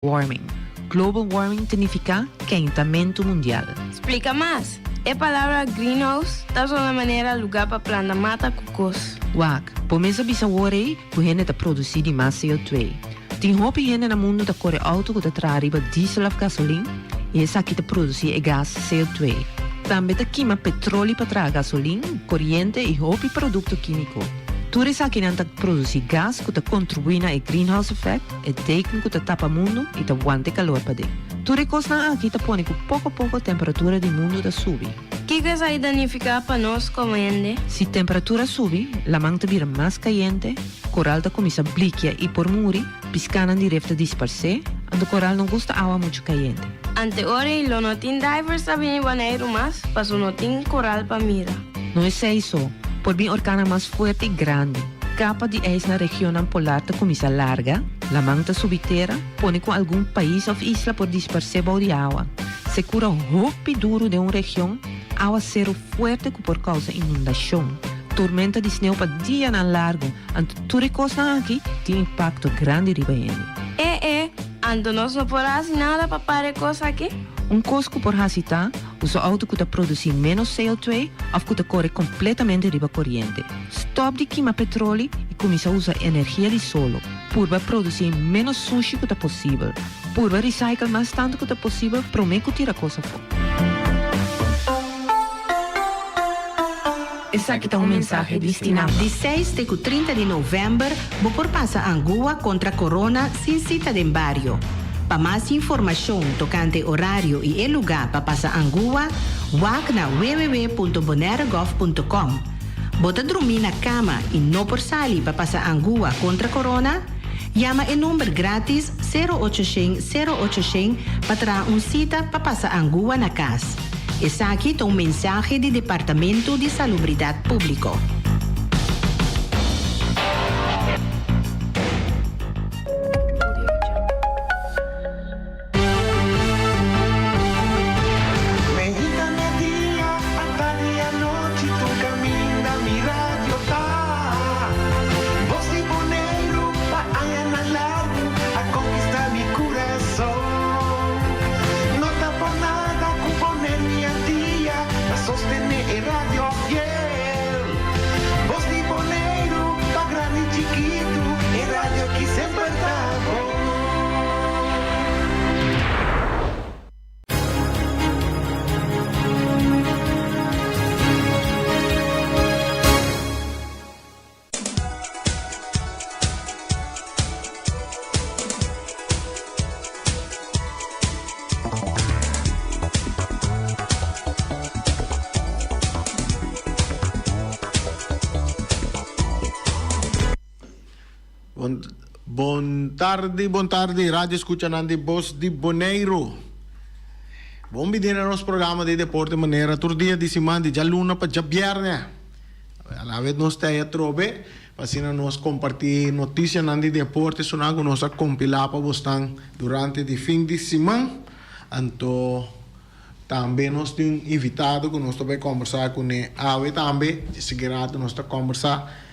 warming. Global warming significa calentamiento mundial. Explica más. A palavra greenhouse está uma maneira lugar para plantar mata cocos. Wak, pomesa bisa worry ku hene ta produzir di mais CO2. Tem hopi hene na mundo ta corre auto ku ta trariba diesel of gasoline e essa aqui ta produzir e gas CO2. Também ta queima petróleo para tra gasoline, corrente e hopi produto químico. Tudo isso aqui não ta produzir gas ku ta contribuir na greenhouse effect e teken ku ta tapa mundo e ta aguante calor pa de. Tudo costa aqui ta pone ku pouco a pouco a temperatura do mundo ta subi. Que coisa aí danifica para nós como ende? Se a temperatura sube, la manta vira mais caliente, coral ta começa a bliquear e por muri, piscando direto disperse, and o coral não gosta água muito caliente. Ante ora lo notin divers sabem banheiro mas, passo notin coral para mira. Não é isso, por bem orcana mais forte e grande. Capa de eis na região polar ta começa larga, la manta subterra, pone com algum país ou isla por disperse bau de água. Se cura hopi duro de uma região, água zero forte por causa inundação. Tormenta de sneeuw para dia na largo, ante tudo coisa aqui tem impacto grande riba ele. Ante nós não podemos nada para parar coisa aqui? Cosco por hasita, usa auto que produzir menos CO2 ou que corre completamente riba corrente. Stop de queimar petróleo e começa a usar energia de solo. Purba produzir menos sushi que possível. Purba recycle mais tanto que possível, prometo tirar coisa fora. Esse aqui está um mensagem destinado de 6 até 30 de novembro, por passa Angua contra Corona, sem cita de barrio. Para mais informação tocante horário e lugar para passar Angua, wak na www.bonaerogov.com. Bota dormir na cama e não por sali para passar Angua contra Corona? Llama o número grátis 0800 0800 para trazer cita para passar Angua na casa. Esse aqui é um mensagem do Departamento de Salubridade Pública. Buon tardi, Radio Escuchanandi Bos di Bonaire. Buon bidina nos programma di deporte maneira tur dia di semana di già luna pa già viernes. La vet nos stai a trobe, pasina nos compartir noticia nandi deporte sonago nos a compilar pa bostan durante di fin di semana. Anto também nós temos invitado que nós também conversar com ele. Ave também, de seguida nós estamos conversar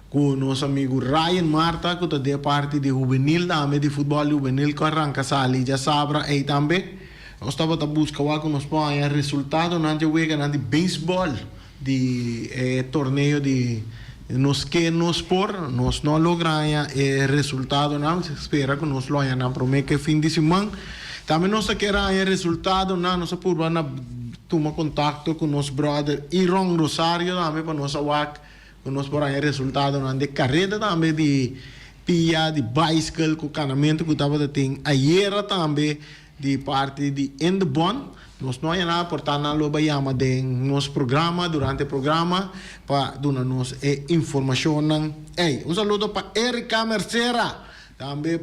com nosso amigo Ryan Marta, que é parte de juvenil, também de futebol juvenil, que arranca ali, já sabra, e também nós estamos a buscar com nós põe resultado na wega na de beisebol, de torneio de nos que nos por, nós não logramos resultado, não se espera que nós lo hayan promete fim de semana. Também nós queremos resultado, não nós por tomar contato com nosso brother Iron Rosario, também para nós nós por aí resultado de carreira também de pia, de bicycle, com canamento que estava tendo ayer também de parte de Endbon. Nós não é nada, portanto, não lo bayama de nosso programa, durante o programa, para dar nos informação. Saludo para Erika Mercera, também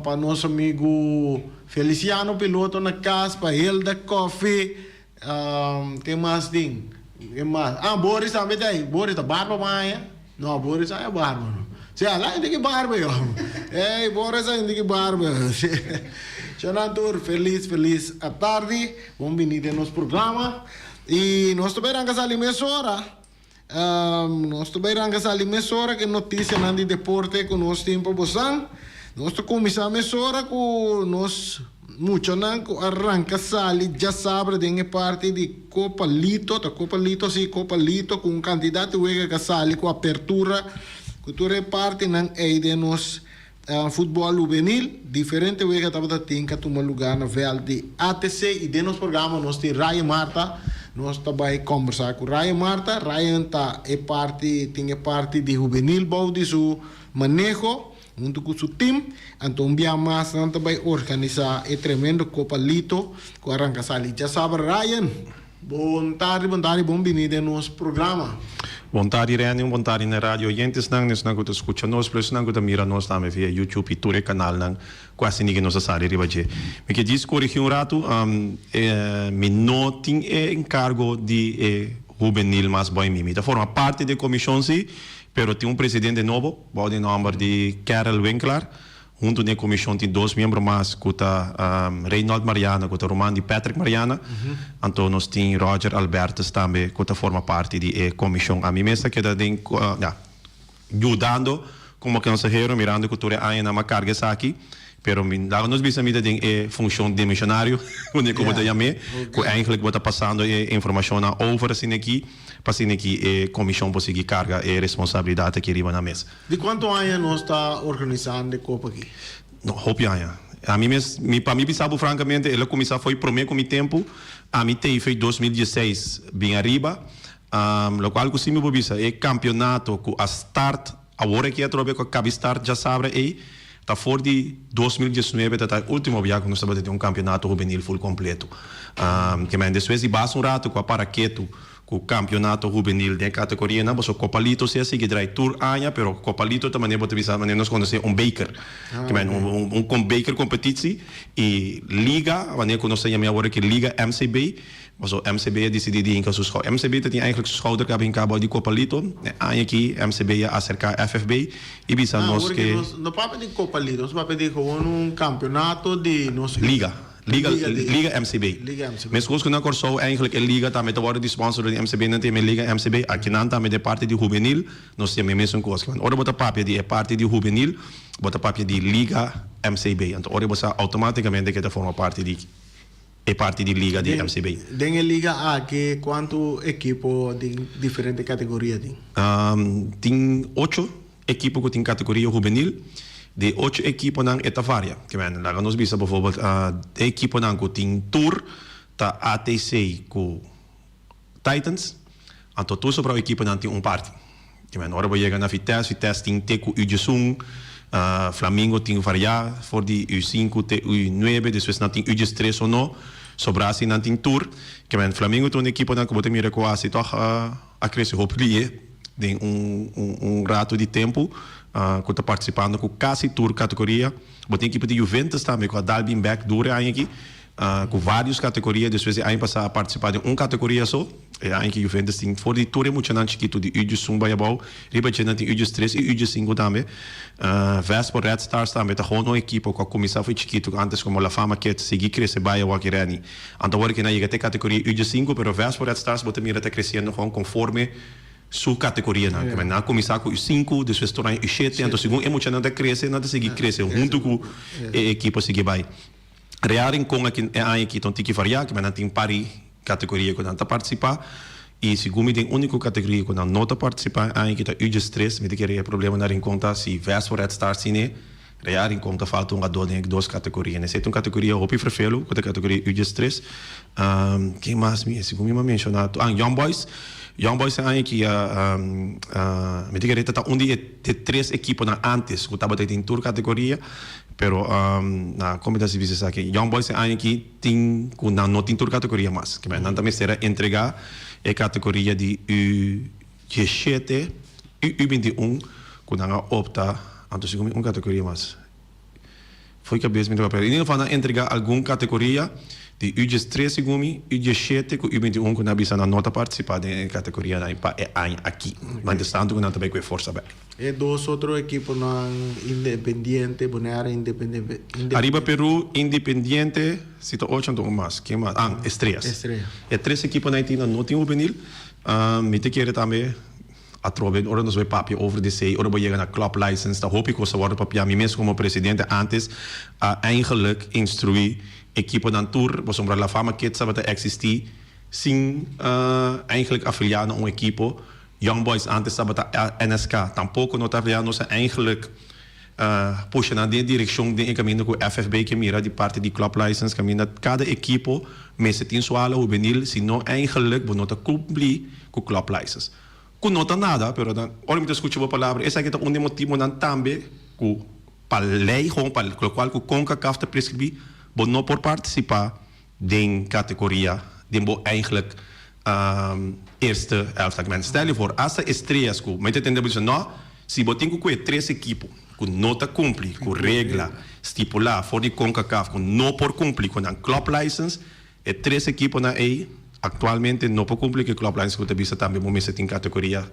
para nosso amigo Feliciano Piloto na casa, para Hilda Coffee, que mais tem? Boris também tem. Boris tá barba maia. Não, Boris é barba. Se lá ainda que barba eu. Boris ainda que barba. Chanantur, feliz à tarde. Bom vindo no nosso programa. E nós também vamos a emissora. Nós também vamos a emissora que notícia de deporte com nosso tempo bosan. Nosso começar mesora com nós muito não arranca sali já sabe de parte de Copa Lito, com um candidato que sali com apertura, que tu reparte não é de nós futebol juvenil, diferente que estava tinha tomar lugar na vel de ATC e de nosso programa nós tem Raya Marta, nós também conversar com Raya Marta, Raya tinha parte de juvenil, bom de seu manejo junto com seu time, então via mais também organizar e tremendo Copa Lito, com arranca sali. Já sabe, Ryan, bom tarde, bem-vindo ao nosso programa. Bom tarde, Rani, bom tarde na rádio. Gente, nang que escuta nós, plus nang que mira nós também via YouTube e todo canal nang quase ninguém nos sabe ribaje. Me que diz corrigir rato, me não tem encargo de juvenil mais bom mim. Da forma parte da comissão sim, pero tem presidente novo, de nome de Karel Winkler. Junto na comissão tem 2 membros mais, que Reinhold Mariana, que Roman de Patrick Mariana. Então nós temos Roger Albertus também, que forma parte da comissão. A mim mesmo que está ajudando como consejero, mirando que tudo é uma carga aqui. Pero nós vimos a função de missionário, onde como te chamei, que eigenlijk está passando informação over assim aqui, para assim aqui a comissão para seguir carga e responsabilidade que arriba na mesa. De quanto anos nós está organizando a Copa aqui? No, hope anos. A mim para mim pensava francamente, ela começou foi primeiro com o tempo, a mim foi 2016 bem arriba, o qual que sim me bisa é campeonato que a start agora que é trobe com a start já sabe aí. Está fora de 2019, está o último viagem que nós estamos tendo campeonato juvenil full completo. Que mais depois de base rato com a paraqueto, com o campeonato juvenil de categoria, não, mas o Copa Lito se assim que traz tour aña, pero Copa Lito também pode visar, mas nós conhecemos baker, que mais baker competição e liga, mas nós conhecemos agora que liga MCB. Dus MCB decidiu de inca sus MCB tem eigenlijk schouder que em cabo de Copa Lito, aqui MCB acerca FFB e bisa nós que no papel de Copa Lito, nós papel de campeonato de nós Liga MCB. Mas coisa que não corso eigenlijk a liga também tá de sponsor de MCB não tem liga MCB aqui não também de parte de juvenil, nós temos mesmo coisa. Ora bota papel de parte de juvenil, bota papel de liga MCB. Então ora você automaticamente que forma parte de parte de liga de MCB. Tem liga A que quanto equipo de diferentes categorias tem? Tem 8 equipos que tem categoria juvenil, de 8 equipos na etavária. Que lá nós vimos, bijvoorbeeld, de equipo que tem Tour, tá ATC com Titans, então todos os equipos não tem parte. Que agora vai chegar na Vitesse tem Teco Ujesung, Flamengo tem variar, for de U5 te U9, depois não tem U3 ou não. Sobre assim não tem tour, que Flamengo tem uma equipe que pode mirar quase toch a crescer, hopefully, tem rato de tempo que está participando com quase tour categoria. Tem equipe de Juventus também com a Dalvin Beck dura aqui, com várias categorias, depois aí passar a participar de uma categoria só. E aí que Juventus tem for de tour é muito chiquito de U1 Bayabau, Ribachena tem U3 e U5 também. Vespo Red Stars também tá com uma equipe que começou foi chiquito antes como a fama que seguir crescer Bayabau que reni. Então agora que na chega até categoria U5, pero Vespo Red Stars botar mira até crescendo conforme sua categoria, né? Que na começar com U5, depois tornar U7, então segundo é muito nada crescer, nada seguir crescer junto com a equipe seguir vai. Real com aqui então tem que variar, que não tem pari categoria que não está participar e segundo tem única categoria que não está participar aí que está U3, me tem que problema na em conta se Vespo Red Stars sim real em conta falta duas categorias, né? Se tem uma categoria Hopi Frefelo, que é a categoria U3, quem mais me segundo me mencionado, Young Boys aí que me tem que está onde tem 3 equipes antes que estava em tour categoria. Pero na comida se diz aqui, Young Boys aí que tem não tem tour categoria mais, que não também será entregar a categoria de U17, U21, que não opta, então segundo uma categoria mais. Foi que a vez me deu para ele, não entregar alguma categoria de U3 segundo, U17 com U21 que não bisa na nota participar da categoria aqui, mas estando que não também com força bem. E 2 outros equipos independiente, Bonaire independiente. Arriba Peru independiente, cita 8 então mais, que mais? Estrelas. É 3 equipos na Itina não tem juvenil, me te querer também atrove ora nos vai papia over de sei ora bij een club license dan hoop ik was worden papia mi mes como presidente antes eigenlijk instrui equipo dan tour was om la fama kids wat existi sin eigenlijk affiliado een equipo Young Boys antes sabat NSK tampoco no taviano se eigenlijk puxa na direção de caminho com FFB que mira de parte de club license caminho cada equipo mese tin suala juvenil se não eigenlijk bonota cumprir com club license com nota nada pero dan olha me escuta a palavra essa aqui é um motivo nan também com para lei com para o qual com CONCACAF te prescrevi bo não por participar de categoria de bo eigenlijk eerste elftal men stel je voor als de estrelas com met entender você não se botem com 3 equipos com nota cumprir com regra estipular for de CONCACAF com não por cumprir com a club license e 3 equipos na aí atualmente não por cumprir que club license que vista também momento em categoria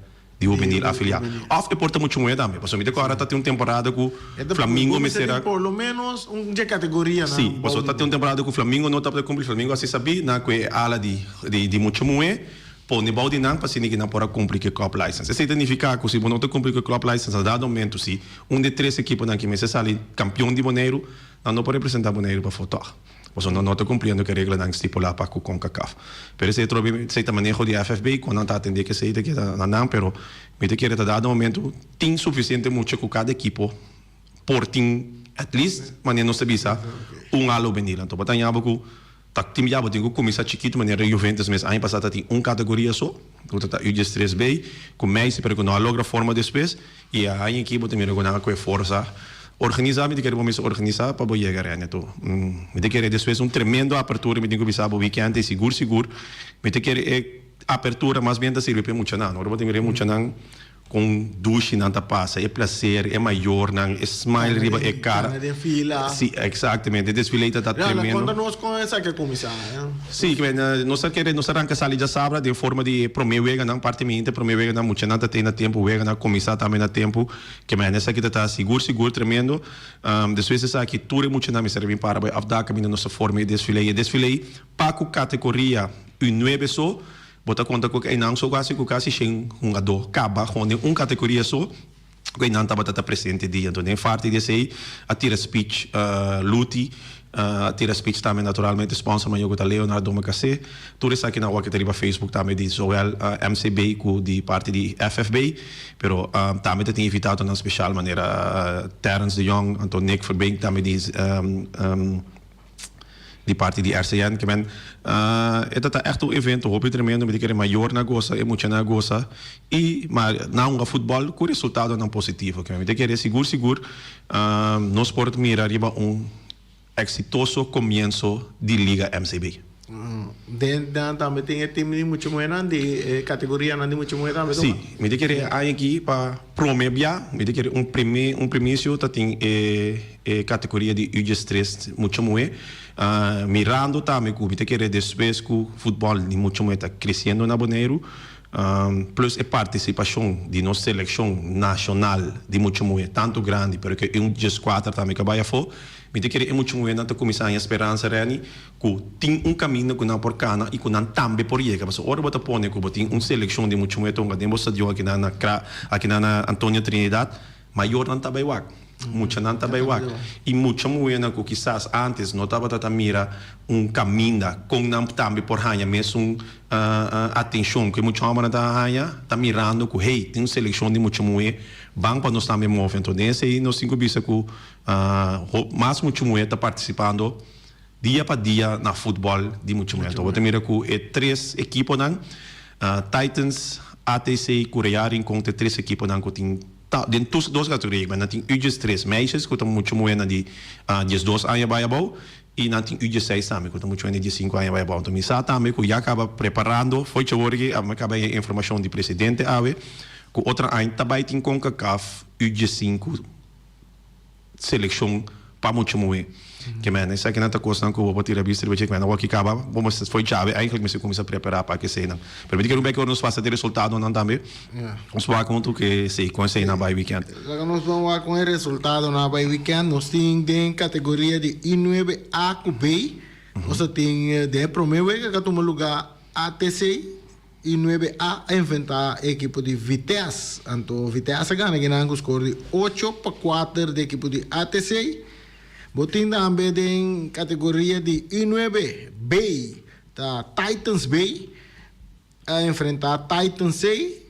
de juvenil afiliado of importa muito moeda também porque me agora tá tem uma temporada com Flamengo me será por lo menos de categoria sim porque tá tem uma temporada com Flamengo não tá para cumprir Flamengo assim sabe na que ala de muito moeda pô ne balde não para se ninguém não pode cumprir que club license isso significa que se você não te cumprir que club license a dado momento se de 3 equipos na que me se sale campeão de Bonaire não pode representar Bonaire para foto você não está cumprindo que a regra não estipula para com CONCACAF pero esse trobe se manejo de FFB quando está atender que se que não pero me te quer dado momento tem suficiente muito com cada equipo por tem at least maneira não se bisa alo venir então batalha com tim já botem com começar chiquito maneira Juventus mas ano passado tem categoria só com tá U13B com mais pero não logra forma depois e a equipe também com força organizar me quer vamos organizar para chegar a neto me quer depois tremendo apertura me digo bisabo weekend seguro me quer apertura mais bem da serve para muito não agora botem muito não com duche não tá passa é prazer é maior não é smile riba é cara sim exatamente desfile tá tremendo conta-nos com essa que começar sim que nós arranca sali já sabra de forma de promover não parte mente promover não muito não tem na tempo vega não começar também na tempo que mas essa aqui tá seguro tremendo depois essa aqui tudo muito não me serve para afda caminho nossa forma de desfile para a categoria U9 só bota conta com que não só quase sem ado caba com categoria só que não estava presente dia então nem parte desse aí a tira speech luti a tira speech também naturalmente sponsor mas eu tá Leonardo Macacé tudo isso aqui na web que tem Facebook também de Joel MCB com de parte de FFB pero também tem invitado na especial maneira Terence de Jong então Nick Verbeek também diz de parte de RCN que men tá echt um evento hoop tremendo me querer maior na goza é muito na goza e mas não o futebol com resultado não positivo que me querer seguro nós podemos mirar arriba exitoso comienzo de Liga MCB dan também tem time muito moeda de categoria não de muito moeda também sim me querer aqui para promover me querer primício tá tem categoria de U13 muito moeda mirando também que me querer depois que o futebol de muito moeda crescendo na Bonaire plus a participação de nossa seleção nacional de muito moeda tanto grande porque U14 também que vai a for me querer muito moeda tá começar a esperança reni que tem caminho que não por cana e que não também por chega mas ora bota pone que tem seleção de muito moeda que demos aqui na Antônio Trinidad maior não tá bem mucha não tá bem e mucha moeda que quizás antes não estava tata mira caminho com não também por hanha mesmo atenção que muito homem tá hanha tá mirando que hey tem seleção de mucha moeda bang para nós também mover então nesse aí nós cinco bisa que mais muito moeda participando dia para dia na futebol de muito moeda então você mira que 3 equipos não Titans ATC Coreia encontra 3 equipos não que tem dentro dos categorias mas não tem U13 meisjes que estão muito moeda de 12 anos vai abau e não tem U16 também que estão muito moeda de 5 anos vai abau então me sabe também que já acaba preparando foi que hoje acaba a informação do presidente ave que outra ano também tem CONCACAF U15 seleção para muito moeda que man essa que não tá costando que eu vou tirar vista de que man aqui acaba vamos foi chave aí que me começa a preparar para que seja pero me diga que nos passa de resultado não também vamos falar com tu que sei com sei na by weekend nós vamos lá com o resultado na by weekend nós tem de categoria de I9A com B nós tem de promover que toma lugar ATC I9A a enfrentar o equipo de Vitesse. Então, Vitesse ganha com score de 8-4 do equipo de ATC. Botin também em categoria de I9B, tá Titans Bay a enfrentar Titans C.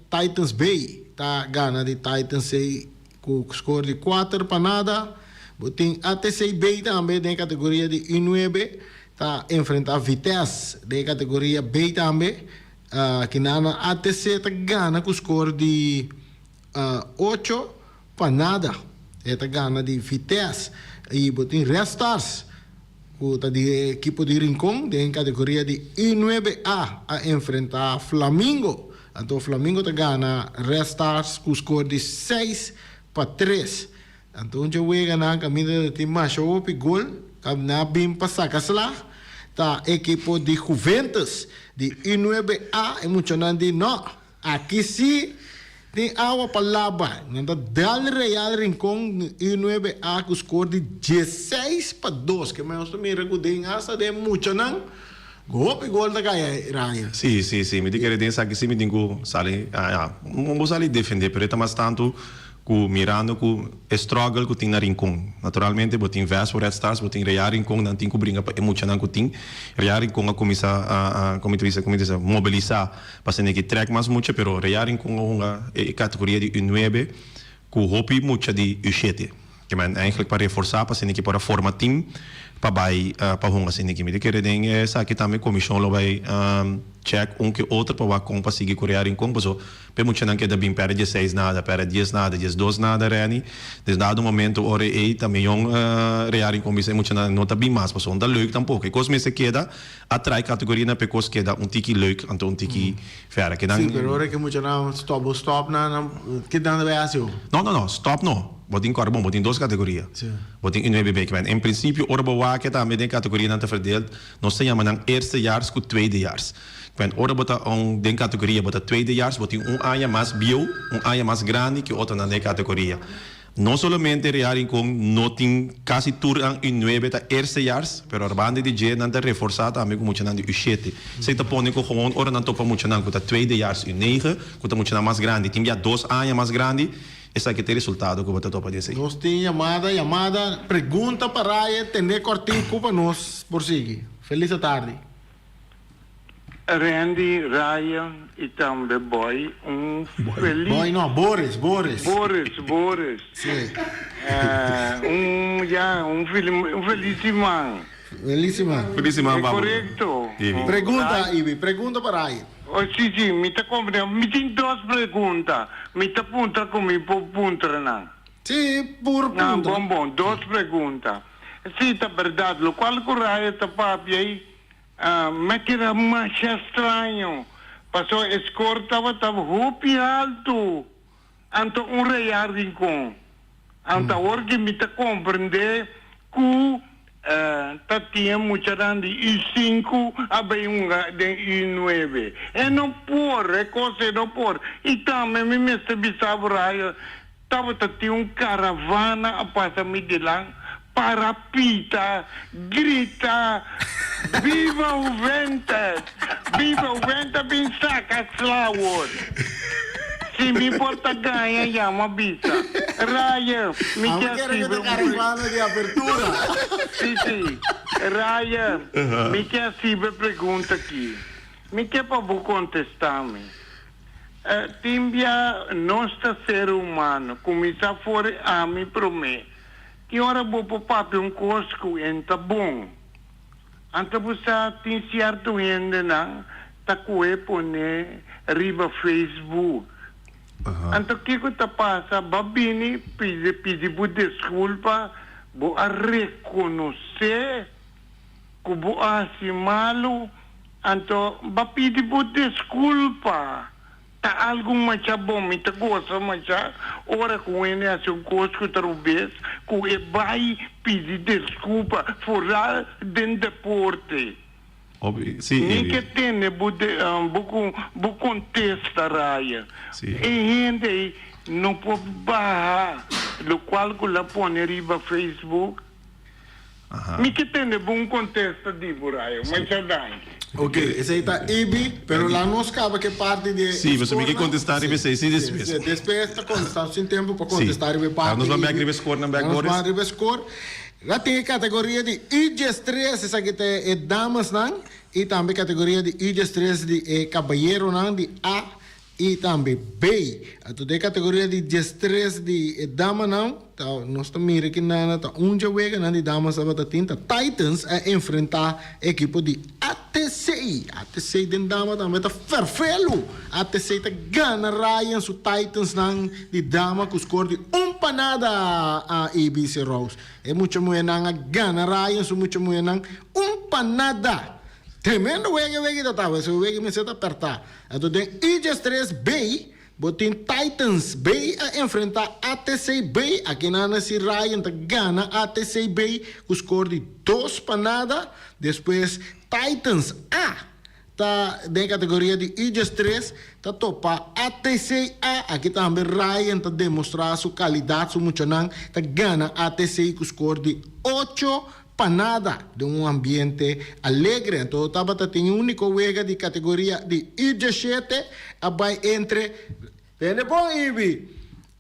Titans Bay tá ganha de Titans C com score de 4-0. Botin ATC Bay também em categoria de I9 tá enfrentar Vitesse de categoria B também. Que na ATC tá ganha com score de 8-0. Esta gana de Vitesse e botin Red Stars o de equipo de Rincón em categoria de I9A a enfrentar Flamengo. Então Flamengo tá gana Red Stars com score de 6-3. Então eu vou ganhar caminho de time macho e gol na bim passar casla tá equipo de Juventus de I9A e muito nandi no aqui sim tem água para lavar. Então, Del Real Rincón I9A com score de 16-2. Que mais eu me recuo asa de muito não. Gol da caia, Raya. Sim. Me diga que tem aqui sim me digo sali, não vou sair defender, pero mas tanto com mirando com struggle que tem na Rincón. Naturalmente, botin Vest for Red Stars, botin Real Rincón não tem que brincar para muito não que tem. Real Rincón a começar a como diz mobilizar para ser que track mais muito, pero Real Rincón uma categoria de U9 com hope muito de U7. Que man eigenlijk para reforçar para ser que para formar time para honga assim que me de querer den essa aqui também comissão lá vai check que outro para com seguir Real Rincón, porque pe muito não que da bem para 16 nada, para 10 nada, 12 nada reni. Desde dado momento ora também Real Rincón bisa muito não tá bem mais, porque onda leuk tampouco. E cos me se queda atrai categoria na pecos queda tiki leuk, então tiki fera que não. Sim, pero ora que muito não stop na que dá na Brasil. Não, stop não. Botin carbon, botin duas categorias. Botin I9B, que em princípio, ora que também tem categoria não te verdeeld, nós se chama dan eerstejaars com tweedejaars. Quando ora bota den categoria, bota tweedejaars, botin área mais bio, área mais grande que outra na categoria. Não somente Real Rincón não tem quase tour ang I9 ta eerstejaars, pero a banda de G não te reforçar também com muito nan de U7. Se te põe com gewoon ora não topa muito nan com ta tweedejaars U9, com ta muito nan mais grande, tem já duas áreas mais grande. Esse aqui tem resultado que eu vou tentar dizer. Nós temos chamada, pergunta para Raya, tem cortinho culpa nós por seguir. Feliz tarde. Randy, Raya e também Boy, feliz... Boy não, Boris. Sim. Feliz irmão. É correto. Pergunta, Ibi, pergunta para Raya. Sim, me está compreendendo. Me tem duas perguntas. Me está apontando comigo por ponto, não? Sim, por ponto. Bom, duas perguntas. Sim, é verdade. O qual que o Raya está papi aí, me queda mais estranho. Passou, escortava, estava rupi alto. Então, Real Rincón. Então, agora que me está compreendendo que tinha muita grande I5 a bem de I9 não por é coisa não por e também me mestre bisavo raio tava tinha caravana a passar me de lá para pita grita viva o vento bem saca slawor. Se me importa ganha já uma bisa. Raya, me quer uma caravana de abertura. Sim. Raya, me quer uma pergunta aqui. Me quer para você contestar-me. Timbia nosso ser humano, começar fora a me prometer. Que hora vou para um cosco entra bom. Então você tem certo ainda não? Tá com pone riba Facebook. Então, o que está passando? Babini pedi desculpa, vou reconhecer que vou assimalo. Então, pedi desculpa. Tá alguma coisa bom, me tá gosta, mas já, ora com ele a seu gosto, talvez, que vai pedir desculpa fora do deporte. Nem que tenha, vou contestar, Raya. E gente não pode barrar, o qual que lá põe riba Facebook. Mi che tende buon contesto di buraio, ma c'è anche. Ok, esse está IBI, pero lá não acaba que parte de... Sim, você me quer contestar e você se despesa. Sim, despesa está contestando sem tempo para contestar e parte. Nós vamos abrir score na backboard. Nós vamos abrir score. Lá tem categoria de IG3, essa aqui é damas não, e também categoria de IG3 de caballeiro não, de A e também B. Então tem categoria de IG3 de dama não, então nós estamos mirando aqui na onde wega não de damas a tinta Titans a enfrentar a equipe de ATC. ATC de dama também está ferfelo. ATC está ganha Ryan su Titans não de dama com score de panada a ABC Rose. É muito mulher não ganha Ryan su muito mulher não panada. Tremendo wege da tava, se o wege me senta apertar. Então tem IG3B, botin Titans B a enfrentar ATC B. Aqui na si Ryan tá gana ATC B com score de 2 panada. Depois Titans A tá na categoria de IG3 tá topa ATC A. Aqui também Ryan tá demonstrar sua qualidade, sua muito não tá gana ATC com score de 8 panada de um ambiente alegre. Então, Tabata tem um único wega de categoria de IG7, abai entre, vende bom, Ibi,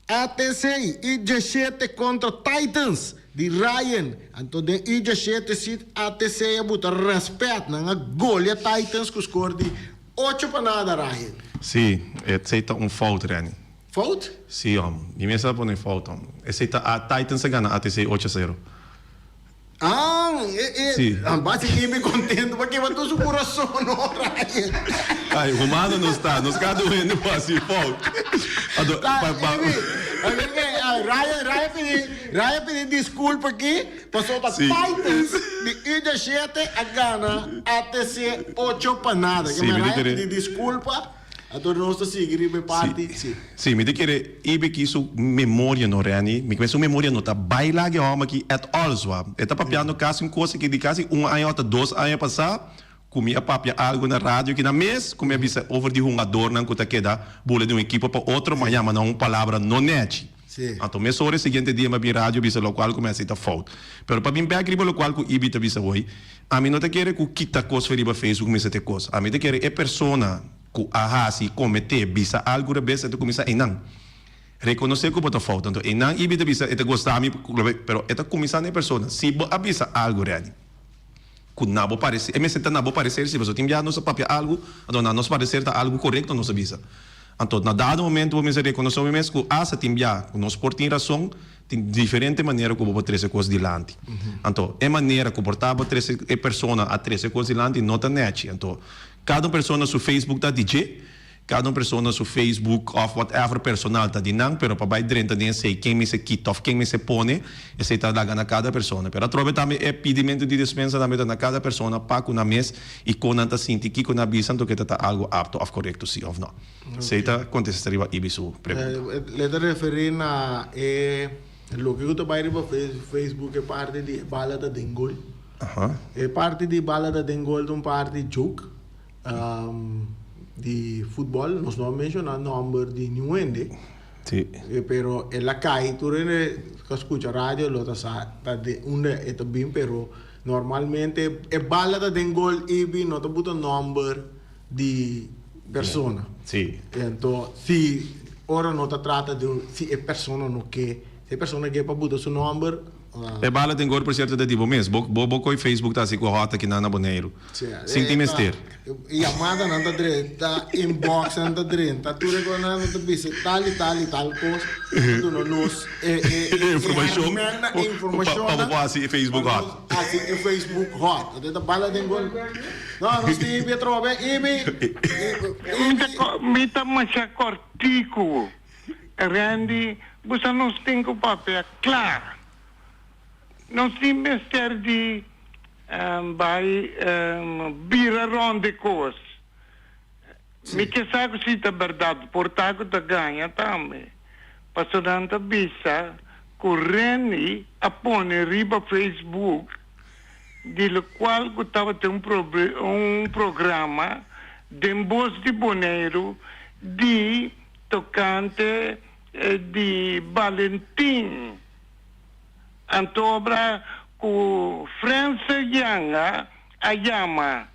ATC, IG7 contra Titans de Ryan. Então, de IG7, se ATC abuta respeito, na golha Titans com score de 8 panada, Ryan. Sim, aceita fout, Rani. Fout? Sim, e mesmo põe fout. Aceita a Titans a ganha ATC 8-0. Sì. Basi Ibi contento perché va tu su coração, no, Ryan. Ai, o Romano não está, nos cada doendo quase fogo. Ryan pedi desculpa aqui, passou da Titans de IG7 a Gana ATC 8 panada. Que Ryan pedi desculpa. Então nós seguimos a parte. Sim, me dizer, ibe que isso memória no Rani, me começou memória no tá baila que homem que at all swa. Eta papiando caso em coisa que de quase 1 ano ou 2 anos passar, comia papia algo na rádio que na mês, comia bisa over de jogador não que tá queda, bola de uma equipe para outro, mas chama não palavra no net. Então, me sobre seguinte dia me rádio bisa local começa a falta. Pero para mim back riba local que ibe tá bisa hoje, a mim não te querer que quita coisa feriba Facebook me te coisa. A mim te querer é persona que si comete bisa algo de vez tu começa enang reconhecer que bota falta então enang ibi de bisa eta gostar mi pero eta começa na persona se avisa algo real que não vou parecer me senta não vou parecer se você tem já nosso papel algo então não nos parecer tá algo correto não avisa então na dado momento vamos reconhecer mesmo que asa tem já nós por tem razão tem diferente maneira como vou trazer coisas dilante então é maneira que portava trazer é persona a trazer coisas dilante não tá net então cada pessoa no Facebook tá DJ, cada pessoa no Facebook of whatever personal tá dinang, pero para baixo dentro nem sei quem me se quita, quem me se põe, esse tá dando a cada pessoa. Pero trove também é pedimento de dispensa também na cada pessoa para com na mês e com anta sinti que com na bisan que tá algo apto of correto sim ou não. Sei tá contestaria ibisu pergunta. Le te referir na lo que eu tô bairro Facebook é parte de balada dengol. É parte de balada dengol, um parte de joke. Di football, non sto menzionando number di New Ende. Sì. Però è la CAI, tu ascolti radio, lo sa, unde è ben, però normalmente è ballata del gol ibi, non ti butta number di persona. Sì. Então, sì, ora non ti tratta di sì, è persona non che, se persona che poi butta su number. É bala tem gol por certo de tipo mesmo. Bo coi Facebook tá assim com a rota aqui na Boneiro. Sinti mester. E amada não tá direita, inbox não tá direita, tu reconhece não tá bisa tal coisa. Tu não nos informação. Para assim Facebook hot. Assim é Facebook hot. Até bala tem gol. Não sei bem trova ibi. Me tá mais cortico. Randy, você não tem o papel claro. Non si mester di bira ronde cos. Mi che sa così da verdade, portago da ganha também. Passando bisa, correndo a pone riba Facebook, di lo qual gostava de um programa de voz de Boneiro di tocante di Valentim. Antobra ku França Yanga ayama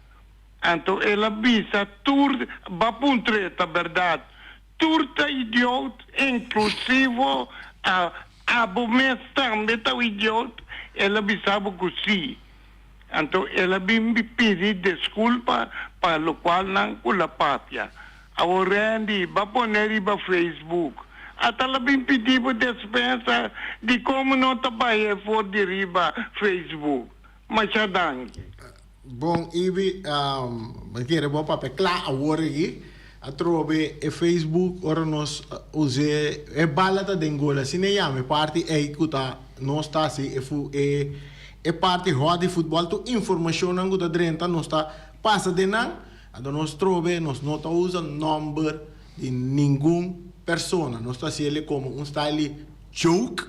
anto ela bisa tur bapuntreta verdade turta idiot inclusivo abo mestam beta idiot ela bisabo kusi anto ela bimbi pidi desculpa para lo qual não culpapia aorendi baponeri ba Facebook atala bimbi pedivo dispensa de como não trabalha for de riba Facebook machadang. Bom, ibi, kira bo pape kla awore gi, atrobe e Facebook ora nos use e balata dengola, sine yame parti e kuta non sta si e parti hodi football tu information angu da drenta non sta passa de nan, ado nos trobe nos nota usa number di ningun persona, non sta si ele como un style joke,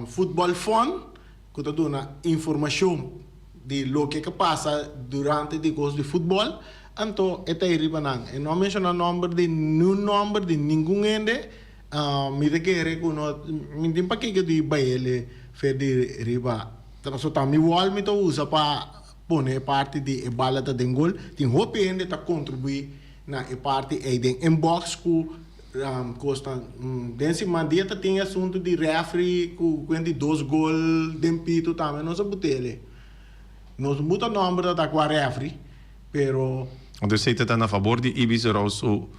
football fun, kuta dona information di lo che passa durante i corsi di football anto e tai ribanan e non menziona number di ningun ende mi de che uno mi dimpa che di baile fer di riba so ta mi vuol mi to usa pa pone parte di e balata dengol ti hopi ende ta contribui na e parte e den inbox ku costa densi mandia ta tinha assunto di referee ku quindi 2 gol dempito também non so butele. Nós muito número da referee, pero Onde sei te a favor di Ibis Rosso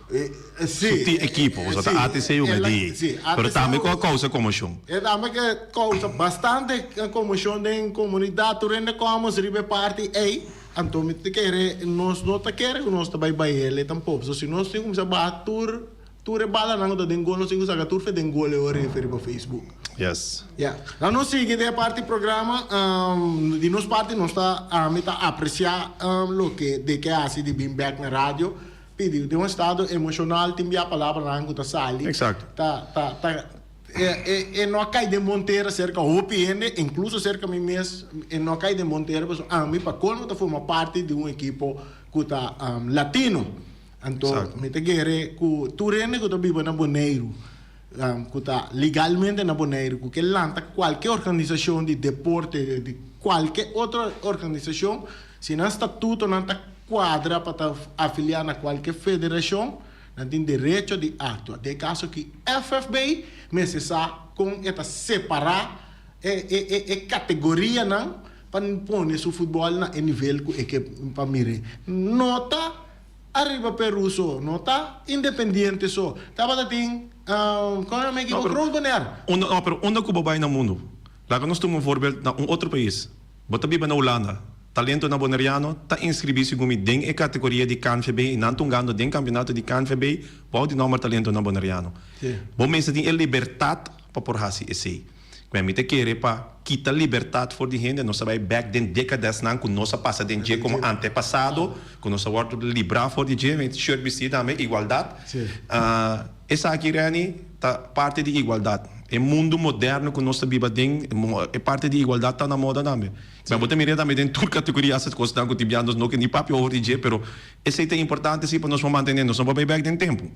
su ti equipo, usa ta ATC o medi. Pero também com a causa comissão. E também que causa bastante comissão da comunidade, tu rende como se ribe parte ei, então me te quer nós não te quer nós também vai ele tampouco, se nós temos a batur tu rebala não da dengol nós temos a tur fe dengol e referi para Facebook. Yes. Yeah. La nos sigue de parte programa di nos parte non sta a metà apreciar lo che de che hace di being back na radio pedi de un stato emocional ti a palavra anche da sali. Exacto. E non cai de Monteiro cerca OPN incluso cerca mi mes e non cai de Monteiro pues mi pa colmo da forma parte di un equipo cuta latino. Anto mi te gere cu tu rende cu da bibo na Boneiro. Kuta legalmente na Bonaire que lanta qualquer organização de deporte de qualquer outra organização se não estatuto não está quadra para afiliar na qualquer federação não tem direito de atuar de caso que FFB necessita com esta separar categoria não para pôr o futebol na nível que para mire nota arriba Peru so nota independente so tava tem como é que pero onde Cuba vai no mundo? Lá nós temos voorbeeld na outro país. Bota biba na Holanda. Talento na boneriano, ta inscrevi-se como den e categoria de CANFB e não tungando den campeonato de CANFB, pode não talento na boneriano. Bom mensen tem a liberdade para por hasi esse. Mas me te querer para quitar liberdade for de gente, nós vai back den décadas não com nossa passa den dia como antepassado, com nossa world librar for de dia, shirt vestido também igualdade. Essa aqui tá parte de igualdade. É mundo moderno que nós vivemos é parte de igualdade tá na moda também. Mas botar mira também tem toda categoria essas coisas que tibianos não que nem papo hoje dia, pero esse é importante sim para nós manter nós não vamos back den tempo.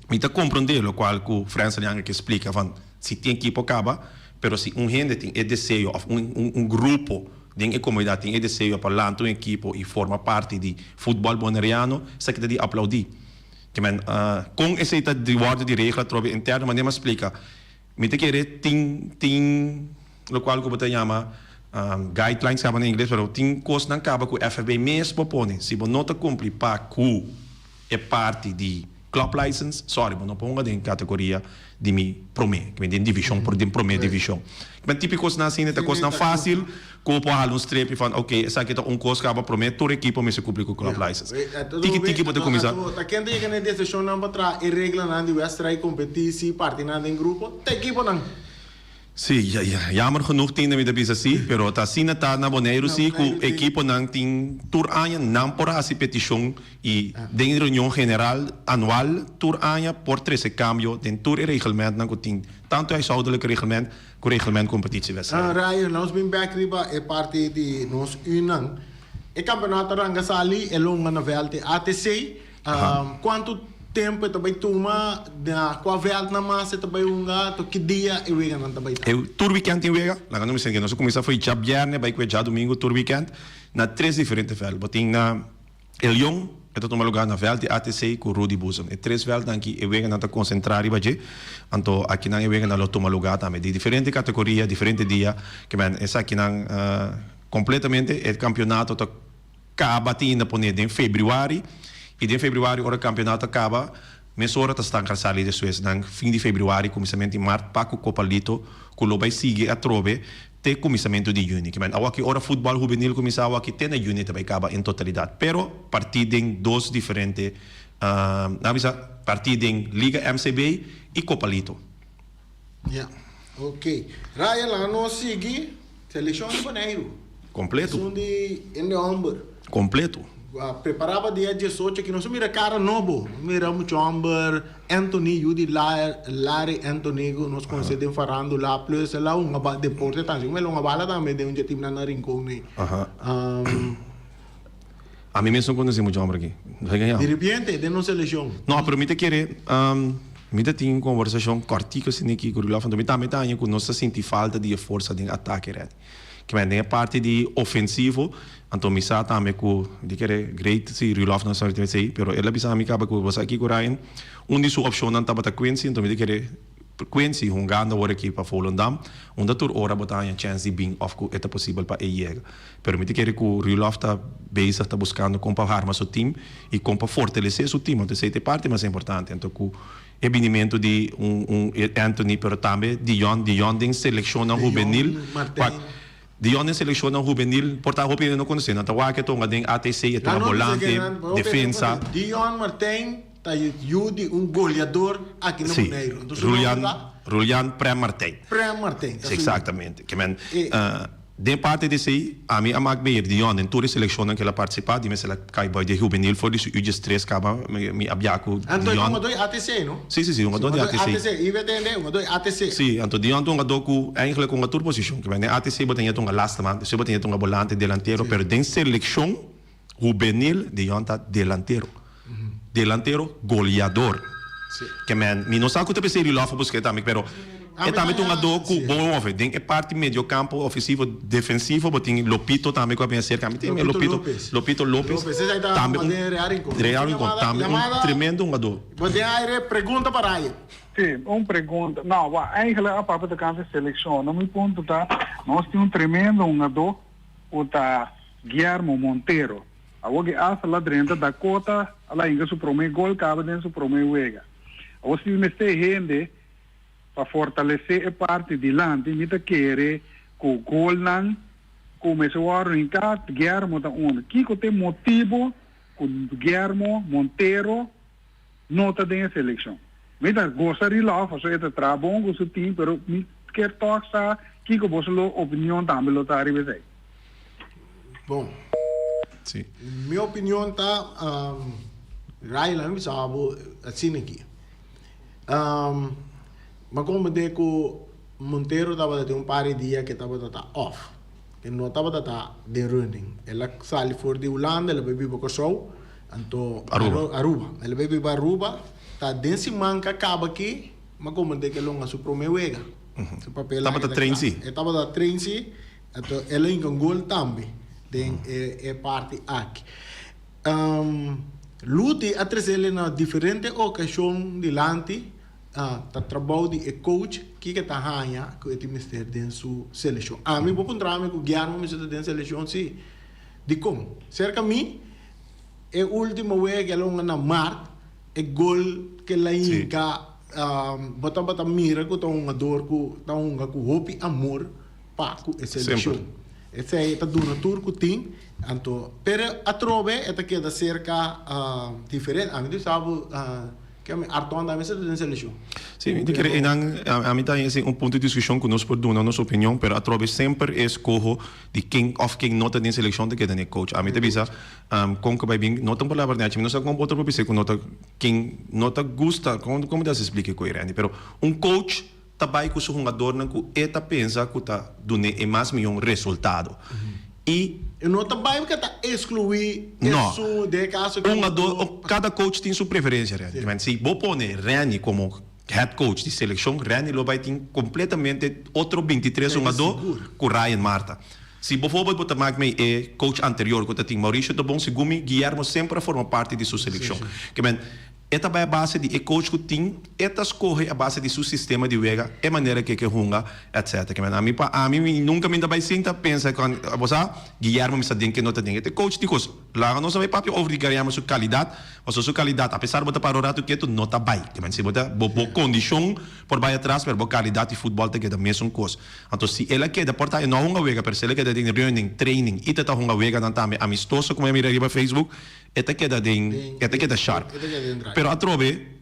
Me tá compreender o qual que o França Lianga que explica van se tem equipo acaba, pero se gente tem desejo grupo de comunidade tem desejo para lançar um equipo e forma parte de futebol boneriano, isso que de aplaudir. Com esse de ordem de regra trobe interno, mas nem me explica. Me te querer tem o qual que você chama guidelines que em inglês, mas tem coisas não acaba com o FFB mesmo propõe. Se você não te cumpre para que é parte de club license, sorry, não ponga em categoria de mi promê, que vem divisão por de promê divisão. Mas típico na assim, é coisa não fácil, como pôr um strip e falar, ok, essa aqui é coisa que acaba promê, todo equipo me se cumpre com o club license. Tiki pode começar. A quem tem que na decisão não para trás e regra não de Westray competir parte não em grupo, tem equipo não. Sim, jammer genoeg tienen we de bisa si, pero ta sina ta na Bonaire si ku equipo nang ting tour año nan por así petición y den reunión general anual tour año por 13 cambio den tour e reglement nang ku ting tanto huishoudelijk reglement ku reglement competitiewedstrijd. Ryan, nós bem back riba é parte de nós unang. E campeonato rangasali é longa na velte ATC. Quanto tempo também tuma na qua veld na massa também to que dia e wega não também Eu tour weekend em Vega, lá não me sei que nós começamos foi já viernes, vai que já domingo tour weekend na três diferentes velds. Boting na El Leon, então toma lugar na veld de ATC com Rudy Buson. E três velds aqui e wega não tá concentrar baje. Então aqui na wega não toma lugar também de diferente categoria, diferente dia, que man essa aqui não completamente o campeonato tá acaba tinha poner em fevereiro. E em fevereiro, o campeonato acaba, mas hora está cansado de Suécia, no fim de fevereiro, começamento de março, para o Copalito, que o vai seguir a trove, até começamento de junho. Que aqui, hora futebol juvenil começava aqui, tem a junho também acaba em totalidade. Pero, partido em dois diferentes, partido em Liga MCB e Copalito. Yeah, ok. Raya lá nós sigue seleção de Boneiro. Completo. Seleção de Endeomber. Completo. Preparava dia 18 que nós mira cara novo, miramos Chamber, Anthony, Judy, Larry, Anthony, nós conhecemos farando lá, plus lá uma deporte também, mas uma bala também de um time na rincão nem. A mim mesmo conhecemos Chamber aqui, vai ganhar. De repente, de nossa seleção. Não, pero me te querer, me te tem conversação cortica assim aqui com o Rulaf, então me também tá aí com nós senti falta de força de ataque, né? Que vem a parte de ofensivo, então me sa também com de querer great se Rulaf não sabe dizer sei, pero ela bisa me acaba com você aqui com Ryan, de sua opção não estava Quincy, então me querer Quincy jogando agora aqui para Volendam, onde tur ora botar a chance de bem off que é possível para ele, pero me querer com Rulaf tá base está buscando como para armar seu time e como para fortalecer seu time, então essa parte mais importante, então com o benimento de Anthony, pero também Dion tem seleção juvenil. Dion seleciona juvenil, portanto, eu não conheço, não está que tonga den ATC, é volante, defensa. Dion Martin, tá Judy goleador aqui no Boneiro. Julian Pré-Martin. Pré-Martin. Exatamente. Que men de parte desse aí, a mim amak beir Dion em toda seleção que ela participa, de mesmo ela cai boy de juvenil, foi isso o 3 acaba me abiaco Dion. Então, dois ATC, não? Sim, um dois ATC. ATC, e vai entender, dois ATC. Sim, então Dion tonga doku eigenlijk uma tour position, que men ATC botinha tonga last man, se botinha tonga volante delantero, pero den seleção juvenil Dion tá delantero. Delantero goleador. Que men, mi não sabe que te pensei lá porque também, pero e também tem um doku bom over, tem é parte meio campo ofensivo defensivo, botin Lopito também com a minha cerca, tem Lopito Lopes. Também real também tremendo jogador. Você aí pergunta para ele. Sim, pergunta. Não, eigenlijk a parte da cancha seleção, no meu ponto tá, nós temos tremendo jogador, o tá Guillermo Monteiro. Agora asa lá dentro da cota, lá inga su primeiro gol, cabe dentro su primeiro wega. Agora se me está gente para fortalecer a parte de lante, me tá querer com gol nan, com esse war em cá, Guillermo tá Kiko tem motivo com Guillermo Monteiro não tá dentro da seleção. Me tá gosta de lá, fazer esse trabalho com o time, pero me quer tocar Kiko você lo opinião também lo tá arriba. Bom. Sim. Minha opinião tá Ryan me sabe assim aqui. Mas como de que Monteiro estava de par de dia que estava off, que não estava de running. Ela saiu fora de Holanda, ela veio para o show, então Aruba. Ela veio para Aruba, tá desse manca acaba aqui, mas como de que longa su primeiro wega. Estava da Trenci. Estava da Trenci, então ela em gol também. É parte aqui. Lute a trazer na diferente ocasião de lante, tá trabalho de coach que tá ganha que o time está dentro sua seleção. A mim vou encontrar com o Guilherme me está dentro da seleção sim. De como? Cerca mim é o último vez que ela na mar é gol que ela inca bota mira com um jogador com hope amor para a seleção. Esse aí está dando turco tem, então, pero a trove esta queda cerca diferente. A mim sabe que a Arton da mesa tem seleção. Sim, a mim tem ponto de discussão que nós podemos dar nossa opinião, pero a trove sempre escolhe de quem não tem seleção de que tem coach. A mim tem visa com que vai bem, não tem palavra nem, não sei como outra pessoa que nota quem nota gusta, como das explica com ele, pero coach tabai ko sa jogador nang ko eta pensa ko ta dune e mas miyong resultado. E não também que está excluir não. isso de caso que Cada coach tem sua preferência. Se vou pôr Rani como head coach de seleção, Rani vai ter completamente outro 23 jogador com Ryan Marta. Se bijvoorbeeld wat te maken met coach anterior, que tinha Maurício de Bon Segumi, Guilherme sempre forma parte de sua seleção. Que bem, esta é a base de coach que tem, esta escolhe a base de seu sistema de vega, a maneira que runga, etc. Que bem, a mim nunca me vai sentar pensa quando você Guilherme me está dizendo que não tem. Este coach de coisa, lá nós vamos papo over Guilherme sua qualidade, mas sua qualidade, apesar de botar para o rato que tu não está bem. Que bem, se botar boa condição por vai atrás, mas boa qualidade de futebol tem que dar mesmo coisa. Então se ela quer portar não uma vega, per se ela quer ter reunião, training, e tá uma vega não também amistoso como eu mira aí no Facebook. Esta queda sharp. Pero a trove,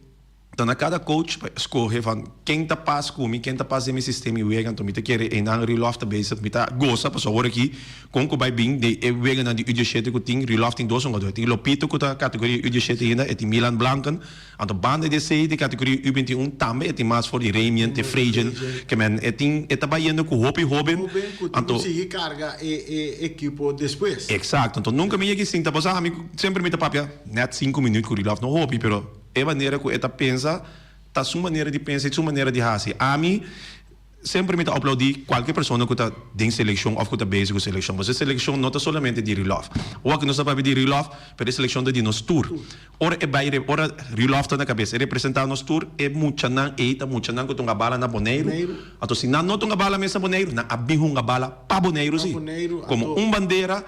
então a cada coach escolhe van quem está paz comigo, quem está paz em meu sistema e wega, então me te quer em ang reloft a base, me tá gosta, para agora aqui, com que vai bem de wega na de UD7 que tem reloft em dois jogadores, tem Lopito que tá categoria UD7 ainda, e tem Milan Blanken, então banda de sei de categoria U21 também, tem mais for de Remian, de Frejen, que men, tem está baiano com Hopi Hoben, então se carga equipo depois. Exato, então nunca me ia sinta, mas amigo sempre me tá papia, net 5 minutos com reloft no Hopi, pero é a maneira que ela pensa, tá sua maneira de pensar, sua maneira de fazer. A mim, sempre me aplaudir qualquer pessoa que está em seleção ou que está base com seleção. Mas a seleção não está somente de relof. Ou que não sabe de relof, mas a seleção de nos tour. Ora relof está na cabeça. Representar nos tour é muita não que tunga bala na boneiro. Então se não tunga bala mesmo boneiro, na abihunga bala pa boneiro sim. Como bandeira.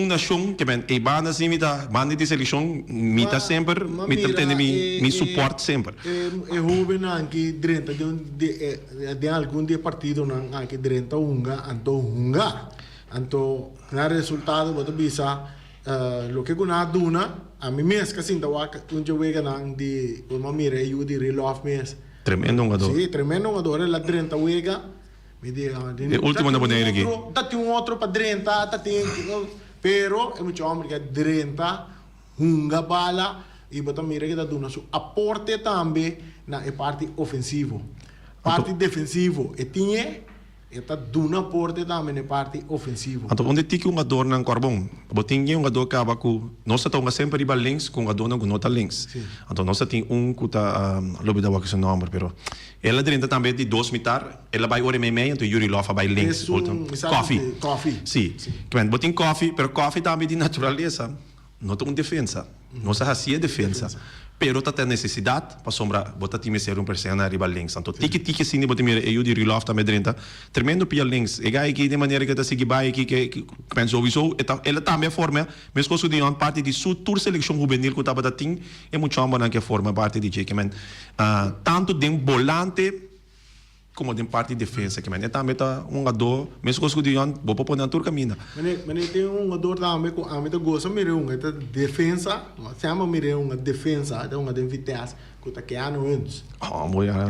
Nação que bem, e banda assim banda de seleção me tá sempre me tem me suporte sempre. Jovem aqui dentro de algum de partido aqui dentro anto na resultado boto bisa lo que guna duna a mim mesmo que assim da waka wega nang de uma mira eu de relof mes tremendo jogador. Sim, tremendo jogador lá dentro wega. O último na boneira aqui. Tá um outro para dentro, tá tem, pero é muito homem que dentro hunga bala e botar mira que tá dando su aporte também na parte ofensivo, parte defensivo e tinha está dando aporte também na parte ofensivo. Então onde tem um jogador na Corbon, botinha um jogador que abaco, nós estamos sempre riba links com jogador na nota links. Então nós tem que tá lobi da seu nome, pero ela dentro também de 2 mitar, ela vai hora e meia, então Yuri Lofa vai links, coffee. Sim. Que botin coffee, pero coffee também de natureza, não tem defesa, não se hacia defesa. Pero tá tem necessidade para sombra botar time ser persona riba links. Então tiki sim botar mira eu de reloft também dentro. Tremendo pia links. E gai aqui de maneira que tá seguir vai aqui que penso sowieso ela também forma, mas coisa de uma parte de sua tour seleção juvenil que tava da tim é muito chamba na que forma parte de que men tanto de volante como de parte de defesa que men também tá jogador, mas coisa de uma vou pôr na tour caminha. Mas tem jogador também com a meta gosta mira esta defesa, chama mira uma defesa, é uma defesa que tá que ano antes.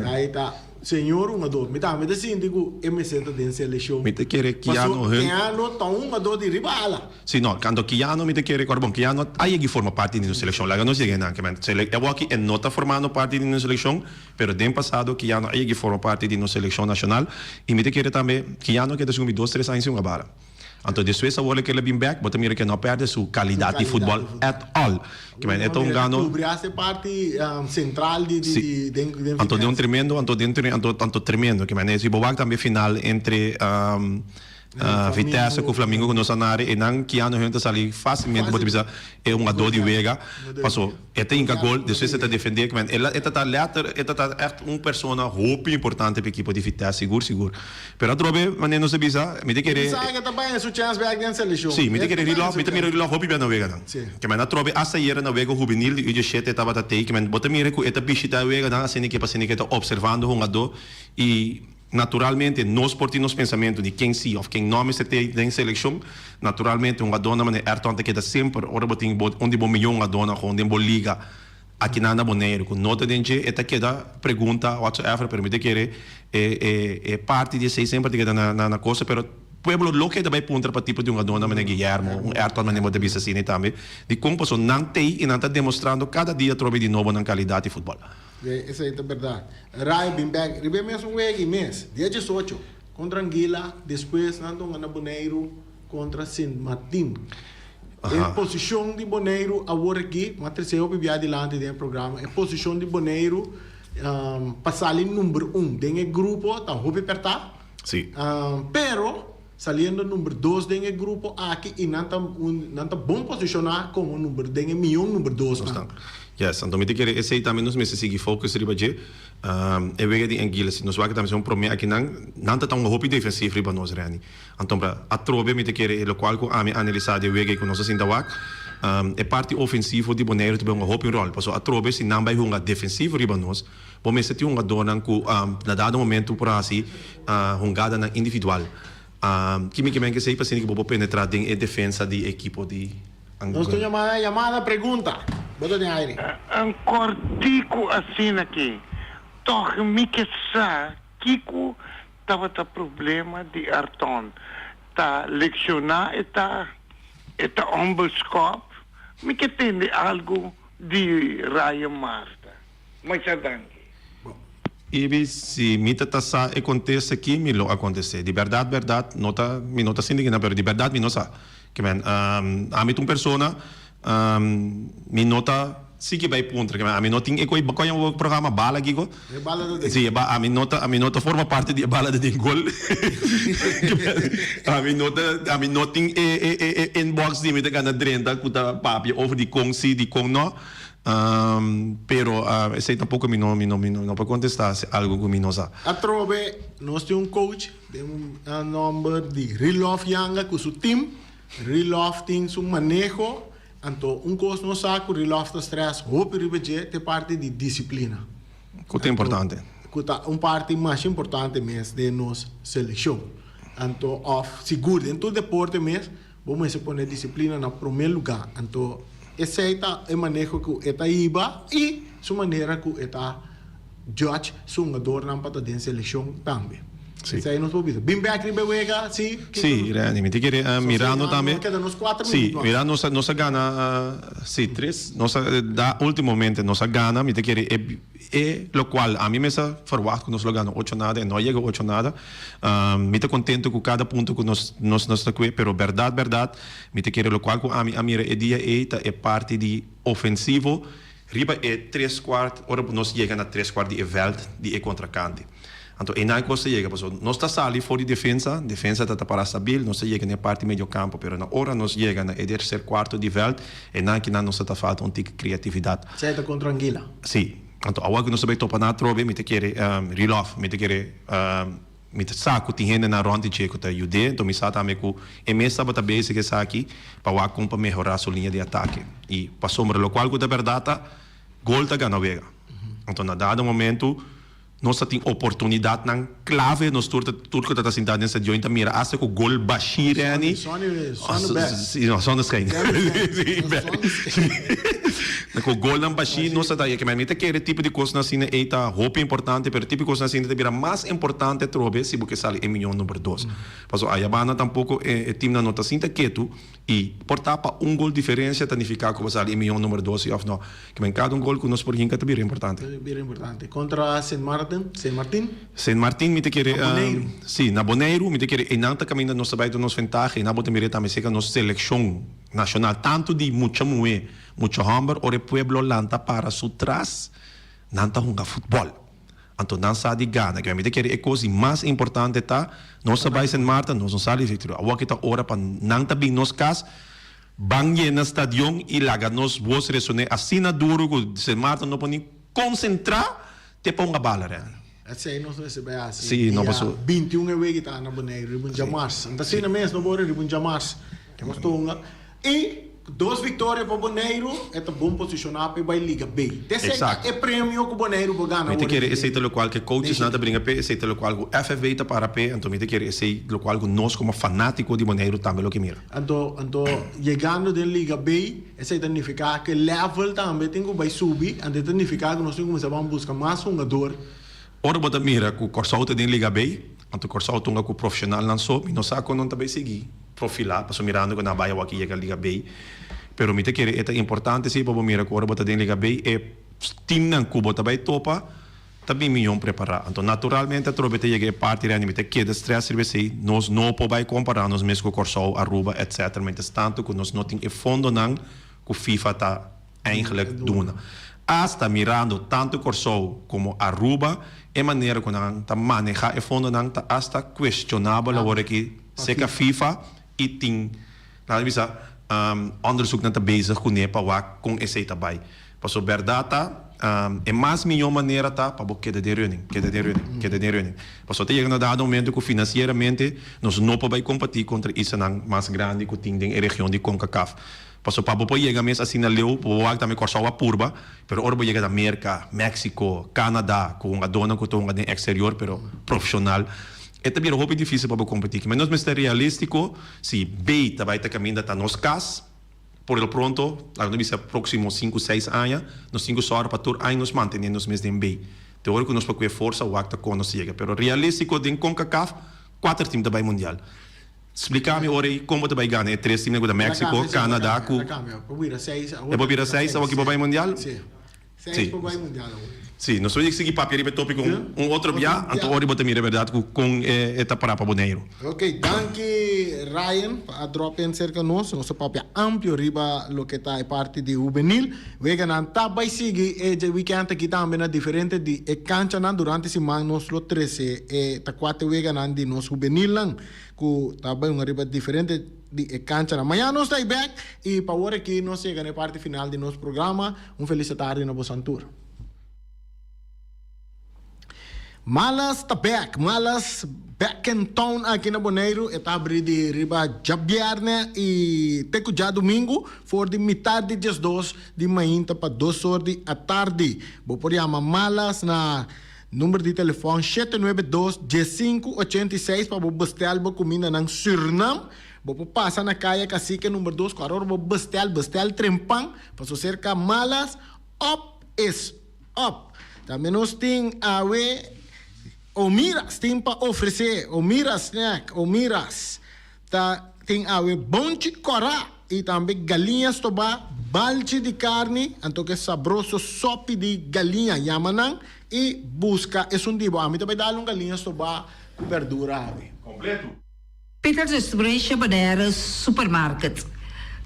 Aí tá senhor jogador, me tá assim digo MC tá dentro seleção. Me te querer que ano tá um jogador de ribala. Sim, não, quando que ano me te querer corbon, que ano aí que forma parte da seleção, lá não chega não, que men eu aqui é não tá formando parte da seleção, pero dem passado que ano aí que forma parte da seleção nacional e me te querer também que ano que descobri 2-3 anos uma bala. Então, depois a bola que ele vem back, bota mira que não perde sua qualidade de futebol at all. Que bem, então gano. Cobrir essa parte central de Então de tremendo, então tremendo. Que bem, esse bobag também final entre Vitesse com o Flamengo com nossa área e não que ano gente sali facilmente pode dizer é uma dor de vega passou tem gol depois está defender que ela está later está echt persona hope importante para a equipe de Vitesse seguro pero trobe maneira não se bisa me te querer sabe também é sua chance back dentro seleção sim me te querer relof me te mira relof hope bem na vega não que me na trobe essa era na vega juvenil e de chete estava até que me bota mira com eta bichita vega não assim que passando que está observando o jogador e naturalmente nós por nos pensamento de quem sim ou quem não se tem em seleção naturalmente uma dona mas é tanto que dá sempre ora botin onde bom milhão a dona onde bom liga aqui na boneiro com nota dente eta que dá pergunta whatsoever permite querer é parte de sei sempre que na coisa pero pueblo lo que vai punta para tipo de uma dona mas Guilherme um Ayrton mas não vista assim também de como passou não tem e não está demonstrando cada dia trove de novo na qualidade de futebol. Essa é a verdade. Rai bem back, ribe mesmo wegi mês, dia 18, com tranquila, depois não na boneiro, contra San Martin. Aha. A posição de Boneiro agora aqui, mas se eu vier adiante do programa, a posição de Boneiro passar ali número 1 dentro grupo, tá hobby apertar. Sim. Pero saliendo número 2 dentro grupo aqui e não tá bom posicionar como número dentro milhão número 2. Yes, então me te querer esse também nos meses seguir focus riba je. É vega de Anguila, nos vai que também um problema aqui não tá tão hobby defensivo riba nós rani. Então para a trobe me te querer o qual com a me analisar de vega com nós assim da wak. É parte ofensivo de Boneiro te bem um hobby rol. Passo a trobe se não vai um defensivo riba nós. Bom me se ti um dona com na dado momento por assim jogada na individual. Que me sei para que vou penetrar em defesa de equipo de Nós temos chamada pergunta. Bota de aire. Um cortico assim aqui. Toch me que sa, Kiko tava tá problema de Arton. Tá lecionar eta ombelskap. Me que tem algo de Raya Marta. Mas adangue. E se me tassa acontece aqui, me lo acontece. De verdade, me nota sem ninguém, mas de verdade me não sa. Que men, a mim persona, me nota sim que vai ponto, que men, a mim nota tem o programa bala aqui go. Bala do sim, a mim nota forma parte de bala de gol. a mim nota tem inbox de me te gana drenta kuta papi over di kong si di kong no. Pero esse tampouco me não para contestar se algo que me não sabe. A trove, nós temos coach, temos número de Rilof Yanga com seu time. Rilof tem seu manejo. Então, coisa não sabe que Rilof está stress. Hope ribeje te parte de disciplina. Que é importante. Que parte mais importante mesmo de nossa seleção. Então, seguro, em todo deporte mesmo, vamos pôr disciplina no primeiro lugar. Então, esse é o manejo que está iba e a maneira que está judge o jogador na parte da seleção também. Sim. Isso aí nós vamos ver. Bem back ribeira, sim. Sim, Rani, me querer Mirano também. Sim, Mirano nossa gana, sim, 3. Nossa da ultimamente nossa gana, me querer é lo qual a mim mesmo forward que nós lo gana 8 nada, não chega 8 nada. Me te contento com cada ponto que nós está com, pero verdade, me te querer lo qual a mim é dia é parte de ofensivo. Riba é 3/4, ora nós chega na 3/4 de veld de contracante. Então, e não costa chega, porque nós está ali fora de defesa está para stabil, nós chega na parte meio campo, pero na hora nós chega na terceiro quarto de veld, e não que não nos está falta tique criatividade. Certo contra Anguila. Sim. Então, agora que nós vai topar na trove, me te querer relof, me te querer me te saco tem gente na ronda de que tá ajude, então me sabe também que é mesmo para base que está aqui para o melhorar sua linha de ataque. E para sombra lo qual que da verdade gol tá ganha vega. Então, na dado momento nós temos oportunidade na clave nós turco está sentado nessa jointa mira acha que o gol Bashir é ali sim não só nos cai o gol na Bashir nós está aí que me quer tipo de coisa assim é tá roupa importante pero tipo de coisa assim é mais importante trobe se porque sale em milhão número 2 passo a Yabana tampouco é time na nota sinta quieto e portar para gol diferença significa que sale em milhão número 2 e não que me cada gol que nós por rinca também é importante contra San Martin me te querer sim na Boneiro me te querer e não tá caminhando nossa baita nos vantagem e na bote mireta também seca nossa seleção nacional tanto de mucho hamber ore pueblo lanta para su trás não tá jogando futebol então não sabe de gana que me te querer é coisa mais importante tá nossa baita San Martin nós não sabe victoria agora que tá hora para não tá bem nos cas banhe na stadion e laga nos voz resone assim na duro que San Martin não pode concentrar te põe a bala, né? Essa aí nós recebemos assim. Sim, não passou. 21 é o que está na Boneiro, Ribun Jamars. Então, assim, na mesma, não Ribun Jamars. Que nós estamos e 2 vitórias para Boneiro, é bom posicionar para a Liga B. Exato. É prêmio que o Boneiro vai ganhar. Me te querer esse é o qual que coaches nada brinca pé, esse é o qual o FFB está para pé, então me te querer esse é o qual nós como fanático de Boneiro também lo que mira. Então, chegando da Liga B, isso significa que o level também tem que vai subir, então significa que nós temos que começar a buscar mais jogador. Ora bota mira que o Corsauta tem Liga B, então o Corsauta com o profissional não só, e não sabe quando não também seguir profilar, passo mirando que na baia aqui chega a Liga B. Pero me te querer é importante sim para mira que ora bota tem Liga B é time não que bota vai topa também milhão preparar. Então, naturalmente, a tropa tem que parte de anime, que de stress se nós não podemos comparar nos mesmos com Corsol, Aruba, etc. Mas tanto que nós não temos fundo não que o FIFA está eigenlijk doen. Hasta mirando tanto Corsol como Aruba, é maneira que nós está manejar o fundo não está hasta questionável agora que se que a FIFA e tem, na visa onderzoek na bezig com nepa com esse também. Para saber data é mais melhor maneira tá para porque de reunião, que de reunião. Para só ter chegado a momento que financeiramente nós não podemos competir contra isso mais grande que tem em região de CONCACAF. Para só para poder chegar mesmo assim na leu, para também cortar a purba, pero ora chega da América, México, Canadá, com uma dona que estão no exterior, pero profissional. É também um difícil para competir, mas nós mesmo realístico, se bem vai estar caminhando até nos cas, por el pronto, la noticia próximos 5, 6 anos, nos 5 horas para todos anos mantendo nos mesmos bem. Teórico nos para força o acta com nos chega, pero realístico de CONCACAF 4 times da mundial. Explicar-me ora como vai ganhar 3 times da México, Canadá, com é para vir a 6 ao que vai mundial? Sim. 6 para mundial. Sim, nós vamos seguir papel e tópico outro dia, então ora também é verdade com esta para Boneiro. Ok, danke Ryan, a drop in cerca nós, nosso papel amplo riba lo que está parte de juvenil. We gaan tabay sige e weekend aqui também diferente de cancha durante semana nós lo 13 e ta 4 we gaan di nos juvenil lang ku tabay uma riba diferente de cancha. Amanhã nós está back e para hora que nós chega na parte final de nosso programa. Feliz tarde na Bosantur. Malas back in town aqui na Boneiro, está abrindo de riba Jabierne e teco já domingo, for de metade de 2 de manhã para 2 horas da tarde. Vou por chamar Malas na número de telefone 792-1586 para você bestel comida na Suriname. Vou passar na caia cacique número 2, agora vou bestel trempang para so cerca Malas up is up. Também nós tem a Omiras tem para oferecer, Omiras snack, Omiras tem a bonche corá e também galinhas toba, balde de carne, então que é sabroso sopa de galinha, yamanang e busca, é tipo, a mim também dá galinhas toba com verdura. Completo. Peter's Restauration Bonaire Supermarket.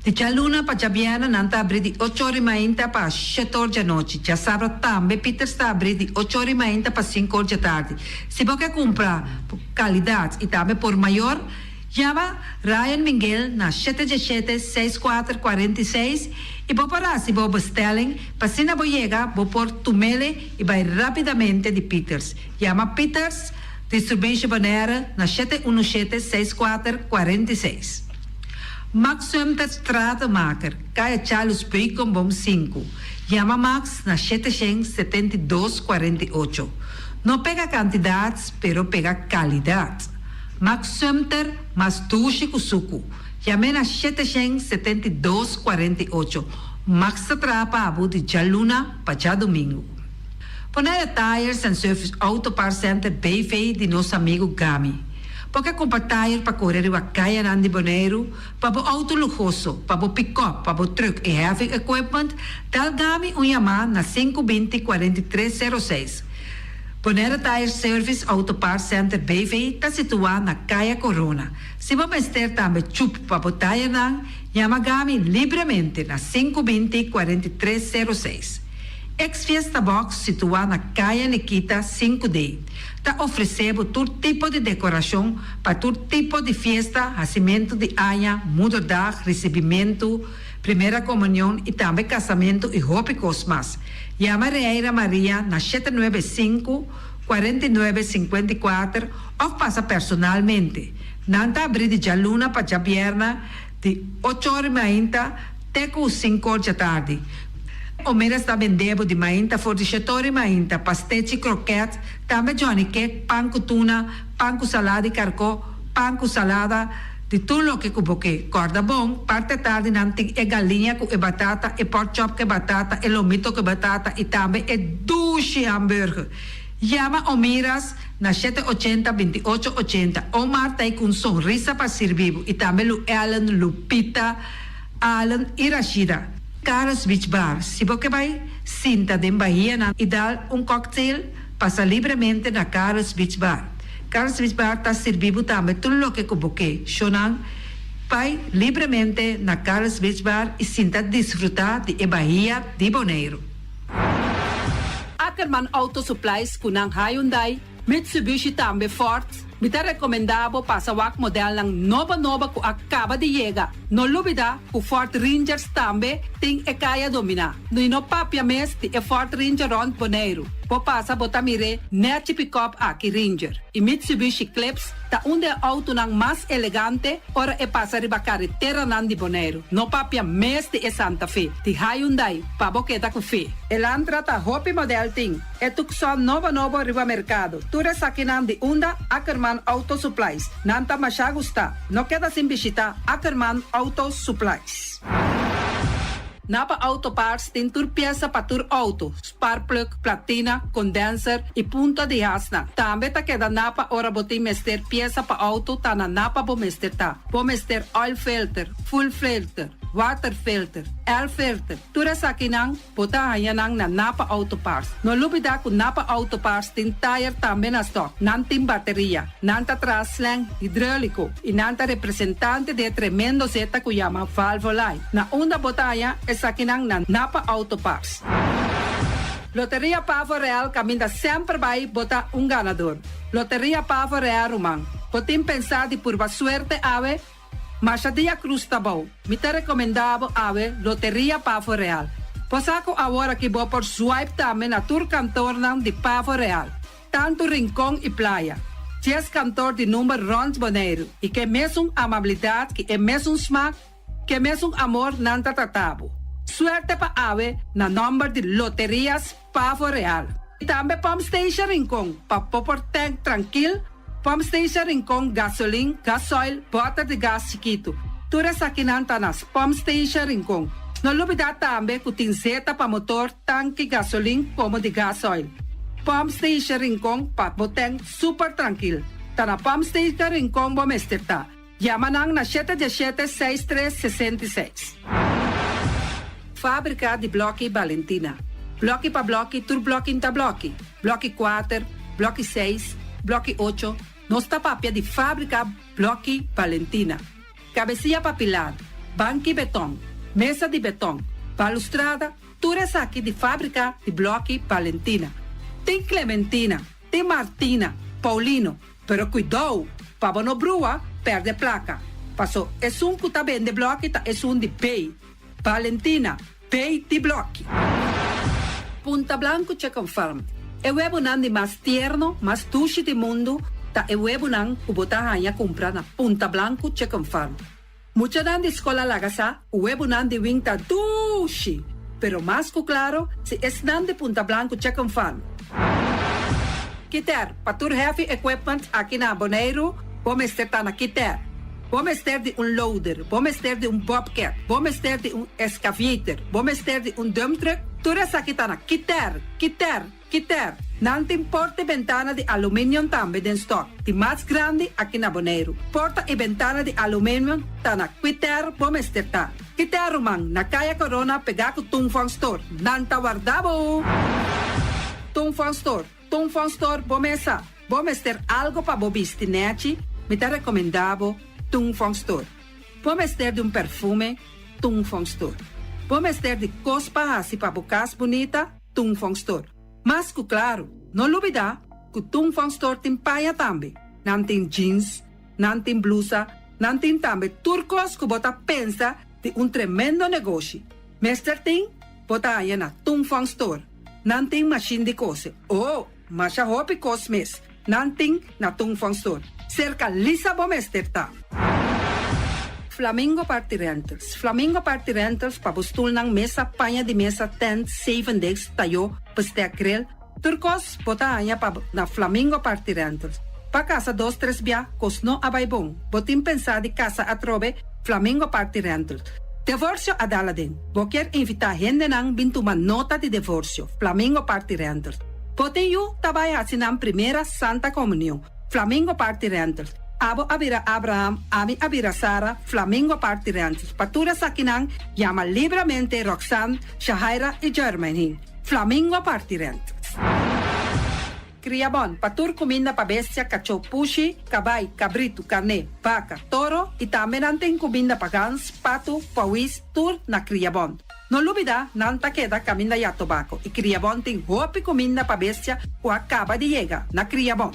De Chaluna para Jabiana nanta abrir de 8 horas e meia para 7 horas da noite. Já sabe também Peter está abrir de 8 horas e meia para 5 horas da tarde. Se você quer comprar qualidade e também por maior, chama Ryan Miguel na 717-6446 e vou parar se vou bestelling, para se não chega, vou pôr tumele e vai rapidamente de Peters. Chama Peters Distribution Bonaire na 717-6446. Max Sumter Stratenmaker, Kaya Charles Bacon Bom 5. Chama Max na 772-48. Não pega quantidades, pero pega qualidade. Max Sumter, mas tushi kusuku. Chama na 772-48. Max Trapa Abu de Jaluna, para domingo. Bonaire Tires and Service Auto Part Center BV de nosso amigo Gami. Porque comprar tire para correr a caia de Boneiro, para o auto luxuoso, para o pick-up, para o truck e heavy equipment, tal Gami chamar na 520-4306. Bonaire Tire Service Auto Part Center BV está situado na Caia Corona. Se você ter também chup para o tire, chama Gami livremente na 520-4306. Ex-Fiesta Box, situada na Caia Nikita 5D, está oferecendo todo tipo de decoração para todo tipo de festa, nascimento de anha, mudança, recebimento, primeira comunhão e também casamento e roupas mais. Chama Reira Maria na 795-4954 ou passa personalmente. Nanta abrir de Jaluna para Jabierna de 8 horas e meia até 5 horas da tarde. O mera está vendendo de mainta, for de chetori mainta, pastete croquete, também Johnny cake, pão com tuna, pão com salada e carcó, pão com salada, de tudo o que cuboque. Corda bom, parte tarde não tem galinha com batata, e pork chop com batata, e lomito com batata, e também é duche hambúrguer. Chama Omiras na 780-2880. Omar tá com sorriso para servir, e também o Alan, Lupita, Alan e Rashida. Caras Beach Bar. Se você vai sinta de Bahia e dar cocktail passa livremente na Carl's Beach Bar. Carl's Beach Bar está servindo também tudo o que convoquei. Shonan, vai livremente na Carl's Beach Bar e sinta desfrutar de Bahia de Bonaire. Ackerman Auto Supplies kunang Hyundai, Mitsubishi também Ford, me está recomendado para o modelo ng nova que acaba de chegar. No lubida, o Ford Rangers também tem e kaya domina. No papia mes de Ford Ranger rond Bonaire. Po passa botamire net pick-up aqui Ranger. E Mitsubishi Eclipse ta onde auto ng mas elegante ora e passa riba carretera nan di Bonaire. No papia mes de Santa Fe. Di Hyundai pa boqueta com fe. Elantra ta hopi model ting. E tukson nova riba mercado. Ture sakinan di unda Ackerman Auto Supplies. Nanta masya gusta. No queda sin visita Ackerman Auto Supplies. Napa Auto Parts tem tur pieza para tur auto, spark plug, platina, condenser e punta de hasna. Também tá queda Napa ora botim mester pieza para auto tá na Napa bo mester tá. Bo mester oil filter, full filter, water filter, air filter. Tura sa kinang bota hayanang na Napa Auto Parts. No lubida ku Napa Auto Parts tem tire também na stock. Nantim bateria, nanta traslang hidráulico e nanta representante de tremendo zeta ku yama valvolai. Na onda botaya sa kinang na Napa Auto Parts. Loteria Pavo Real caminha sempre vai botar ganador. Loteria Pavo Real Rumang. Potim pensar de por suerte ave, mas a dia cruz tá bom. Me tá recomendado ave Loteria Pavo Real. Posaco agora que vou por swipe também na tour cantor de Pavo Real. Tanto rincão e praia. 10 cantor de número rond Bonaire. E que mesmo amabilidade, que é mesmo smack, que mesmo amor nanta tratabo. Suerte pa ave na number de Loterias Pavo Real. E também Pump Station Rincon, pa popor tank tranquil, Pump Station Rincon gasolina, gasoil, butter de gas chiquito. Tura sa kinanta nas Pump Station Rincon. No lubida também ku tinzeta pa motor, tanque gasolina como de gasoil. Pump Station Rincon pa boteng super tranquil. Ta na Pump Station Rincon bo mesterta. Yamanang na 717-6366. Fábrica de Bloque Valentina. Bloque pa bloque, tur bloque inta bloque. Bloque 4, bloque 6, bloque 8. Nossa papia de fábrica Bloque Valentina. Cabecilla papilar, banco e betão, mesa de betão, balustrada, tudo isso aqui de fábrica de Bloque Valentina. Tem Clementina, tem Martina, Paulino, pero cuidado, para não brua, perde placa. Passou, é que tá bem de bloque, é de pay. Valentina, pay de bloque. Punta Blanco Chicken Farm. É o webo de mais tierno, mais duche do mundo, tá é o webo que botar a comprar na Punta Blanco Chicken Farm. Muita de escola lagasa, o webo de winta duche, pero mais que claro, se é de Punta Blanco Chicken Farm. Kiter, patur heavy equipment aqui na Bonaire, vamos estar na Kiter. Vamos ter de loader, vamos ter de bobcat, vamos ter de excavator, vamos ter de dump truck. Tudo isso aqui está na Kiter. Não tem porta e ventana de alumínio também em stock. De mais grande aqui na Bonaire. Porta e ventana de alumínio está na Kiter, vamos ter tá. Kiter, man, na Caia Corona, pegar com Tungfang Store. Não tá guardado. Tungfang Store, vamos ter algo para bobistinete. Me tá recomendado Tungfang Store. Vamos ter de perfume, Tungfang Store. Vamos ter de cospa assim para bocas bonita, Tungfang Store. Mas, claro, não olvidar que Tungfang Store tem paia também. Não tem jeans, não tem blusa, não tem também turcos que bota pensa de tremendo negócio. Mestre tem, bota aí na Tungfang Store. Não tem machine de cose. Oh, mas a roupa cos mes. Não tem na Tungfang Store. Cerca lisa bomester tá. Flamingo Party Rentals. Flamingo Party Rentals pa bustul ng mesa, panha de mesa, tent, 7 days, tayo, pastekrel. Turcos, bota anya pa na Flamingo Party Rentals. Pa casa 2-3 biya, kosno abay bong. Botim pensa di casa atrobe, Flamingo Party Rentals. Divorcio adala din. Boker invita gente nang bintuman nota de divorcio. Flamingo Party Rentals. Botin yu tabay asinang primera Santa Comunión. Flamingo Party Rentals. Abo abira Abraham, ami abira Sara, Flamingo Party Rentals. Patura sa kinang, llama libremente Roxanne, Shahaira y Germany. Flamingo Party Rentals. Criabon, patur comida pa bestia, cacho, pushi, cabay, cabrito, carne, vaca, toro, e também nanting comida pa gans, pato, pawis, tur na Criabon. No lubida, nanta queda caminda ya tobacco, e Criabon tem hopi comida pa bestia, o acaba de llegar na Criabon.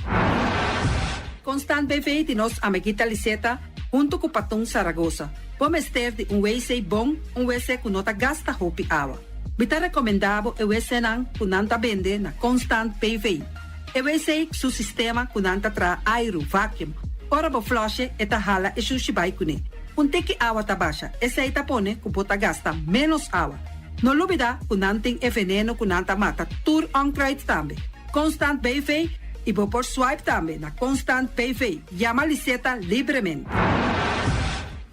Constant BV de nos amiguita Liseta, junto com Patung Saragossa. Vamos ter de WC bom, WC que nota gasta hopi água. Bita recomendável o WC não que nanta vende na Constant BV. O WC su sistema que nanta tra aero vacuum. Ora bo flush eta hala e sushi bai kune. Teki água ta baixa, esse aí tapone que bota gasta menos água. No lubida que nanting e veneno que nanta mata tur onkruid também. Constant BV e vou por swipe também na Constant PV. Llama Liseta livremente.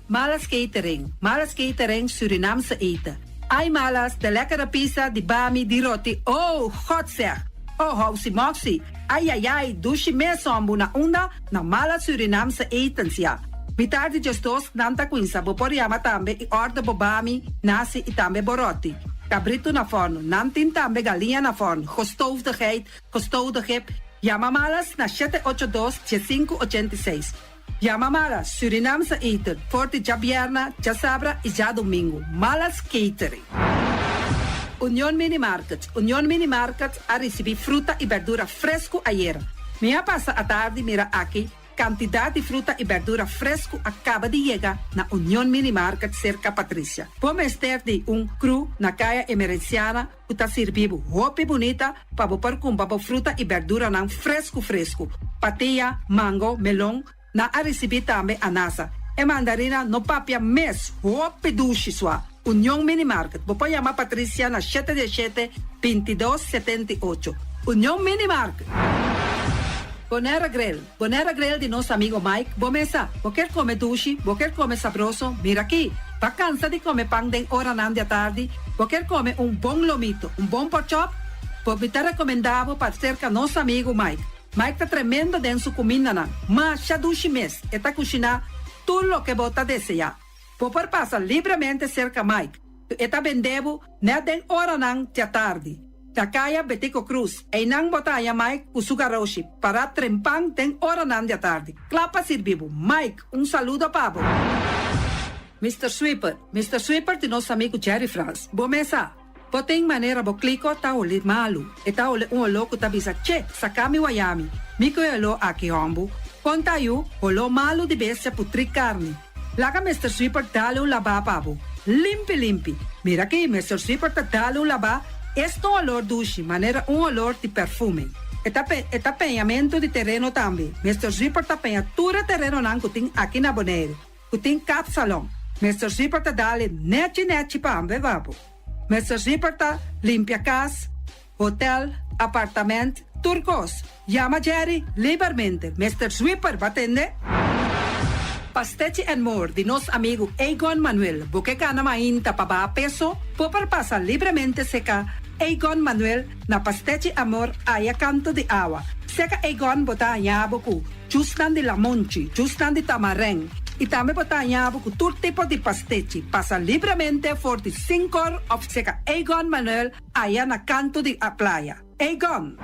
Malas catering Surinamse eten. Ai malas, de lekkere pizza, di bami, di roti. Oh, god zeg. Oh, housie moxie. Ai, dushi me sombu na unda na malas Surinamse etens ja. Mitardi gestos nanta quinsa, bo por llama tambe e order bo bami, nasi e tambe boroti. Cabrito na forno, nantin tambe galinha na forno. Gestoofde gip. Llama malas na 782-7586. Llama malas, Surinamse eten, forte já bierna, já sabra e já domingo. Malas catering. Union Mini Market a recebi fruta e verdura fresco ayer. Minha passa a tarde mira aqui, quantidade de fruta e verdura fresco acaba de chegar na Union Mini Market cerca Patrícia. Vamos ter de cru na caia emergenciana que está servindo roupa bonita para pôr com fruta e verdura não fresco. Patia, mango, melão, na a receber também anasa. E mandarina no papia mes, roupa duche sua. Union Mini Market. Vou chamar Patrícia na 717-2278. Union Mini Market. Bonera Grill de nosso amigo Mike. Bomesa, vou quer comer duche, vou quer comer sabroso. Mira aqui, tá cansa de comer pão de hora na tarde. Vou quer comer bom lomito, bom pork chop. Vou me recomendável para cerca nosso amigo Mike. Mike tá tremendo dentro sua comida não. Mas já duche mês, eta cozinhar tudo o que bota desejar. Vou passar livremente cerca Mike. Eta vendebo na den hora não da tarde. Takaya Betico Cruz, e nang botaya Mike Usugaroshi para trempang den hora nan da tarde. Clapa sirvivo. Mike, saludo pabo. Mr. Sweeper de nosso amigo Jerry France. Bomesa, poteng maneira bo clico ta oli malu. E ta oli louco ta bisa che, sakami wayami. Miko elo aki hombu. Conta yu, olo malu di bestia putri carne. Laga Mr. Sweeper dale laba pabo. Limpi. Mira aqui, Mr. Sweeper ta dale laba. Este olor duche, maneira olor de perfume. Tapeamento de terreno também. Mr. Zipper tapeia tudo terreno não que tem aqui na Bonaire. Que tem cap salão. Mr. Zipper tá dale net para ambe vabo. Mr. Zipper tá limpia casa, hotel, apartamento, turcos. Llama Jerry livremente. Mr. Zipper va atender. Pastete and More de nosso amigo Egon Manuel. Porque cana mainta para peso, popar passa livremente seca. Egon Manuel na Pastete Amor aya canto de água. Seca Egon bota yabuku, justan de lamonchi, justan de tamareng. E também bota yabuku todo tipo de pastete. Passa livremente for the 5 horas of seca Egon Manuel aya na canto de a playa. Egon.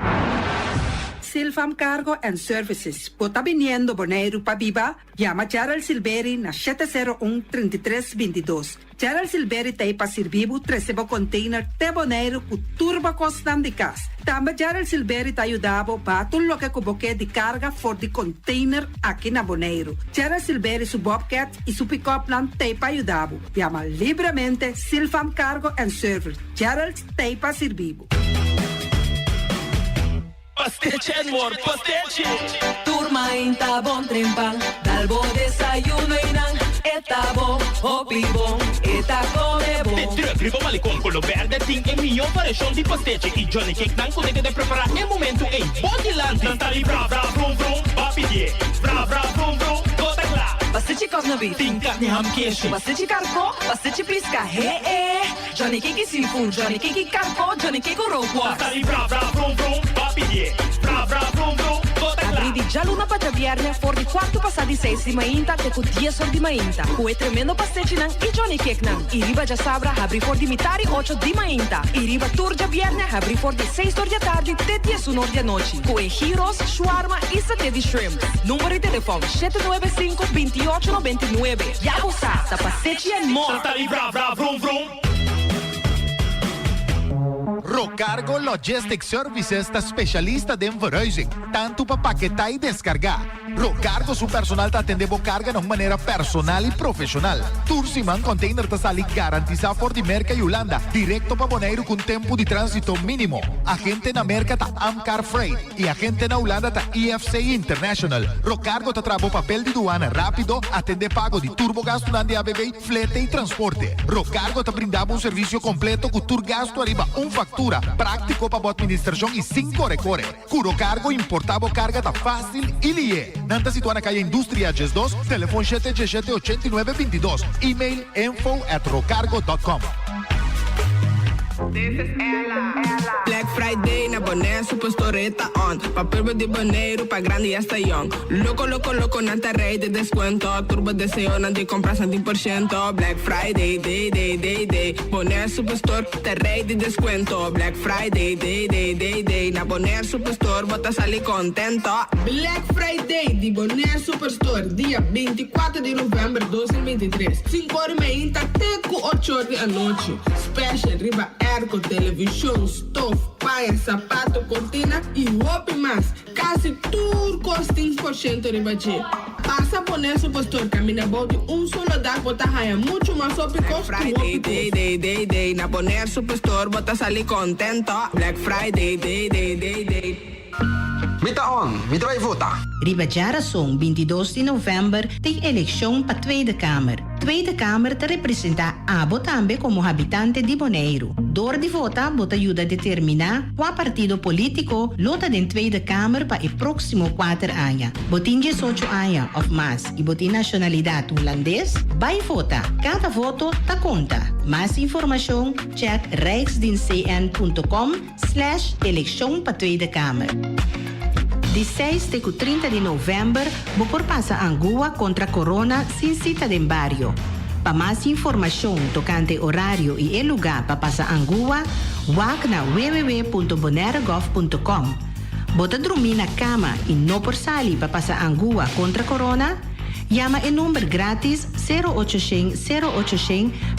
Silfam Cargo and Services. Bota viniendo Bonaire pa Viva, llama Gerald Silveri na 701-3322. Gerald Silveri te pa servivo 13 container te Bonaire ku turbo constant de cas. Também Gerald Silveri te ajudava para tudo lo que cuboque de carga for de container aqui na Bonaire. Gerald Silveri su Bobcat e su pick-up plan te pa ajudava. Llama livremente Silfam Cargo and Service. Gerald te pa servivo. Pastete and More, pastete. Turma inta bom trempang, dal bo desayuno inang. Eta bom, hopi bom, eta come bom. De terug, malicom, color verde, ting e mio variação de pastete. E Johnny Cake não consegue de preparar em momento em Bodyland. Não tá ali, bra, vrum, vrum, papier. Bra, vrum, vrum, toda clara. Pastete cosnobi, Tem carne ham queijo. pastete carco, pastete pisca, Johnny Cake seafood, Johnny Cake carco, Johnny Cake roquas. Tá ali, bra, vrum, vrum, papier. Bra, vrum, vrum, toda clara. Abrì già l'una pa viernes for di quarto passati 6 di mainta te con 10 di mainta. Cue tremendo passeggio nan i Johnny Cake nan. I riba già sabra abri for di mitari 8 di mainta. I riba tour già viernes abri for di 6 di tardi te 10 di noci. Cue gyros, shawarma e sate di shrimp. Numero di telefono 795 28 99. Ja sa, da passeggio e more. Saltali bra bra vroom vroom. Rocargo Logistics Services está specialista de verhuizing, tanto para paquetar e descargar. Rocargo su personal te atende carga de una manera personal y profesional. Tursiman container te sale garantizado por di Merca y Holanda, directo para Bonaire con tiempo de tránsito mínimo. Agente en América ta Amcar Freight y agente en Holanda ta EFC International. Rocargo te trae papel de aduana rápido, atende pago de turbogasto de ABB, flete y transporte. Rocargo te brindaba un servicio completo con turgasto arriba un factura, práctico para administración y sin corre-corre. Curo Cargo importaba carga ta fácil y lie. Nanta situada na calle Industria Ges 2, teléfono 787-8922, email info@rocargo.com. This is Ella. Black Friday na Bonaire Superstoreta on. Papel de Bonaire pa grande e hasta young. Loco, nanta rei de descuento. Turbo deseo na de compra 100%. Black Friday, day. Bonaire Superstore, te rei de descuento. Black Friday, day. Na Bonaire Superstore, bota sali contento. Black Friday di Bonaire Superstore, dia 24 de novembro de 2023. 5 horas e meia até 8 horas da noite. Special riba airco, televisão, stove, paia, sapato, cortina e roupa mais. Quase tudo custa 5% de budget. Passa por nesse Superstore, caminha de solo dar, bota raia, muito mais sob custo. Black Friday, day. Na Bonaire Superstore, bota sali contento. Black Friday, day. Mita on, mita vai votar. Ribajara song 22 de novembro tem eleição para Tweede Kamer. Tweede Kamer te representa Abo também como habitante de Bonaire. Door de vota bota ajuda a determinar qual partido político lota de Tweede Kamer para o próximo 4 anos. Botin 18 anos of mais e botin nacionalidade holandês, vai vota. Cada voto ta conta. Mais informação, check rijksdienstcn.com/eleição para Tweede Kamer. De 6 até 30 de novembro, Bocor passa Angua contra Corona sem cita de barrio. Para mais informação tocante horário e o lugar para passar Angua, wak na www.bonairegov.com. Bota dormir na cama e não por sali para passar Angua contra Corona? Llama o número grátis 0800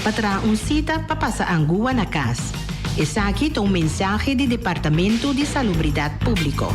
para trazer cita para passar Angua na casa. Essa aqui é mensagem do Departamento de Salubridade Pública.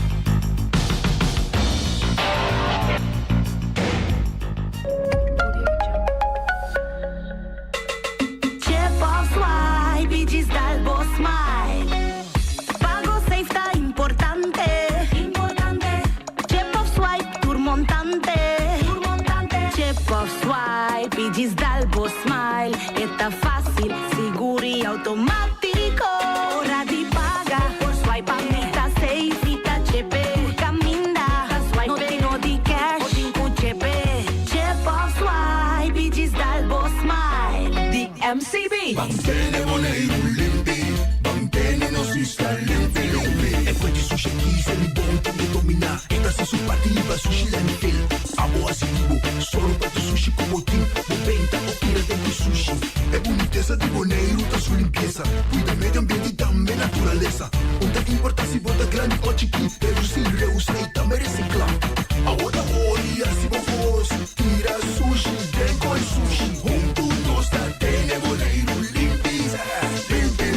Smile, está fácil, seguro e automático. Hora de pagar, por swipe está safe, está cheap. Por caminhar, no tenho de cash, o dinco cheap. Chip of swipe, digital boss smile. The MCB. Mantene Bonaire limpi, mantene nos está limpi. E poi di sushi chi se li bonti di dominar. Esta se su partita sushi la nivel. Amo asitivo, solo per tu sushi como team. Moventa, tira dentro sushi. É boniteza de Bonaire, tá sua limpeza. Cuida meio ambiente e também natureza. Onde que importa se bota grande ou chiqui. Reusar e também reciclar. Agora olha se vos tira sushi, deco e sushi. Junto nós tá tendo Bonaire limpieza. Limpi.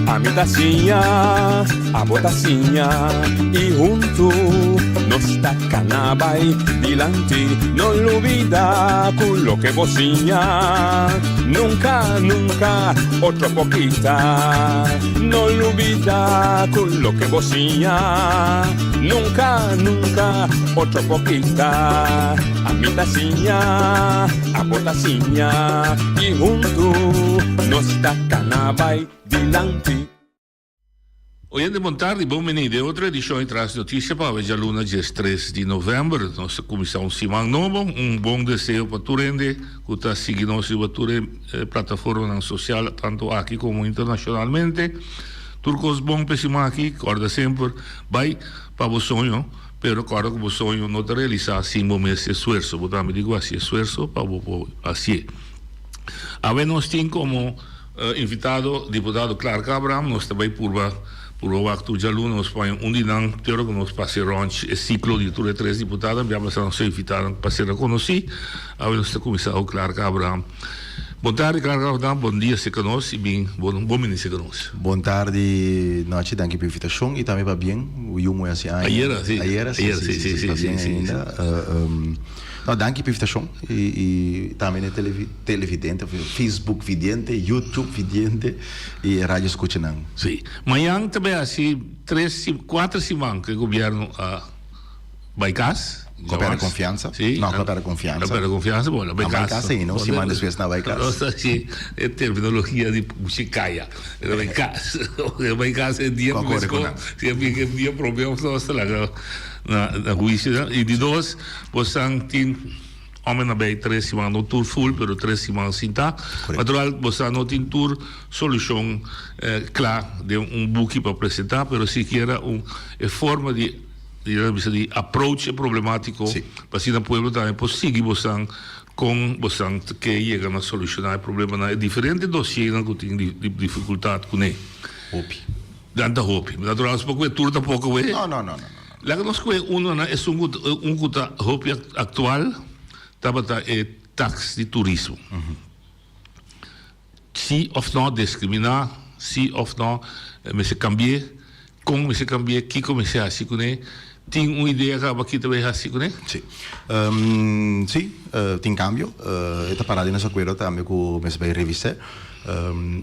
A tacinha, a botacinha e junto non stacca nabai dilante, non lo vida quello che vocigna, nunca, nunca, otra poquita, non lo vida quello che vocigna, nunca, nunca, otra poquita, a mitasigna, a botasigna, e junto, non stacca nabai dilante. Oyente, bom tarde, bom menino. Outra edição em traz notícia para a Jaluna, dia 3 de novembro. Nossa comissão Simão Novo. Bom desejo para Turende, que está seguindo nossa plataforma social, tanto aqui como internacionalmente. Turcos bom pessimos aqui, corda sempre, vai para o sonho, pero corda que o sonho não te realiza sem bom esse esforço. Botar me digo assim, esforço para o assim. A ver, nós temos como invitado deputado Clark Abraham, nós também por o waktu Jaluna nos põe dinang teoro que nos passe ronch e ciclo de tudo 3 deputados abbiamo stato invitato para ser conosci a nostro commissario Clark Abraham. Boa tarde, Clark Abraham, bom dia se conosce e bem bom menino se conosce. Boa tarde, noite, danke pela invitação e também vai bem, o Yumo é assim ainda. Sim. No, danke pela invitação e também é televidente, Facebook vidente, YouTube vidente e rádio escutando. Sim, amanhã também assim 4 semanas que o governo vai casa. Coopera confiança? Sim. Não, coopera confiança. Coopera confiança, bom, vai casa. Sim, não se manda vezes na vai casa. Nossa, sim, é terminologia de Chicaia. Vai casa. Vai casa é dia para escola. Se é dia problema, nossa lá na juízo. E de 2, você tem homem na bem 3 semanas no tour full, pero 3 semanas sem tá. Natural, você não tem tour solução clara de book para apresentar, pero sequer forma de approach problemático para si no pueblo também possível você com você que chega a solucionar o problema é diferente dossiê que tem dificuldade com ele. Hope. Danta hope. Natural, pouco é tudo pouco é. Não. Lá que nós conhecemos é cuta hope atual, tá é taxa de turismo. Se ou não discriminar, se ou não se cambiar, como se cambiar, que começar assim com ele. Tem uma ideia que aqui também é assim, né? Sim. Sim, tem cambio. Esta parada nessa coisa também que o mês vai revisar.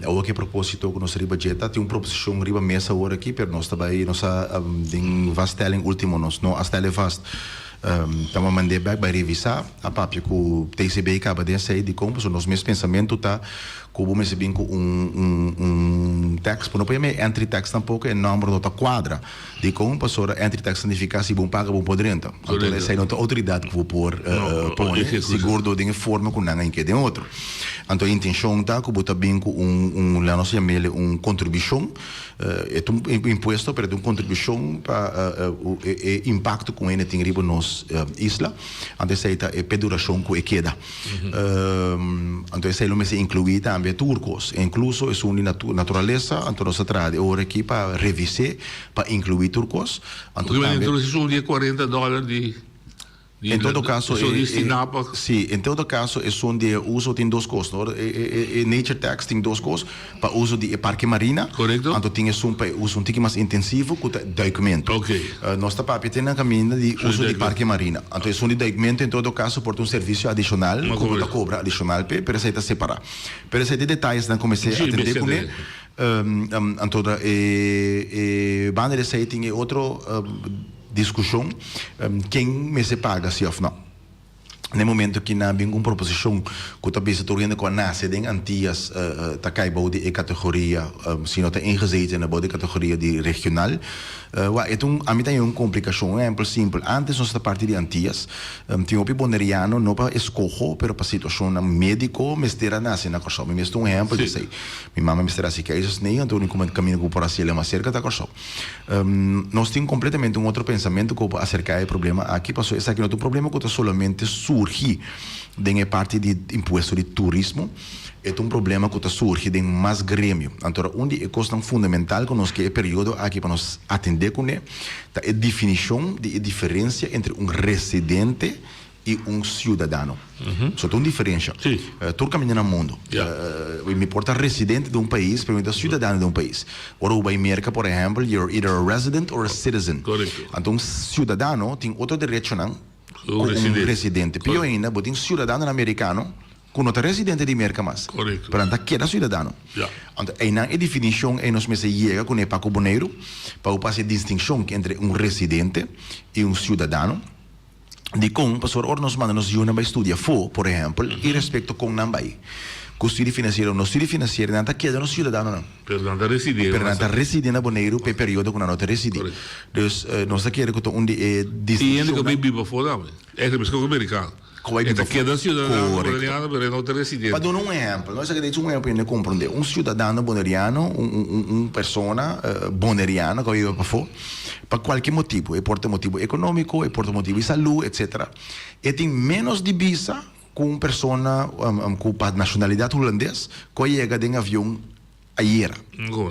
O que propósito que nós riba jeta tem uma proposição riba mesa agora aqui, pero nós também tem vastelling último nós não as tele vast. Estamos mandando back para revisar a papel que o TCB acaba de sair de como nos meus pensamentos tá como me se bem com texto, por não pode entry text tampouco é número nota quadra de como passou entry text significa se bom paga bom podrenta então essa é outra autoridade que vou pôr seguro de forma com ninguém que tem outro então a intenção tá que botar bem com lá nós chamamos contribuição é imposto para uma contribuição para o impacto com ele tem riba nos isla antes aí tá é peduração que queda então essa é o mesmo incluir também turcos, incluso é uma natureza, então nós trazemos agora aqui para revisar, para incluir turcos. Porque vai introduzir um dia $40 de em todo caso, sim, em todo caso, é onde uso tem 2 custos. Nature Tax tem 2 custos para uso de parque marina. Correto. Então tem uso um pouco mais intensivo com documento. Ok. Nós estamos tendo a caminho de uso de parque marina. Então é um documento em todo caso por um serviço adicional, que cobra adicional, para essa separar. Para esse detalhes não comecei a atender com ele. Então, banda de sair tem outro discussão quem me se paga se ou não. No momento que não há nenhuma proposição que está bem tornando com a NASA de antigas tá cai bode e categoria se não está ingezeten na bode categoria de regional então a mim tem uma complicação é simples antes nós parte de antigas tinha o boneriano não para escolher pero para situação médico mestera nasce na corção me mesmo exemplo de sei minha mãe mestera assim que isso nem então nem como caminho por assim ela mais cerca da corção nós temos completamente outro pensamento que acerca do problema aqui passou esse aqui não é um problema que está solamente surgir de parte de imposto de turismo é um problema que surge de mais grêmio então onde é questão fundamental que nós que é período aqui para nós atender com ele é a definição de diferença entre residente e cidadão. Só tem uma diferença. Todo caminho no mundo. Me importa residente de um país, pergunta cidadão de um país. Ora, na América, por exemplo, you're either a resident or a citizen. Então, cidadão tem outro direito, não? Um residente. Pior ainda, tem um cidadão americano que não é residente de América mais. Portanto, aqui é cidadão. Então, aí a definição é nós mesmos chega com o Paco Boneiro para fazer a distinção entre um residente e um cidadão. De como, pastor, ora nós mandamos uma estudar por exemplo, e respeito com Nambai. Com o estudo financeiro, no estudo financeiro, não está quedando no cidadão, não. Perdão, residente. Perdão, residente na Boneiro, para o período que não está residente. Então, nós está querendo que onde é distinção. E ainda que vive fora, é que é americano. Está quedando cidadão boneriano, mas não está residente. Para dar um exemplo, nós aqui um exemplo para compreender. Um cidadão boneriano, uma pessoa boneriana que vive para fora, para qualquer motivo, é por motivo econômico, é por motivo de saúde, etc. E tem menos divisa com uma pessoa com nacionalidade holandesa que chega de um avião ayer.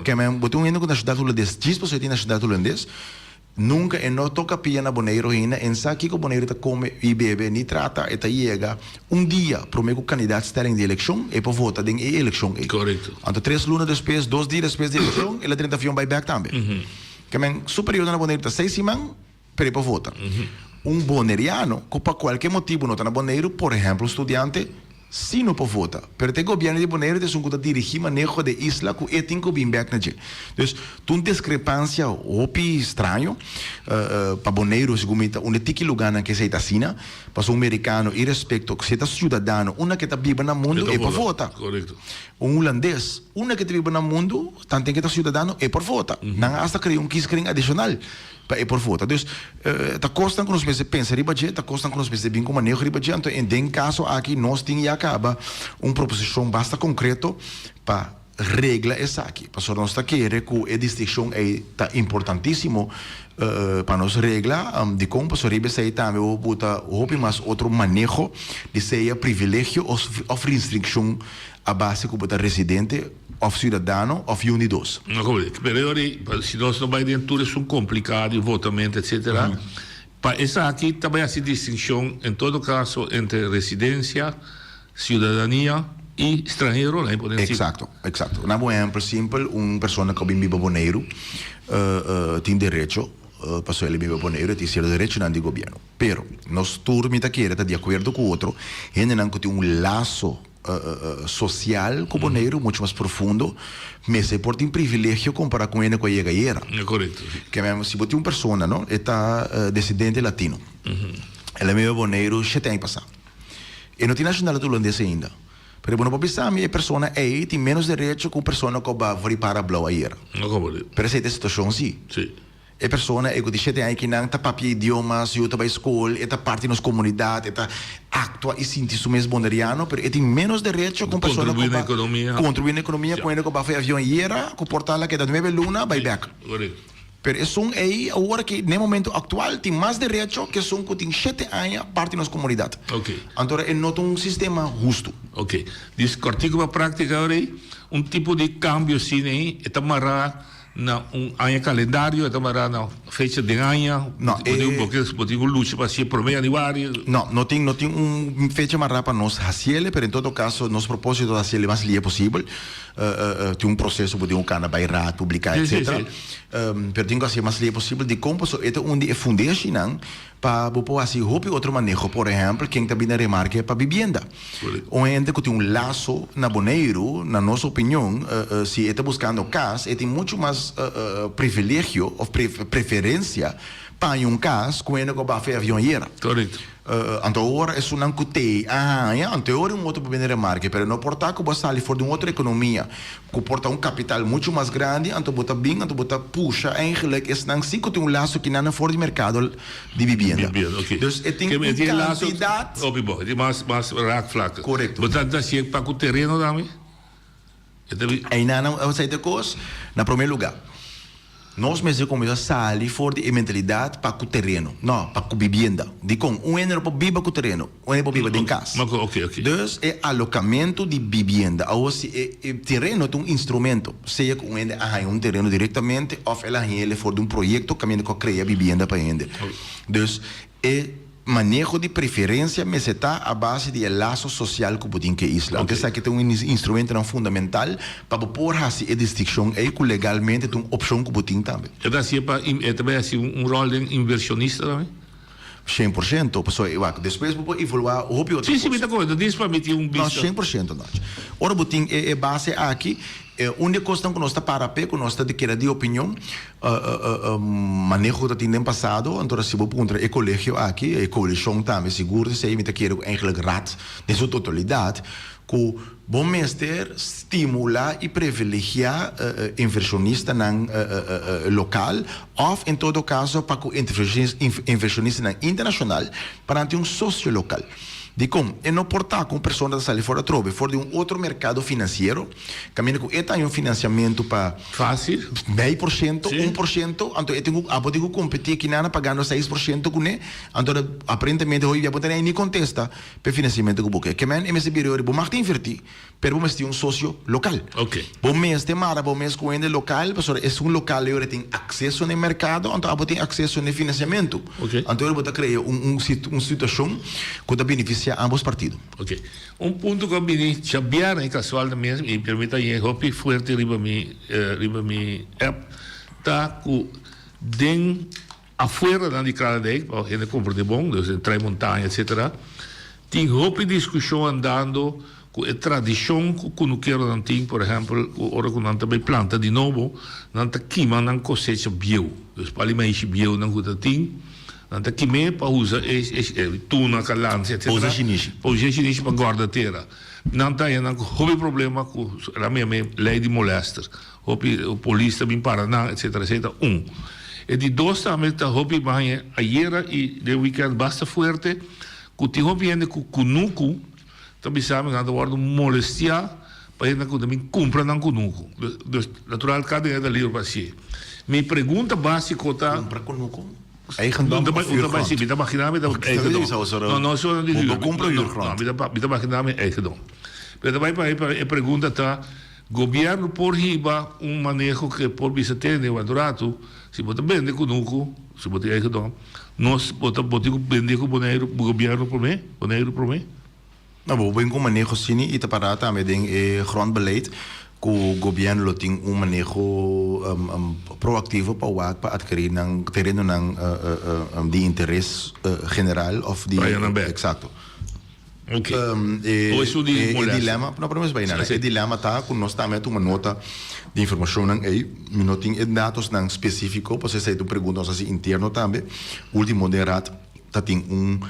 Que é um endo com nacionalidade holandesa, 10% de nacionalidade holandesa, nunca e não toca pia na Boneiro ainda, em saque que o Boneiro está come e bebe, nem trata, e chega dia, para o meu candidato estar em eleição, e para votar em eleição. Correto. Então, 3 lunas depois, 2 dias depois da eleição, ele tem avião buyback também. Que é superior na Boneiro, 6 semanas, para votar. Um boneriano, que por qualquer motivo não está na Boneiro, por exemplo, estudante, se não pode votar. Pero o governo de Boneiro tem que dirigir manejo de isla que tem que vir back na gente. Então, tem uma discrepância estranho para Boneiro, segundo onde tem que lugar que se está assim, para o americano e respeito que se está cidadão, uma que está viva no mundo é para votar. Correto. Um holandês, uma que está viva no mundo, tanto que está cidadão é para votar. Não hasta criar quisquering adicional. É por voto. Então, está custando que nós pensamos em budget, está custando que nós pensamos em como manejo de budget. Então, em caso aqui, nós temos acaba uma proposição bastante concreta para regla essa aqui. Para nós está querendo que a distinção é importantíssimo para nós regla de como para ribe sei também o botar mas outro manejo de ser privilégio ou restrição a base que botar residente of cidadão of unidos. Se nós não vai dentro é complicado, votamento, etc. Para essa aqui também há distinção em todo caso entre residência, cidadania e estrangeiro, né? Exato. Na boa exemplo simples, uma pessoa que vive Boneiro tem direito para ele vive Boneiro tem certo direito não do governo. Pero nós turma está querendo de acordo com o outro, ainda não tem um laço social com Boneiro muito mais profundo, mas é por ter um privilégio comparar com ele que chega aí. É correto. Que mesmo se você uma pessoa, não, está descendente latino, ela vive Boneiro 7 anos passado, e não tem nacionalidade holandesa ainda. Pero bueno, para pensar, a pessoa tem menos direito que uma pessoa que vai para a blá aí. Pero essa é a situação, sim. A pessoa é que diz que não está papel idiomas, eu está para a escola, está parte da comunidade, está atua e sente-se mesmo boneriano, mas tem menos direito com pessoa que contribui na economia, com ele que vai fazer avião e que portá-la que dá 9 luna, vai back. Pero é aí agora que no momento atual tem mais direito que são que tem 7 anos parte da comunidade. Então é não um sistema justo. Diz cortico para prática agora tipo de cambio sim, está amarrado na ano calendário, está amarrado na fecha de ano. Não, pode luta para ser por meio aniversário. Não tem fecha amarrada para nós fazer, mas em todo caso nosso propósito é fazer o mais livre possível. Tem processo para um canal bairro publicar, etc. Mas tem que fazer o mais livre possível de como é onde é fundação para fazer outro manejo, por exemplo, quem está vindo a remarca para vivienda. Onde que tem laço na Boneiro, na nossa opinião, se está buscando casa, tem muito mais privilégio ou preferência para um caso com ele que vai fazer avião aí. Correto. Então agora é não cutei. Anterior outro para vender marca, mas não portar que você sair fora de uma outra economia, que porta um capital muito mais grande, então bota bem, então bota puxa, eigenlijk é não se que tem laço que não é fora de mercado de vivenda. Então tem uma quantidade. De mais raak vlakken. Correto. Portanto, dat zie ik para o terreno também. Aí não sei de coisa, na primeiro lugar. Nós mesmos começamos a sair fora de mentalidade para o terreno, não, para a vivenda. De com um é para viver com o terreno, um é para viver em casa. Então, é alocamento de vivenda. Ou se o terreno é um instrumento, seja que um é um terreno diretamente, ou ela é fora de um projeto que cria vivenda para ele. Então, é manejo de preferência, mas está a base de laço social que tem que isla. Então, sabe que tem instrumento fundamental para pôr essa distinção aí que legalmente tem opção que tem também. Então, é também assim rol de inversionista também? 100%, pessoal, depois vou evoluir Sim, muita coisa, diz para mim não, 100% não. Ora, botim é base aqui, onde costa que nós está para pé, que nós está de opinião, manejo que tem no passado, então se vou contra o colégio aqui, a coalição também, seguro, se aí me quero eigenlijk raad, de sua totalidade, que o bom mestre estimula e privilegia inversionista local, ou em todo caso, para o inversionista internacional, para ter sócio local. De como, e não portar com pessoas da sala fora trove, fora de outro mercado financeiro, caminho com tem financiamento para fácil, 10%, 1%, então eu tenho que competir que nada pagando 6% com ele, então aparentemente hoje eu nem contesta para financiamento com boca. Que men MSB eu vou mais invertir, pero vamos ter sócio local. Ok. Bom mês de mara, bom mês com ele local, pessoal, é local eu tem acesso no mercado, então eu tenho acesso no financiamento. Ok. Então eu vou criar uma situação que dá benefício a ambos partidos. Ok. Ponto que eu chamar em casual mesmo, e permita aí, hopi forte riba mi app, tá com den afuera da cara dele, para a gente comprar de bom, então trai montanha, etc. Tem hopi discussão andando com a tradição que não quero não tem, por exemplo, ora que não também planta de novo, não tá queima não cosecha bio, então para ali mais bio não guta tem. Nanta kime pa usa tuna kalansi etc. Usa chinês para guarda terra. Nanta é não houve problema com a minha lei de molester. Houve o polícia bem Paraná etc. E de dois também tá houve mais ayer e de weekend basta forte que te houve ainda com kunuku também sabe nada guarda molestia para ainda que também compra não kunuku. Natural cada é da livre para si. Minha pergunta básica tá compra kunuku eigendom of huurgrond? Dat mag je daarmee eigendom. No, zo niet huur. Dat mag je daarmee eigendom. Maar daarbij pergunta tá, governo por riba manejo que por bisatene o adorato, se bota vende conuco, se bota eigendom, nós bota vende com boneiro, governo por mim, boneiro por mim. Nou, we hebben een manejo zien, iets parata met een grondbeleid. Que o governo tem manejo proativo para adquirir terreno de interesse general of de exacto. Okay. O dilema, não podemos bem nada. O dilema está com nós também uma nota de informação aí, não tem dados específicos, para você pergunta assim interno também. Último moderado, tem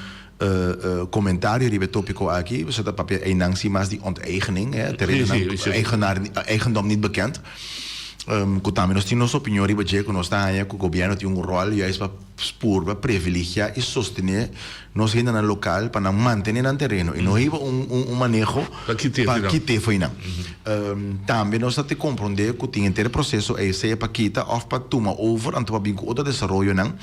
commentaar ribe topico aqui, we zetten papier einangsi mas die onteigening, eigendom niet bekend. Kutami nos temos opinião ribe je que nós está aí que o governo tem rol juist para expor, para privilegiar e sostener nós ainda na local para manter no terreno e não há manejo para quitar foi não. Também nós temos que compreender que tem inteiro processo é seja para quitar ou para tomar over, então para bem com outro desenvolvimento não,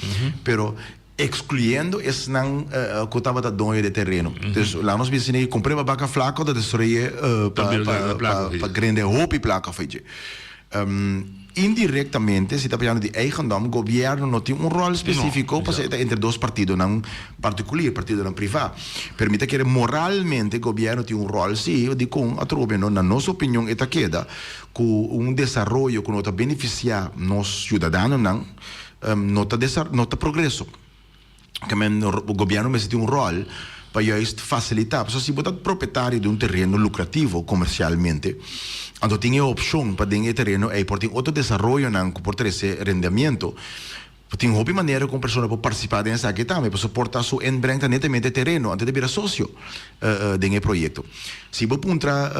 pero excluyendo esse não que estava da dono de terreno. Então lá nós vimos que comprei uma vaca flaca da destruir para grande roupa e placa feita. Indiretamente, se está falando de eigendom, o governo não tem rol específico para ser entre dois partidos, não particular, partido não privado. Permite que moralmente o governo tem rol, sim, de com a trobe, na nossa opinião, é queda com desenvolvimento que não está beneficiar nos cidadãos, não está progresso. O governo tem rol para juist facilitar. Se você é proprietário de terreno lucrativo comercialmente, então tem a opção para ter terreno e tem outro desenvolvimento que pode ter rendimento. Tem uma maneira como a pessoa pode participar dessa aqui também, para suportar sua empresa netamente terreno, antes de virar sócio do projeto. Se você apontar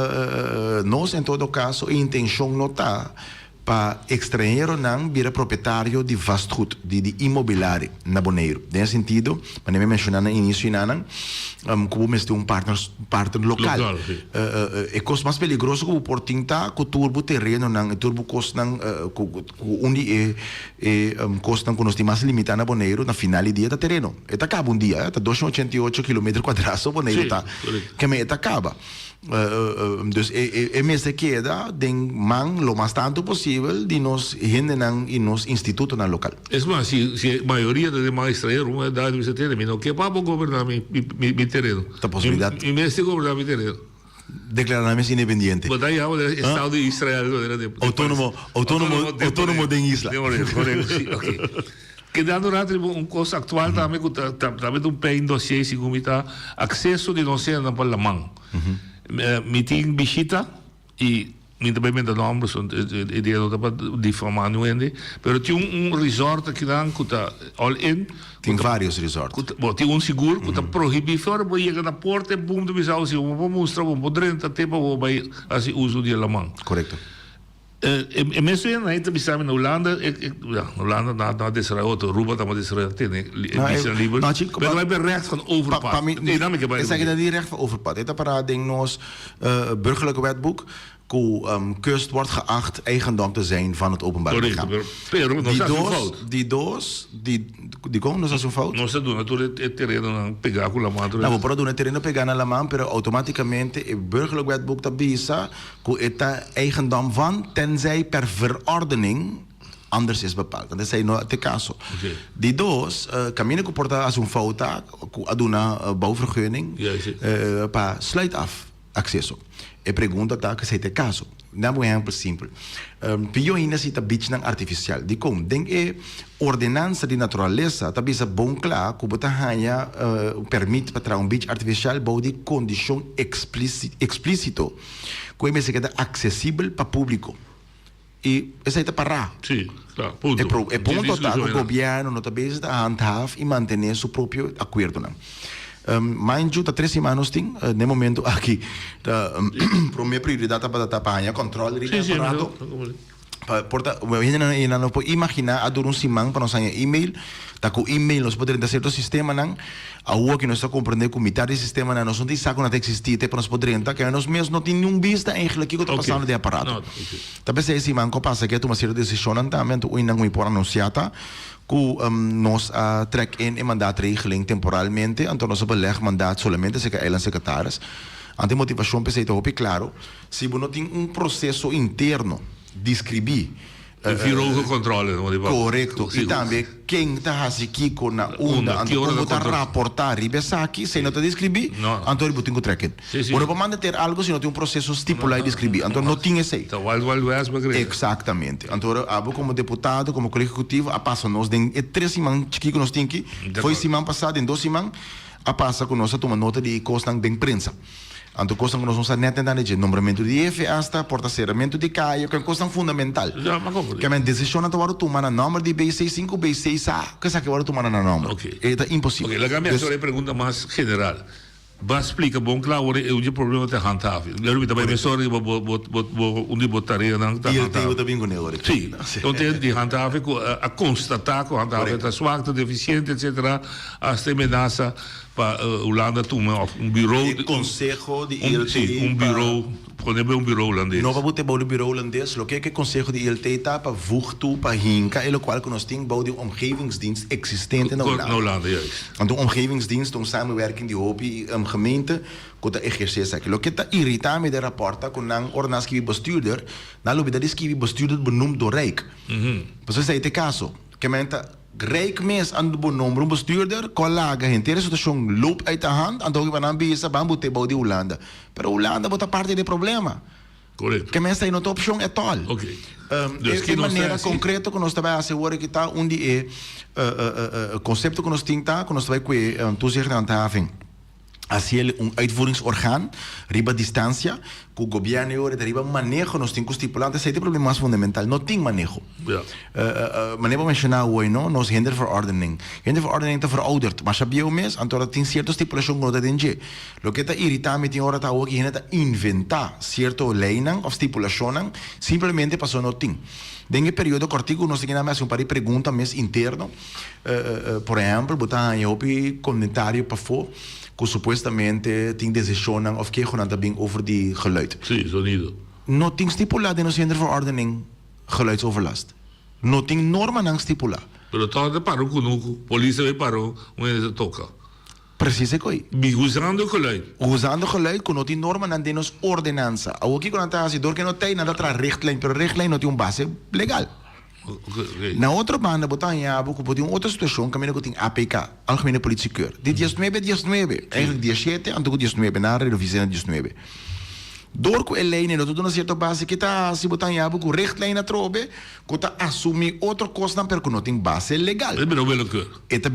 nós, em todo caso, a intenção não está para estrangeiro não vira proprietário de vastgoed, de imobiliário na Bonaire. Nesse sentido, para me mencionar no início, como me tem partner local. É coisa mais perigoso que o portinho está com o turbo terreno, o turbo custa, onde custa que nós temos mais limitado na Bonaire, na final do dia da terreno. Acaba dia, está 288 km² na Bonaire, que me acaba. Dus meeste queda den man lo más tanto posible de nos hinderen in nos instituto na local. Es más, si mayoría de más extranjeros da de tiene, no que papo gobernar mi terreno. La posibilidad. Y me este gobernar mi terreno. Declararme independiente. Mas daí o Estado de Israel autónomo de isla. Okay. Que dando um coisa actual também também um bem dossiê segundo está acesso de dossiê na parlamento. Meeting visita e também me dá nome são ideia não para difamar não é, mas tinha resort aqui lá que tá all in. Tem vários resorts. Tem seguro que tá proibir fora, vai chegar na porta, boom do bisau se vamos mostrar um podrenta tempo vai assim uso de alemão. Correto. E mesmo aí também sabe na Holanda na Israel outro Ruba também Israel tem visa livre. Mas vai per recht van overpad. Nee, dan moet je bij. Ik zeg dat niet recht van overpad. Dit apparaat ding nos burgerlijke wetboek. Kust wordt geacht eigendom te zijn van het openbaar lichaam. Die doos, die komt, no is een fout. No se doen het terreno pegar con la mano. Nou, we proberen doen het terreno pegar na la mano, pero automaticamente het burgerlijk wetboek dat bisa, ku eta eigendom van, tenzij per verordening anders is bepaald. Dat is no te caso. Die doos, camine ku porta as een fout, ku aduna bouwvergunning, pa sluit af accesso. E pergunta tá que se te caso. Dá um exemplo simples. Pio ainda se tá bicho não artificial. De como? Den ordenança de natureza tá bisa bom claro que bota hanha permite para bicho artificial bom de condição explícito. Que é mesmo que é acessível para público. E essa aí tá para. Sim, claro. Ponto. É ponto tá o governo não tá bisa da handhaaf e manter seu próprio acordo não. Mind you, 3 semanas tem, no momento aqui, para minha prioridade para tapanha, controle de aparato. Porta, ainda não pode imaginar a durar semana para nós e-mail, tá com e-mail nós podemos ter certo sistema não, a rua que nós está compreendendo com metade do sistema não, nós não tem saco não existir, para nós podermos, que nós mesmos não tem nenhum vista eigenlijk que está passando de aparato. Talvez esse semana que passa que é uma série de decisões também, o ainda não pode anunciar que nós trek in mandaatregeling temporalmente, então nós beleg mandaat solamente se eiland secretários. Ante motivação pensei então claro, se você não tem processo interno de escrever virou o controle, correto. E também quem está aqui com a onda, como está raportar aqui, se não está descrever, então ele tem que trekken. Ora para manter algo se não tem um processo estipulado de escrever, então não tinha esse. Exatamente. Então abo como deputado, como colégio executivo, a passa nós tem 3 semanas que nós tem que foi semana passada, em 2 semanas, a passa com nós a tomar nota de costa de imprensa. Então, coisa que nós vamos entender de nombramento de IF hasta portaceramento de CAIA, que é coisa fundamental. Que a decisão não vai tomar na número de B65, B6A, que é que vai tomar na número. É impossível. Ok, a minha pergunta mais general. Vai explicar bom claro é o problema de handhaven. Eu também me sorri onde botaria na handhaven. Eu também conheço. Sim. Então tem de handhaven a constatar que o handhaven está swak, deficiente, etc. As ameaça para Holanda tomar bureau de conselho de ILT, bureau, por exemplo, bureau holandês. Não vamos ter o bureau holandês, o que é conselho de ILT está para voertu, para hinka, e o qual que nós temos de omgevingsdienst existente na Holanda. Na Holanda, ja. Want de omgevingsdienst, een samenwerking die hoop gemeente kon dat exerceren. Lo que está irritado met de rapporta con een ordenatie bestuurder, dan loop je dat is bestuurder benoemd door Rijk. Dus dat is het caso. Que menta Rijk mes aan de benoemd bestuurder, collega, inteira situação loopt uit de hand, en dan gaan we bezig bamboe te bouwen die Holanda. Pero Holanda wordt parte del problema. Correto. Que men está in outra opção at all. Okay. De maneira concreta que nós estamos assegurar que está onde é conceito que nós temos que nós vai com toezicht aan handhaving. Assim ele uitvoeringsorgaan, riba distância, que o governo agora riba manejo nós temos que estipular, esse é o problema mais fundamental, não tem manejo. Manejo mencionar hoje, não, nós hinderverordening está verouderd, mas sabia o mês, então tem certa estipulação que não está dentro. O que está irritando tem hora está hoje que está inventar certa lei ou estipulação, simplesmente passou não tem. Nesse período cortico nós temos mais par de perguntas mais interno, por exemplo, botar aí o comentário para fora. Que supostamente tem decisão of que gewoon bem over die geluid. Sim, sonido. Não tem stipulado in onze verordening geluidsoverlast. Não tem norma não stipulado. Pero todo parou com o polícia vai parou onde se toca. Precies coi. Usando geluid. Usando geluid, con die norma dan de nos ordenanza. Ou aqui quando tá assim, dor que não tem nada tra richtlijn, pero richtlijn não tem base legal. Na outra banda, botar em abo, que botar outra situação, caminho que tem APK, Algemene Politiekeur. Dit 19, eigenlijk 17, en toen 19, na revisão 19. Door que lei não tudo na certa base que tá se botar em abo com richtlijn na trobe, que tá assumir outro costa porque não tem base legal. Pero willekeur. Eta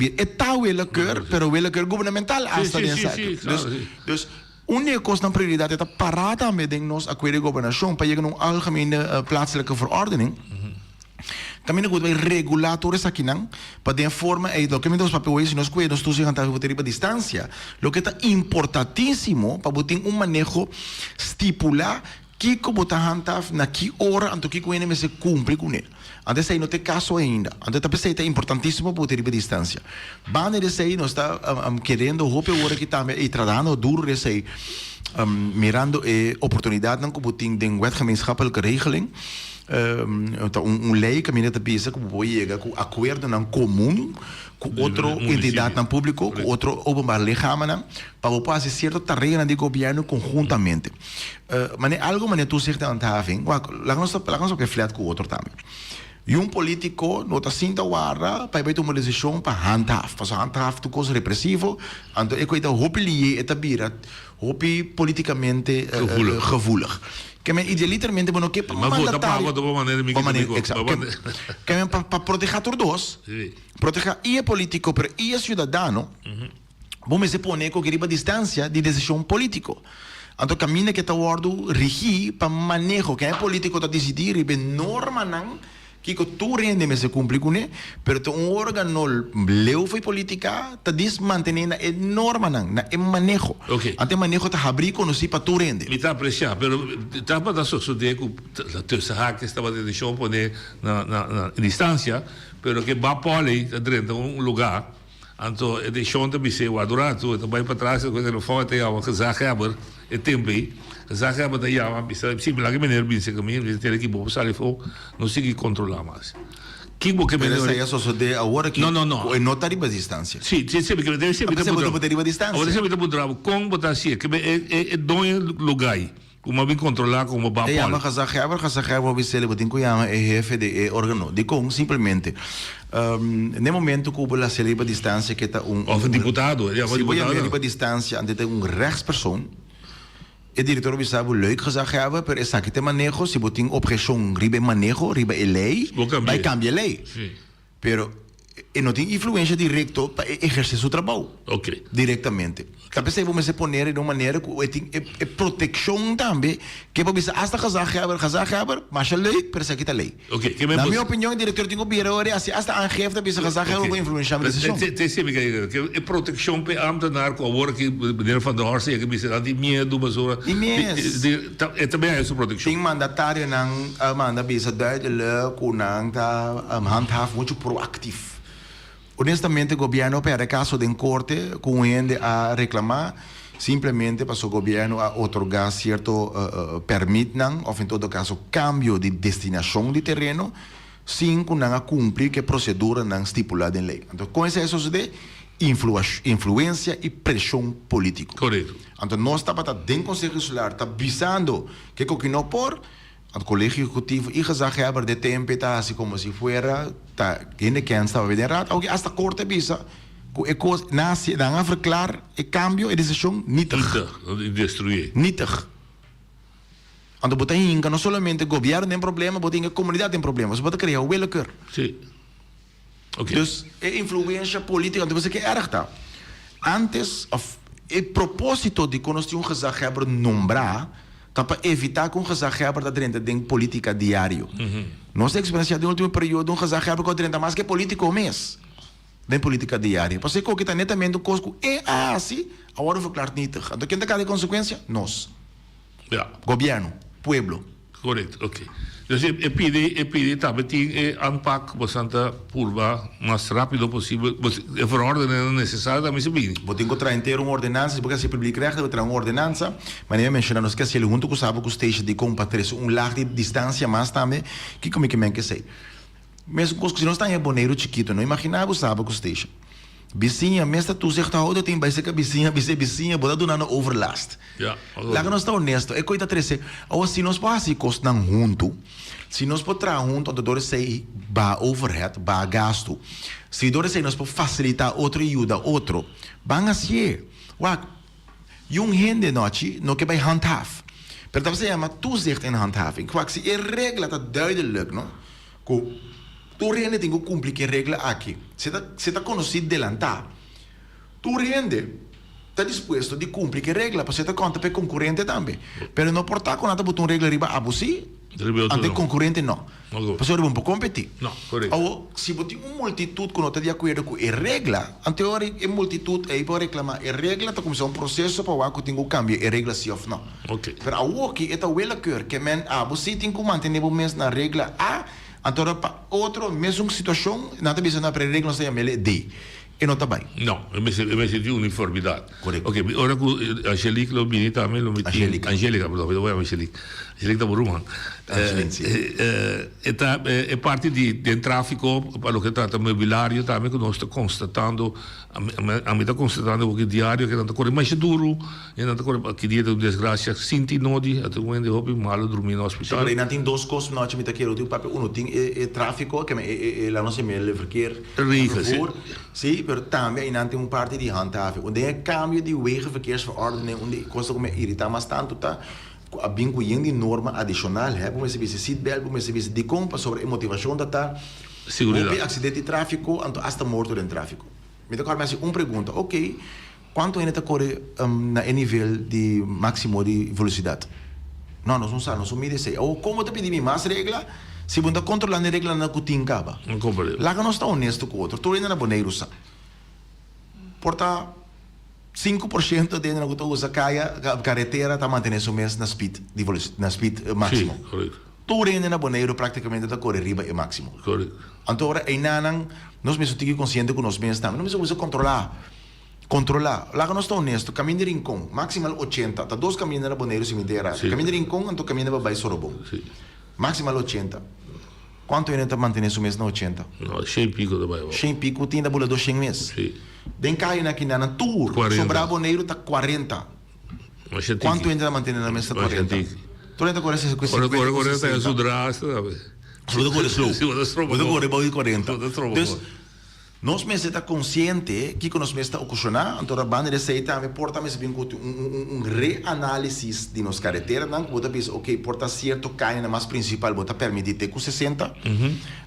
willekeur, pero willekeur governamental hasta dessa. Dus Une kost prioriteit is dat parata met nos acquire governação para chegar a algemene plaatselijke verordening. Também quando vai reguladores aqui não, para de forma e documentos papéis nós cuidamos todos em tanto ter distância. Lo que está importantíssimo para botar manejo estipular que como está handhaf na que hora anto que coene se cumpre com ele. Antes aí não tem caso ainda. Antes tá pensei é importantíssimo para ter distância. Bane de sei nós está querendo roupa hora que também e tratando duro de sei mirando oportunidade não como tem den wetgemeenschappelijke regeling. Lei que a minha pensa que pode chegar com acordo não comum com outra entidade não público, com outro openbaar lichaam para o fazer certo terreno de governo conjuntamente. Mas algo mas tu zegt aan having, lá nós que flat com outro também. E político não está sinta guarda para tomar decisão para handhaf, para handhaf tu coisa repressivo, então eu coito hopelie etabira, hope politicamente gevoelig. Que men idealitermente bueno que para mandatário de uma maneira que men para proteger todos proteger e político pero e cidadano vamos se pôr com que distância de decisão político então caminho que está guardo rigi para manejo que é político está decidir e norma não que tu rende se cumpre com ele, pero um órgão leu foi política tá desmantendo a norma não, na manejo. Até manejo tá abrir com nós para tu rende. Me tá apreciar, pero tá para suceder que tu sabe que estava de deixar poner na distância, pero que va poli dentro lugar, então é deixando de ser o adorado, então vai para trás com o telefone até a gezaghebber, é tempo Zaga da ya sim lá que menino bem se caminho ter que bom sabe for não se controlar mais que bom que menino essa só de agora que não é notar a distância sim sempre que deve ser botar a distância agora sempre botar com botar assim que é dois lugar como bem controlar como ba é mas Zaga vai ser botin que chama é jefe de órgão de com simplesmente no momento que o celebra a distância que tá deputado a distância ante tem rechtspersoon. O diretor sabe leuk gezegd hebben, per is dat manejo, se botin opressão ribe manejo, ribe lei, vai cambiar lei. Pero não tem influência direta para exercer seu trabalho. Diretamente. Talvez você vai se pôr de uma maneira que é proteção também, que pode ser hasta gezegd hebben, mas a lei, per se lei. Na minha opinião, o diretor tem que ouvir assim, hasta aangeeft dat ze gezegd hebben, vai influenciar a decisão. É proteção para ambtenaar, com a hora que meneer Van der Horst que me dá de medo, mas ora. É também essa proteção. Tem mandatário não manda bisa duidelijk, com não tá handhaf muito proactivo. Honestamente, o governo, para caso de corte, com ele a reclamar, simplesmente para o governo a otorgar certo permit, ou em todo caso, cambio de destinação de terreno, sem que não cumprir que a procedura não estipulada em lei. Então, com isso de influência e pressão política. Correto. Então, nós estamos dentro do Conselho Insular, está avisando que o que não por o colégio executivo e gezegd de tempo está assim como se fuera tá quem estava bem errado ou que hasta corte visa que coisa nasce dan a verklaar e cambio e decisão nietig destruir nietig então botar inga não somente o governo tem problema botar a comunidade tem problema você pode criar o willekeur sim dus é influência política então você que erg tá antes o propósito de quando um gezegd nombrar para evitar que gezegd está dentro de política diário. Nossa experiência do último período, gezegd está dentro mais que político mês. De política diária. Porque que está netamente o cosco é assim, agora vou falar nítido. Então quem está de consequência? Nós. Governo, pueblo. Correto, Dus eu pedi também aanpak bastante purba, mais rápido possível. A verordening necessária também se pede. Vou ter que trazer uma ordenança, porque se publica recht, vou trazer uma ordenança, mas nem mencionamos que se ele junto com sabe que o stage de compatrece lar de distância mais também, que como é que sei. Mesmo se não está em boneiro chiquito, não imaginava o sabe que o stage. Vizinha, meestal toezichthouder tem bij zeker vizinha, boda doen aan overlast. Ja. Laten we nou honesto. Ik weet dat er is, se nós pode kost nang junto, se nós pode tra junto, onde dore sei ba overhead, ba gasto. Se dore sei nós pode facilitar outro ajuda outro, bang assim. Wak, jong hende nochi, no que bij handhaaf. Per dat se chama toezicht en handhaving. Wak, se regla dat duidelijk, no? Tu rende tem que cumprir que regra aqui. Você tá conhecido delantar. Tu rende está disposto de cumprir que regra para você tá conta para concorrente também. Pero não portar com nada botar uma regra riba abusi. Ante concorrente não. Para você não pode competir. Não, correto. Ou se botar uma multitud que não está de acordo com a regra, ante hora é multitud aí pode reclamar a regra tá começar processo para o que tem que cambiar a regra sim ou não. Ok. Pero o que é tá wela cur que men abusi tem que manter o mesmo na regra A. Então, outra mesma situação, nada bisa na pré-regra, nós temos D. E não está bem. Não, eu me senti uniformidade. Correto. Ok, ora que a Angelique lo bini também, lo meti. Angelica, perdão, eu vou Angelique. Angelique da Buruma. É parte de tráfico, para o que trata mobiliário, também que nós estamos constatando, a mim está constatando o diário, que não está correndo mais duro, e não está correndo, que dia de desgraça, sinti nodi, até o momento eu mal dormir no hospital. Sim, mas tem duas coisas, nós temos aqui, o papel, tem tráfico, que é lá nossa meio verkeer. Sim, mas também tem uma parte de handhaving, onde é cambio de wegenverkeersverordening, onde coisa como irritar mais tanto, tá? A vinculing de norma adicional, vamos ver se seatbelt, vamos ver se de compra sobre a motivação da tá. Seguridade. Acidente de tráfico, então hasta morto em tráfico. Me toca mais uma pergunta, ok, quanto ainda corre na nível de máximo de velocidade? Não, nós não sabemos, nós não medimos. Ou como te pedir mais regra, se você controlar a regra na cutin caba. Não compreendo. Lá que nós estamos honestos com o outro, tu ainda na boneiro sa. Porta 5% de na usa carretera está mantendo o mesmo na speed de velocidade, na speed máximo. Sim, correto. Tu rende na boneiro praticamente está correr riba é máximo. Correto. Então agora aí nanang nós mesmos temos que consciente com nós mesmos também. Nós mesmos controlar. Lá que nós estamos honestos, caminho de rincão, maximal 80, tá dois caminhos na boneiro se me der. Caminho de rincão, então caminho para baixo Sorobon. Maximal 80. Quanto ainda está mantendo o mesmo na 80? Não, 100 pico da bairro. 100 pico tem da bola 200 meses. Sim. Den cai na quinana tour, sobrar boneiro tá 40. Quanto ainda mantendo na mesa 40? Tu ainda corre essa coisa. Agora está a sudrar, sabe? Tudo corre slow. Tudo corre bom de 40. Então, nós mesmos está consciente que nós mesmos está ocasionar, então a banda de seita me porta mesmo bem com reanálise de nos carretera, não bota pensa, ok, porta certo cai na mais principal, bota permitir ter com 60.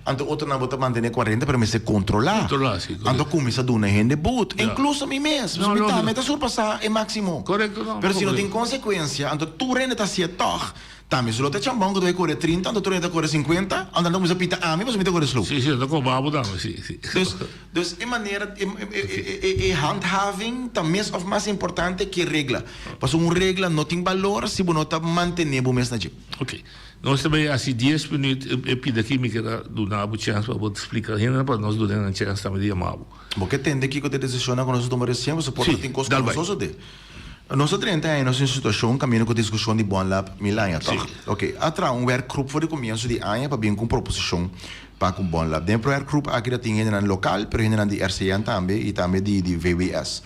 Então outro não bota manter 40 para me se controlar. Então começa a dar uma rende boot, incluso a mim mesmo, se me tá surpassar é máximo. Correto, não. Mas se não tem consequência, então tu rende tá se toh. Também se você chambão que tu vai correr 30, então tu vai correr 50, então não precisa pita a mim, mas me tá correr slow. Sim, sim, tá com babo dá, sim. Então, é maneira handhaving também é mais importante que regra. Porque uma regra não tem valor se você não está mantendo o mesmo na jeep. Ok. Nós também, assim, 10 minutos, eu pido aqui, me quero dar uma chance para você explicar, para nós dar uma chance também de amar. Porque tem que ter decisão quando nós tomamos decisão, você pode ter coisas que nós de. Nós 30 anos em situação, caminho com discussão de bom lab, milanha, tá? Ok. Atrás, werkgroep voor de comienzo de ano, para bem com proposição para com bom lab. Dentro do werkgroep, aqui tem gente local, pero gente de RCN também, e também de VWS.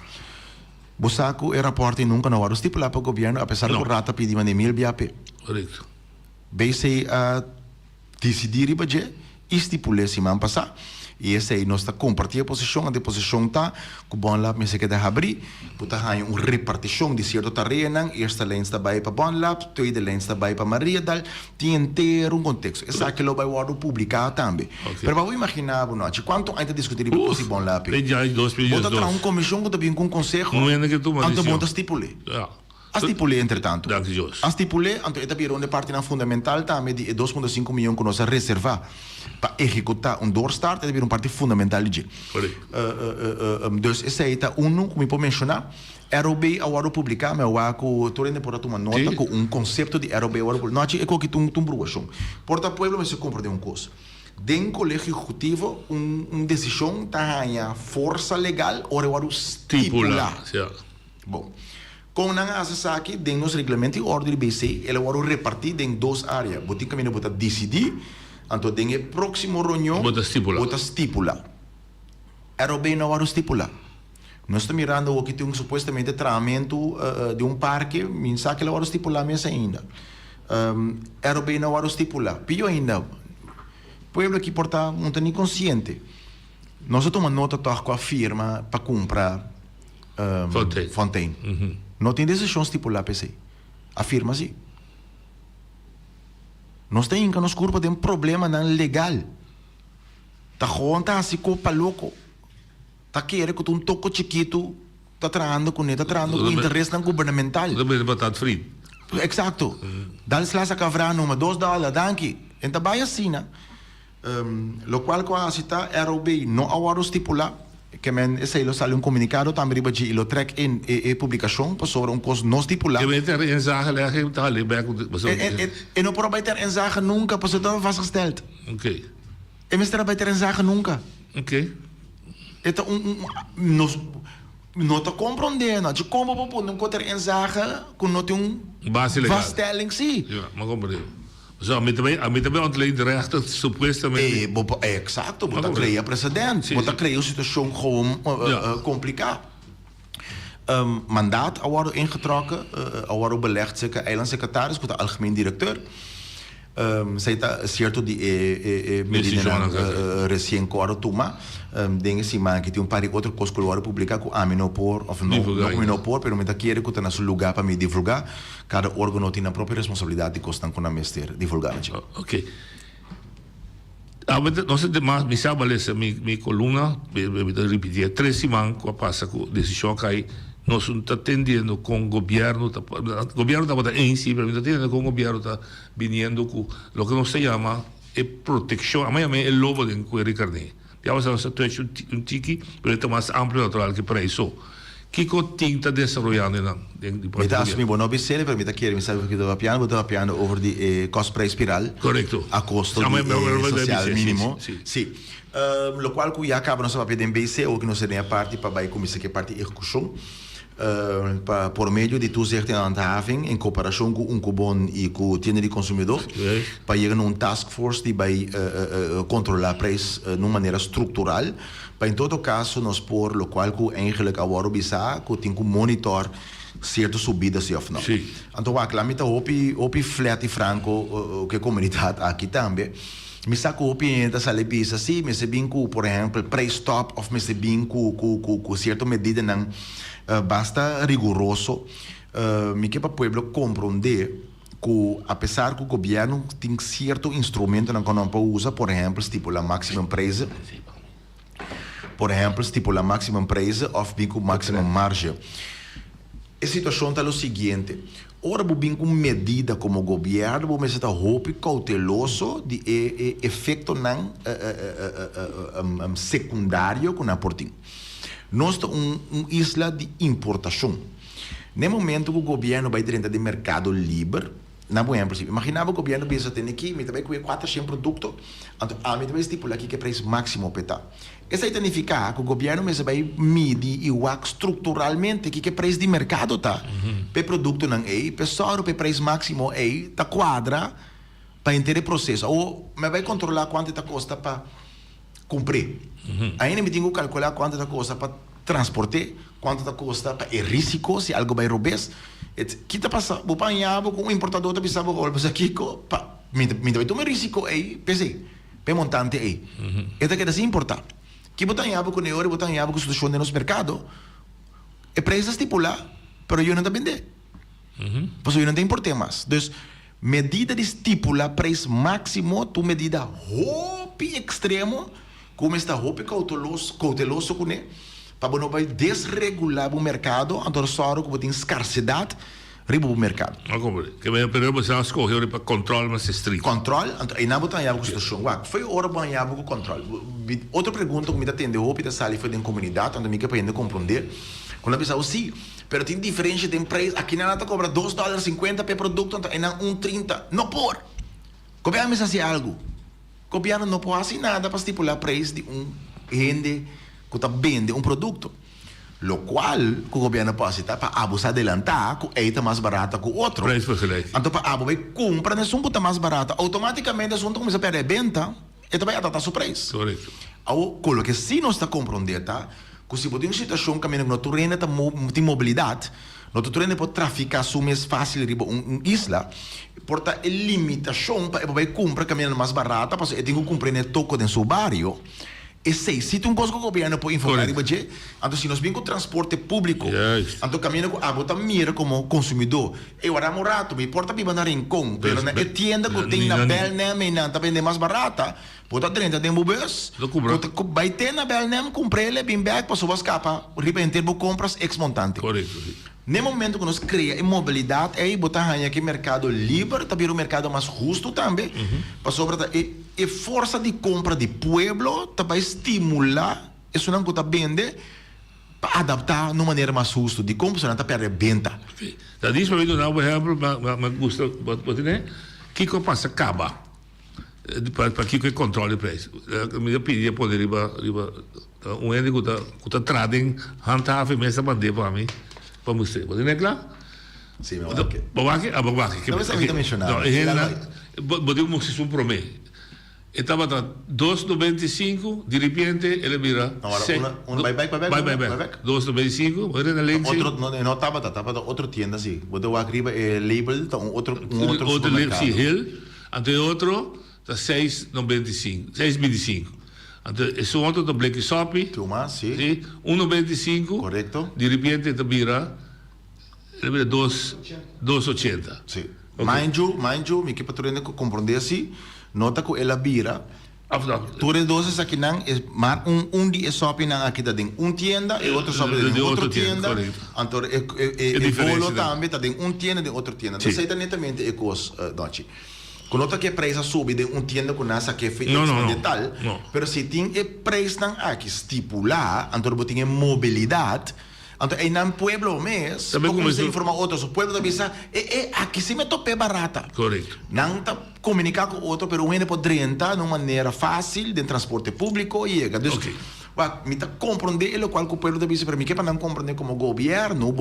Bosaco, o rapporto nunca não era estipulado para o governo, apesar de que o rata pedir uma de 1000 BAP. Correto. BC decidir e budget, estipular se man passar. E esse aí nós está compartilhando a posição está com bom lab, mas se quer abrir, puta há uma repartição de certo terreno, esta lente está bem para bom lab, toda lente está bem para Maria Dal, tem inteiro contexto. Essa aqui lo vai o publicar também. Pero vamos imaginar, quanto ainda discutir sobre bom lab? Bota tra uma comissão que também com conselho, então bota estipular. A stipulei, entretanto. A stipulei, então, é uma parte fundamental também de 2,5 milhões que nós reservar para executar doorstart, é uma parte fundamental de. Então, essa aí está como eu posso mencionar, ROB agora publicar, mas eu acho que estou indo por uma nota com conceito de ROB agora publicar. Não, é que tu bruxão. Porta pueblo, mas se compra de coisa. Dentro do colégio executivo, uma decisão está força legal, ou agora estipular. Bom. Com a asa aqui, dentro dos regulamentos e ordem do BC, ela vai repartir em duas áreas. Botem caminho para decidir, então dentro do próximo reunião, bota estipula. Era bem não vai estipular. Nós estamos mirando o que tem supostamente tratamento de parque, me sabe que lá hora estipular mesa ainda. Era bem na hora estipular. Pior ainda, pueblo que porta não tem nem consciente. Nós tomamos nota com a firma para comprar Fontaine. Não tem decisão estipular PC. A firma sim. Nós temos que nos curva de um problema não legal. Tá conta assim copa louco. Tá querendo que um toco chiquito tá trazendo com ele, tá trazendo com interesse não governamental. Também batata frita. Exato. Dá-lhe lá a cavrar numa $2, danke. Então vai assim, né? Lo qual com a cita era o bem não agora estipular que men esse lo sale um comunicado também riba de lo track in e publicação sobre um costo não estipular. Que meter em zaga lá que tá ali back. E não pode ter em zaga nunca, pois está vastgesteld. Ok. E mestre vai ter em zaga nunca. Ok. Então não está compreendendo. De como não pode ter em zaga com não tem vaststelling sim. Ja, maar compreendo. Zo, met de ontleed de rechten, supostamente. Exato, moet dat creëren precedent. Moet dat creëren situatie gewoon complicaat. Mandaat worden ingetrokken, worden belegd, zeker eilandsecretaris, de algemeen directeur. Zij dat certo die medida recém coro toma, dingen si man que tem pari outro coisa que o publicar com aminopor of não aminopor, pero me tá querer que tá na seu lugar para me divulgar. Cada órgão tem a própria responsabilidade de costar com a mestre divulgar. Ok. Não sei demais, me sabe minha coluna, me repetir 3 semanas que passa com decisão que nós estamos atendendo com o governo está em si, pero estamos atendendo com o governo está vindo com o que nós se chama proteção, amanhã é o lobo de cuero carne. Já vamos a situação tiki, pero é mais amplo natural que para isso. Que tem está desenvolvendo em Portugal? Me dá bom nome sério, pero me dá querer me sabe que estava piano over de cost-price spiral. Correto. A custo social mínimo. Sim. Lo qual que já acaba nossa papel de MBC ou que não seria parte para vai começar que parte execução. Por meio de toezicht en handhaving in coöperatie met een cubon e com o tiende de consumidor para chegar num task force que vai controlar preço de uma maneira estrutural para em todo caso nós por lo qual que eigenlijk agora bisa que tem que monitor certas subidas e of não. Então a clamita opi flat e franco que a comunidade aqui também me saco opi entra sale bisa sim me se bem com por exemplo price stop of me se bem com certa medida não basta rigoroso me que para o pueblo compreender que apesar que o governo tem certo instrumento na economia para usar, por exemplo, estipular maximum preço, ou bem com maximum margem. A situação está o seguinte, ora bem com medida como o governo, mas está roupa cauteloso de efeito não secundário com a portinha. Nós temos uma isla de importação. No momento que o governo vai dentro do mercado livre, não é possível. Imaginava o governo pensa tem aqui, me também com 400 produtos, então me também estipula aqui que é preço máximo para isso aí significa que o governo vai medir estruturalmente que é preço de mercado tá. Para produto não é, para só para preço máximo é, tá quadra para entender o processo. Ou me vai controlar quanto está custa para cumprir. Ainda me tenho que calcular quanto está custa para transportar, quanto está custa para risco se algo vai roubar. Que está passando, o panhavo com o importador está pensando, olha, mas aqui, me vai tomar risco aí, pensei, para montante aí. Esta que é assim importante. Que botanhavo com neuro, botanhavo com situação de nosso mercado, é preço estipular, mas eu não está vender. Pois eu não tenho importar mais. Então, medida de estipular preço máximo, tu medida roupa extremo, como está roupa cauteloso com ele, para não vai desregular o mercado, então só que tem escassidade, riba o mercado. Que vai período você escolheu para controle mais estrito. Controle, e não botanhavo com situação. Foi hora botanhavo com controle. Outra pergunta que me atendeu, roupa da sala foi da comunidade, onde me que aprender a compreender. Quando a pessoa sim, mas tem diferença de preço. Aqui na nata cobra $2.50 por produto, então é $1.30. Não por. O governo me faz algo. O governo não pode fazer nada para estipular preço de gente que está vendendo produto. Lo qual o governo pode fazer para abusar adelantar, que é mais barata que o outro. Então, para abo vai comprar, né, sumpo está mais barata. Automaticamente, se começa a perder venda, então vai atratar o preço. Correto. O que se não está compreendendo, tá? Se você tem uma situação que no terreno tem mobilidade, no terreno pode traficar mais fácil riba isla, porta a limitação para comprar caminhando mais barata, porque eu tenho que comprar no toco do seu bairro. E se tu coisa que o governo pode informar, então se nós vemos com o transporte público, então caminho com a bota mira como consumidor. Eu era morato, me porta para mandar em com, mas na tienda que tem na Belnem e na também mais barata, bota dentro de um bus, vai ter na Belnem, comprei ele bem back para sua capa, repente vou compras ex montante. Correto. No momento que nós criamos a mobilidade, aí botar aqui mercado livre, também um mercado mais justo também, para sobretudo a força de compra do povo também estimular, isso não está vende, para adaptar de uma maneira mais justa de compra, senão está perdendo venda. Da diz para mim, por exemplo, mas gusta, né? Que passa acaba para que controle o preço. Eu pedi para poder um ente que está trazendo handhaven mesmo bandeira para mim. Para você, pode não claro? Sim, mas Babaki. Não vai ser mencionado. Pode mostrar um promedio. Estava 2,95, de repente ele vira. Vai back. 2,95, era na lente. Não estava outra tienda assim. Pode o arriba label, outro supermercado. Sim, Hill, ante outro está 6,25. Esse outro do Black Shop, sim. 1,95. Correto. De repente ele vira 2,80. Sim. Mind you, mi que patrulha que compreende assim, nota que ela vira. Todas doces aqui não, mas dia shopping não aqui está dentro tienda e outro shopping de outra tienda. Então, o bolo também está dentro tienda de outra tienda. Então, isso é netamente é coisa, Doce. Quando que o preço sobe de tienda com nessa que é feita de tal, mas se tem o preço não aqui estipular, então você tem mobilidade, então é no pueblo mesmo, como você informa outros, o pueblo também sabe, aqui se me tope barata. Correto. Não está comunicar com outro, mas o ene pode rentar de uma maneira fácil, de transporte público e chega. Me está compreendendo o qual o pueblo também se para mim, que para não compreender como governo,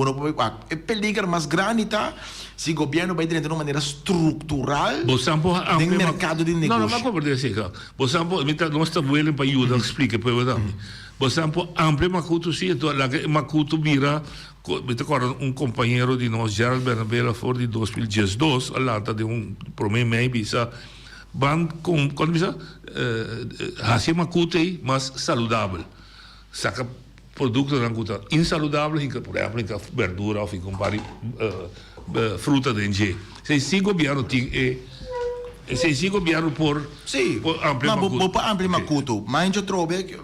é peligro mais grande, tá? Se o governo vai dentro de uma maneira estrutural no mercado de negócio. Não vai compreender assim, cara. Você não está vendo para ajudar, explica para eu dar. Você amplia macuto sim, então macuto vira, me recordo companheiro de nós, Gerald Bernabella, for de 2012, lá está de promedio maybe, van quando bisa hasil macuto aí, mas saudável. Saca produto não custa insaludável, por exemplo, em verdura ou em compare fruta de enje. Se governo tem se governo por ampli macuto, mas eu trobe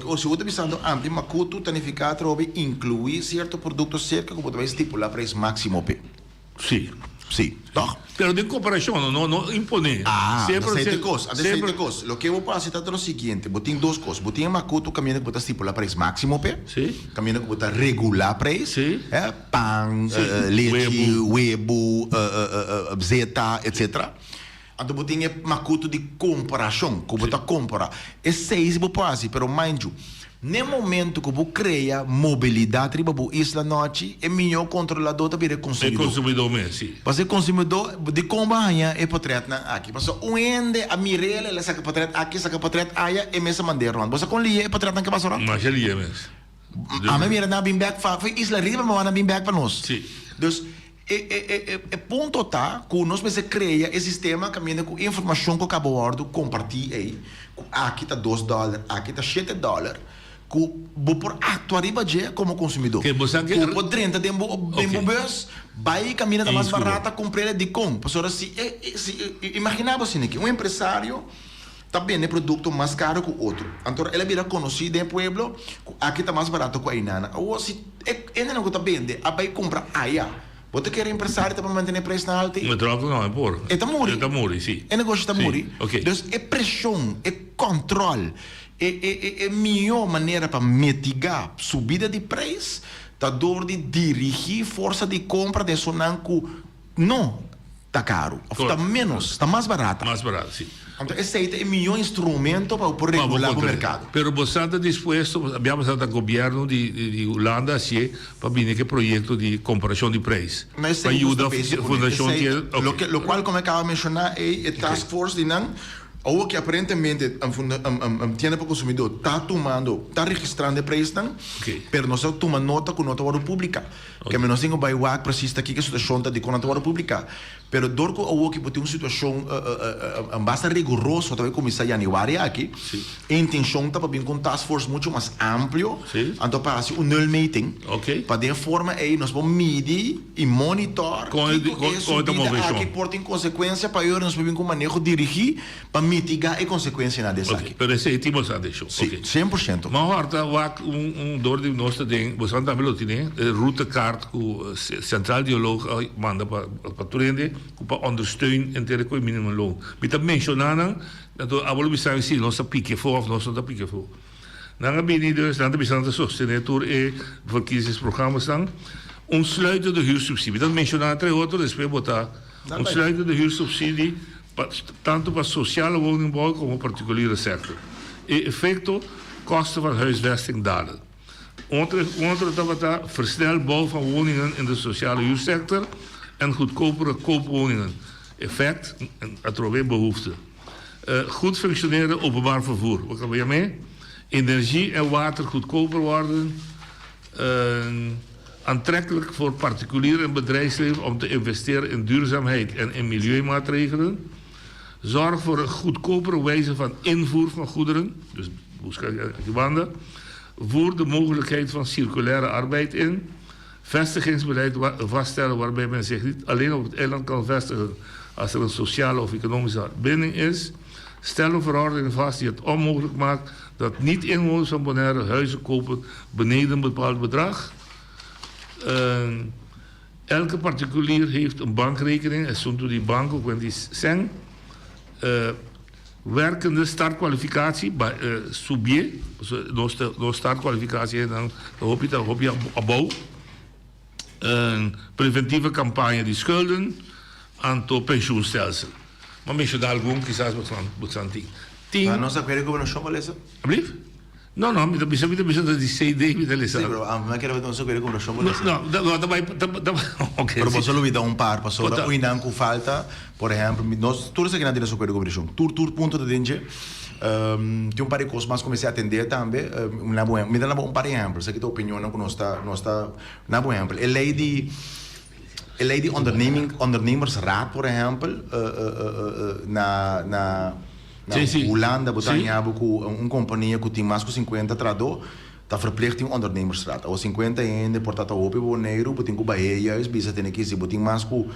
o se você pensando ampli macuto tanificar trobe incluir certo produto cerca como vai estipular preço máximo p. Sim. Sim, toch? Pero de comparação, não impone. Sempre coisa. O que eu vou fazer é o seguinte, eu tenho duas coisas. Eu tenho macuto caminho que você estipular preço máximo p. Sim. Caminho que você regular preço. Sim. Pão, leite, huevo, zeta, etc. Então, você tem macuto de comparação, que você compra. E seis você pode fazer, mas mind you, no momento que você cria mobilidade para a isla norte, é melhor controlador também é consumidor. É consumidor mesmo, sim. Porque o consumidor de companhia é potret aqui. Porque o ende a mirela ela saca potret aqui, saca potret aí é mesmo maneira. Você com lia é potret na que passa lá? Mas ele é mesmo. A minha mira na bem back foi isla riba, mas na bem back para nós. Sim. Então, é ponto tá que nós precisamos criar esse sistema caminhando com informação que eu acabo de compartilhar aí. Aqui está $2, aqui está $7. Que vou por atuar como consumidor. Que você pode dentro de bus, vai caminhando mais barata, comprar de compra. Se imaginava assim que empresário também é produto mais caro que o outro. Então ele vira conhecido no pueblo, aqui está mais barato que a inana. Ou se ele não está vende, vai comprar aí. Você quer empresário para manter o preço na alta? Não troca não, é por. Está morrendo. Sim. É negócio está morrendo. Então é pressão, é controle. É a melhor maneira para mitigar subida de preço, tá dor de dirigir força de compra de sonanco não tá caro, está menos, está mais barato. Mais barato, sim. Então esse é o melhor instrumento para regular o mercado. Pero você está disposto, abbiamo stato governo de Holanda assim para vir que projeto de comparação de preço. Para ajudar a fundação que o qual como acaba de mencionar é task force de não Ou que aparentemente tiene para consumidor está registrando o preço, pero nós tomamos nota com nota hora pública. Que nós temos vai WAC precisa aqui que a situação está de com nota hora pública. Pero dorco ou que tem uma situação bastante rigorosa, talvez começar em janeiro aqui. A intenção está para vir com um task force muito mais amplo. Então para um null meeting. Para de forma aí nós vamos medir e monitor com que porta em consequência para nós vir com manejo dirigir para mitigar a consequência na dessa aqui. Pero esse é tipo de deixou. Sim, 100%. Mas horta WAC dor de nós tem, você não também tem route kaart com central dialoog manda para Turende para ondersteunen en tegen minimumloon. Met dat mentioneren dat we allemaal bestaan zien, ons dat pieken voor of ons dat pieken voor. Dan ben je dus dan de bestaan te sosteneren door verkiezingsprogramma's dan. Ontsluiten de huursubsidie. Dat mentioneren twee hoort dus weer wat ontsluiten de huursubsidie tanto para sociale woningbouw como particuliere sector. Effecto kosten van huisvesting dalen. Onder dat versneld bouw van woningen in de sociale huursector en goedkopere koopwoningen. Effect en atrovee behoefte. Goed functioneren openbaar vervoer. Wat kan je mee? Energie en water goedkoper worden. Aantrekkelijk voor particulier en bedrijfsleven om te investeren in duurzaamheid en in milieumaatregelen. Zorg voor een goedkopere wijze van invoer van goederen. Dus banden. Voer de mogelijkheid van circulaire arbeid in. Vestigingsbeleid vaststellen waarbij men zich niet alleen op het eiland kan vestigen als er een sociale of economische binding is. Stel een verordening vast die het onmogelijk maakt dat niet-inwoners van Bonaire huizen kopen beneden een bepaald bedrag. Elke particulier heeft een bankrekening en soms die bank ook wanneer die zijn. Werkende startkwalificatie bij subie, no startkwalificatie en dan hoop je opbouw. Een preventieve campagne die schulden aan het pensioenstelsel. Maar misschien daar gewoon quizás wat aan tien. Maar nós agora como nós chamamos isso? Alsjeblieft? No, me precisa de CD me dele. Sim, bro, mas quero ver nós agora como nós chamamos isso. Não, ok. Pero posso lhe dar par para só o inam com falta, por exemplo, nós todos aqui na direção sobre cooperação. Tur ponto de danger. Tem par de coisas mais comecei a atender também. Me dá um par de exemplos. Aqui a opinião não está na bom exemplo. A lei de ondernemersraad, por exemplo, na Holanda, Botaniabo, com companhia que tem mais de 50 trador, está verplicht em ondernemersraad. Ou 50 ainda, portanto, o Bonaire, tem que Bahia, os bisa tem que se botar mais com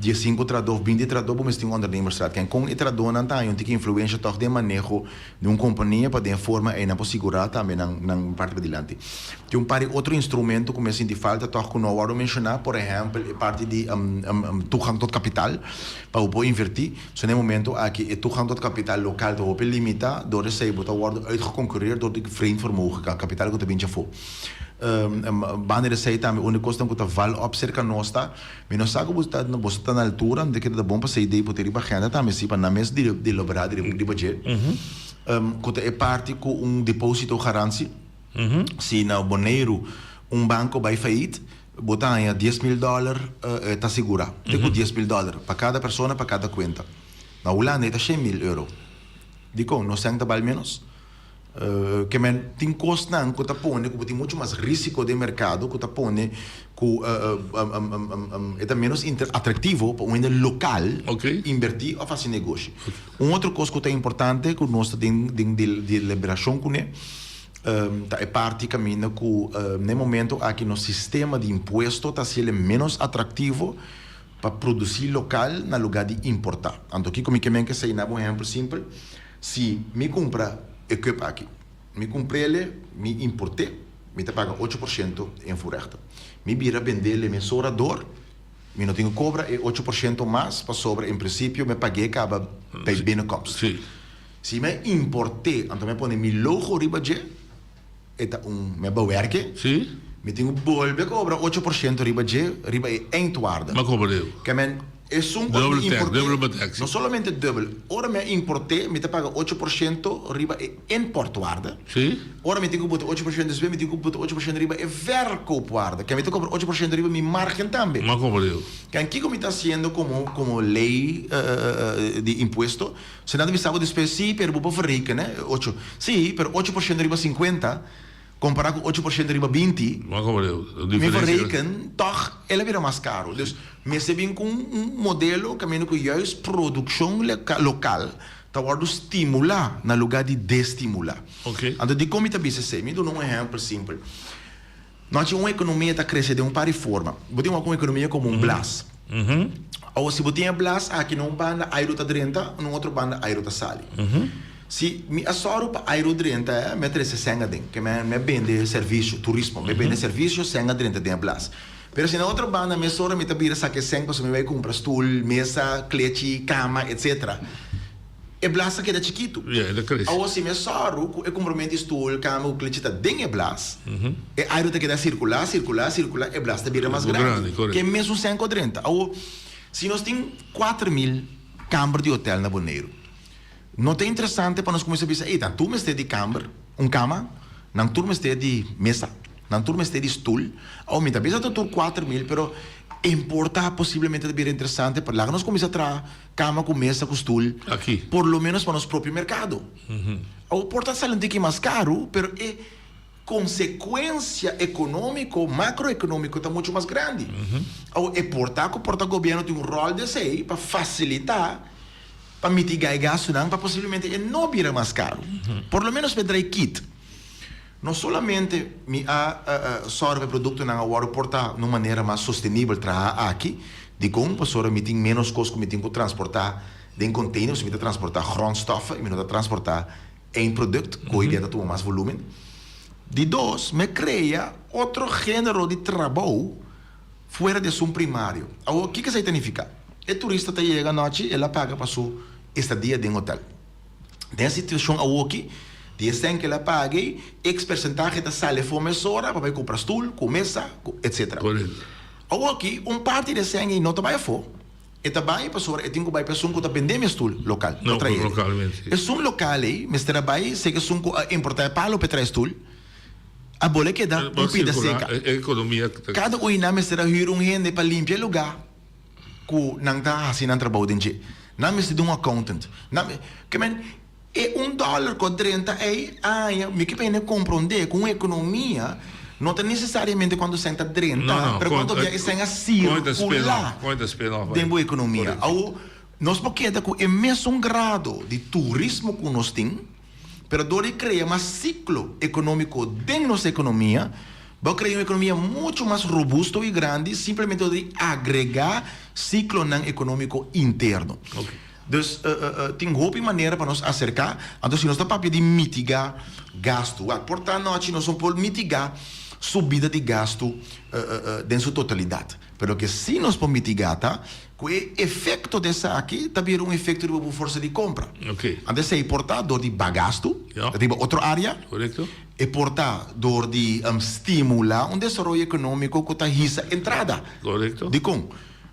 15 trador, 20 trador, mas tem ondernemersraad. Quem com o trador não tem que influência toch de manejo de uma companhia para de forma e não para segurar também na parte de diante. Tem um par de outro instrumento como assim de falta toch que não vou mencionar, por exemplo, a parte de toegang tot kapitaal para o invertir. So no momento aqui o toegang tot kapitaal lokaal te hopen limita, door zij wordt uitgeconcurreerd door de vreemd vermogen, kapitaal que te bem voor. Banner sei também onde costa que val op cerca nosta, mas não sabe que está na altura de que é bom para sair de poder ir para agenda também se para na mesa de lobrar de budget. Que é parte com depósito garantia. Se na Bonaire banco vai falir, botar aí $10,000 está segura. Tem $10,000 para cada pessoa, para cada conta. Na Holanda está €100,000. Digo, não sei que menos. Que tem custo que está pondo, que tem muito mais risco de mercado, que está pondo, que é menos atrativo para um local invertir ou fazer negócio. Outra coisa que é importante, que nós temos de deliberação com é parte caminho que no momento aqui no sistema de imposto está sendo menos atrativo para produzir local no lugar de importar. Então aqui como que sei na um exemplo simples, se me compra equipe aqui, me comprei ele, me importei, me paga 8% em fureta. Me vira vender ele, me sobrador, me não tenho cobra e 8% mais para sobra. Em princípio, me paguei acaba para bem no cops. Se me importei, então me põe meu logo riba de, eta me bewerken. Me tenho bolbe cobra 8% riba de, riba é entuarda. Maar cobra eu. Que men Es un double tax. No solamente double. Ora me importé, me te paga 8% riba importwaarde. Sim. Ora me tenho que botar 8% después, me tenho que botar 8% riba verkoopwaarde. Que me tengo que cobrar 8% riba mi margen también. Mas como eu. Que aqui como está haciendo como lei de impuesto, se nada me sabe después, sí, pero vou verrekenen, né? 8. Sí, pero 8% riba 50, comparado com 8% riba 20, me verrekenen, toch, ela vira mais caro. Dus, me se vem com modelo que menos que juist produção local, tá worden estimular na lugar de destimular. Okay. Então, de como está bem se me dou um exemplo simples. Nós temos uma economia que está crescendo de uma forma. Você tem uma economia como Blas. Ou se você tem Blas, aqui num banda, a aeruta 30, num outro banda, a aeruta sali. Se me assoro para a aeruta 30, me trece senga den, que me vende serviço, turismo, me vende serviço, senga 30 den Blas. Pero se na outra banda, me assoro, me tabira saque senga, se me vai comprar stool, mesa, clete, cama, etc. E Blas queda chiquito. Ou se me assoro, e compromete stool, cama, clete, den e Blas. E a aeruta queda circular, e Blas tabira mais grande. Que mesmo senga 30. Ou se nós temos 4.000 câmaras de hotel na Bonaire, não é interessante para nós começar a pensar, então, tu me estás de câmara, cama, não tu me estás de mesa, não tu me estás de stool, ou me talvez até tu 4.000, pero importa possivelmente de ser interessante para lá que nós começamos a trazer cama com mesa com stool, aqui, por lo menos para nosso próprio mercado. Ou porta salente que é mais caro, pero é consequência econômico, macroeconômico está muito mais grande. Ou é porta que o governo tem um rol de ser para facilitar, para mitigar o gasto, para possivelmente não virar mais caro. Por lo menos para dar kit. Não somente me sorve produto na agora portar de uma maneira mais sustentável trazer aqui, de como para me tem menos custo, me tem que transportar em containers, me tem que transportar grondstoffen, me tem que transportar em produto, com a ideia de tomar mais volume. De dois, me cria outro gênero de trabalho fora de seu primário. O que isso significa? O turista chega à noite, ele paga para sua estadia em hotel. Nessa situação, aqui, dizem que ela paga X percentagem da sala de fomessora para comprar stool, com mesa, etc. Aqui, parte de sangue não trabalha fora. E trabalha para sua, e tem que vai para sua vender stool local. Não, localmente. É um local aí, mas trabalha, se que sua importar palo para trazer stool, a bola que dá um pida seca. Cada me será hir gente para limpar o lugar que não está fazendo trabalho dentro. Não me se dá accountant. Que men é $1 com 30 me que pena compreender com economia não é necessariamente quando senta 30, mas quando é sem circular dentro da economia. Ou nós porque é mesmo grado de turismo que nós temos, pero dori cria um ciclo econômico dentro da nossa economia, vai criar uma economia muito mais robusta e grande, simplesmente de agregar ciclo econômico interno. Dus tem roupa e maneira para nos acercar, então se nós estamos para de mitigar gasto, portanto nós não somos por mitigar subida de gasto em sua totalidade, pero que se nós podemos mitigar, o efeito dessa aqui também é efeito de força de compra. Então se é importador de bagasto, de outra área, é portador de estimular desenvolvimento econômico que está hisa entrada. De como?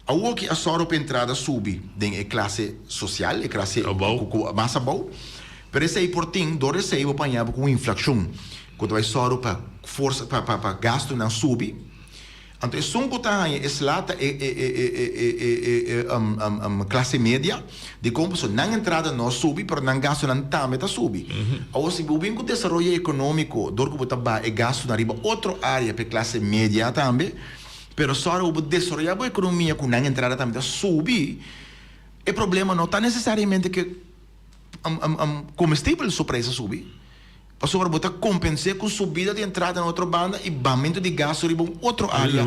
O que a sua entrada sube em classe social, em classe massa boa, pero esse é importante, do receio apanhado com inflação, quando vai só para força para gasto não sube. Então, é um que está lata classe média, de como não entrada não sube, mas não gasto não também está sube. Ou se o bem que o desenvolvimento econômico, do que está gasto na riba outra área para classe média também, pero só o desenvolvimento da economia com não entrada também subir, o problema não está necessariamente que comestível sua preço subir. Para sobre botar compensar com subida de entrada na outra banda e aumento de gasto em outra área.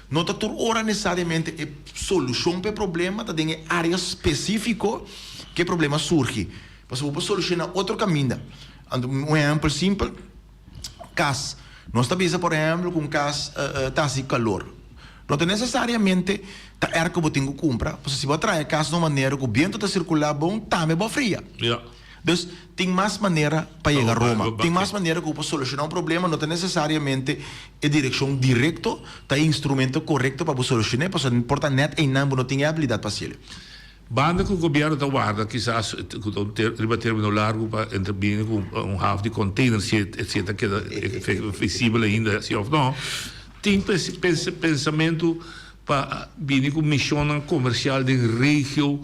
Não está toda hora necessariamente a solução para o problema, está em área específica que o problema surge. Para sobre solucionar outro caminho. Um exemplo simples, caso nós estamos, por exemplo, com caso taxa de calor. Não é necessariamente a ar que você tem que comprar, porque se você traz caso de uma maneira que o vento está circular bom, também é fria. Dus tem mais maneira para chegar a Roma. Tem mais maneira que para solucionar um problema, não tem necessariamente a direção direta, tem instrumento correto para solucionar, porque não importa net em não tem habilidade para fazer. Banda que o governo está guarda, quizás, riba termino largo para intervir com half de container, etc., que é visível ainda, se ou não. Tem pensamento para vir com missão comercial de região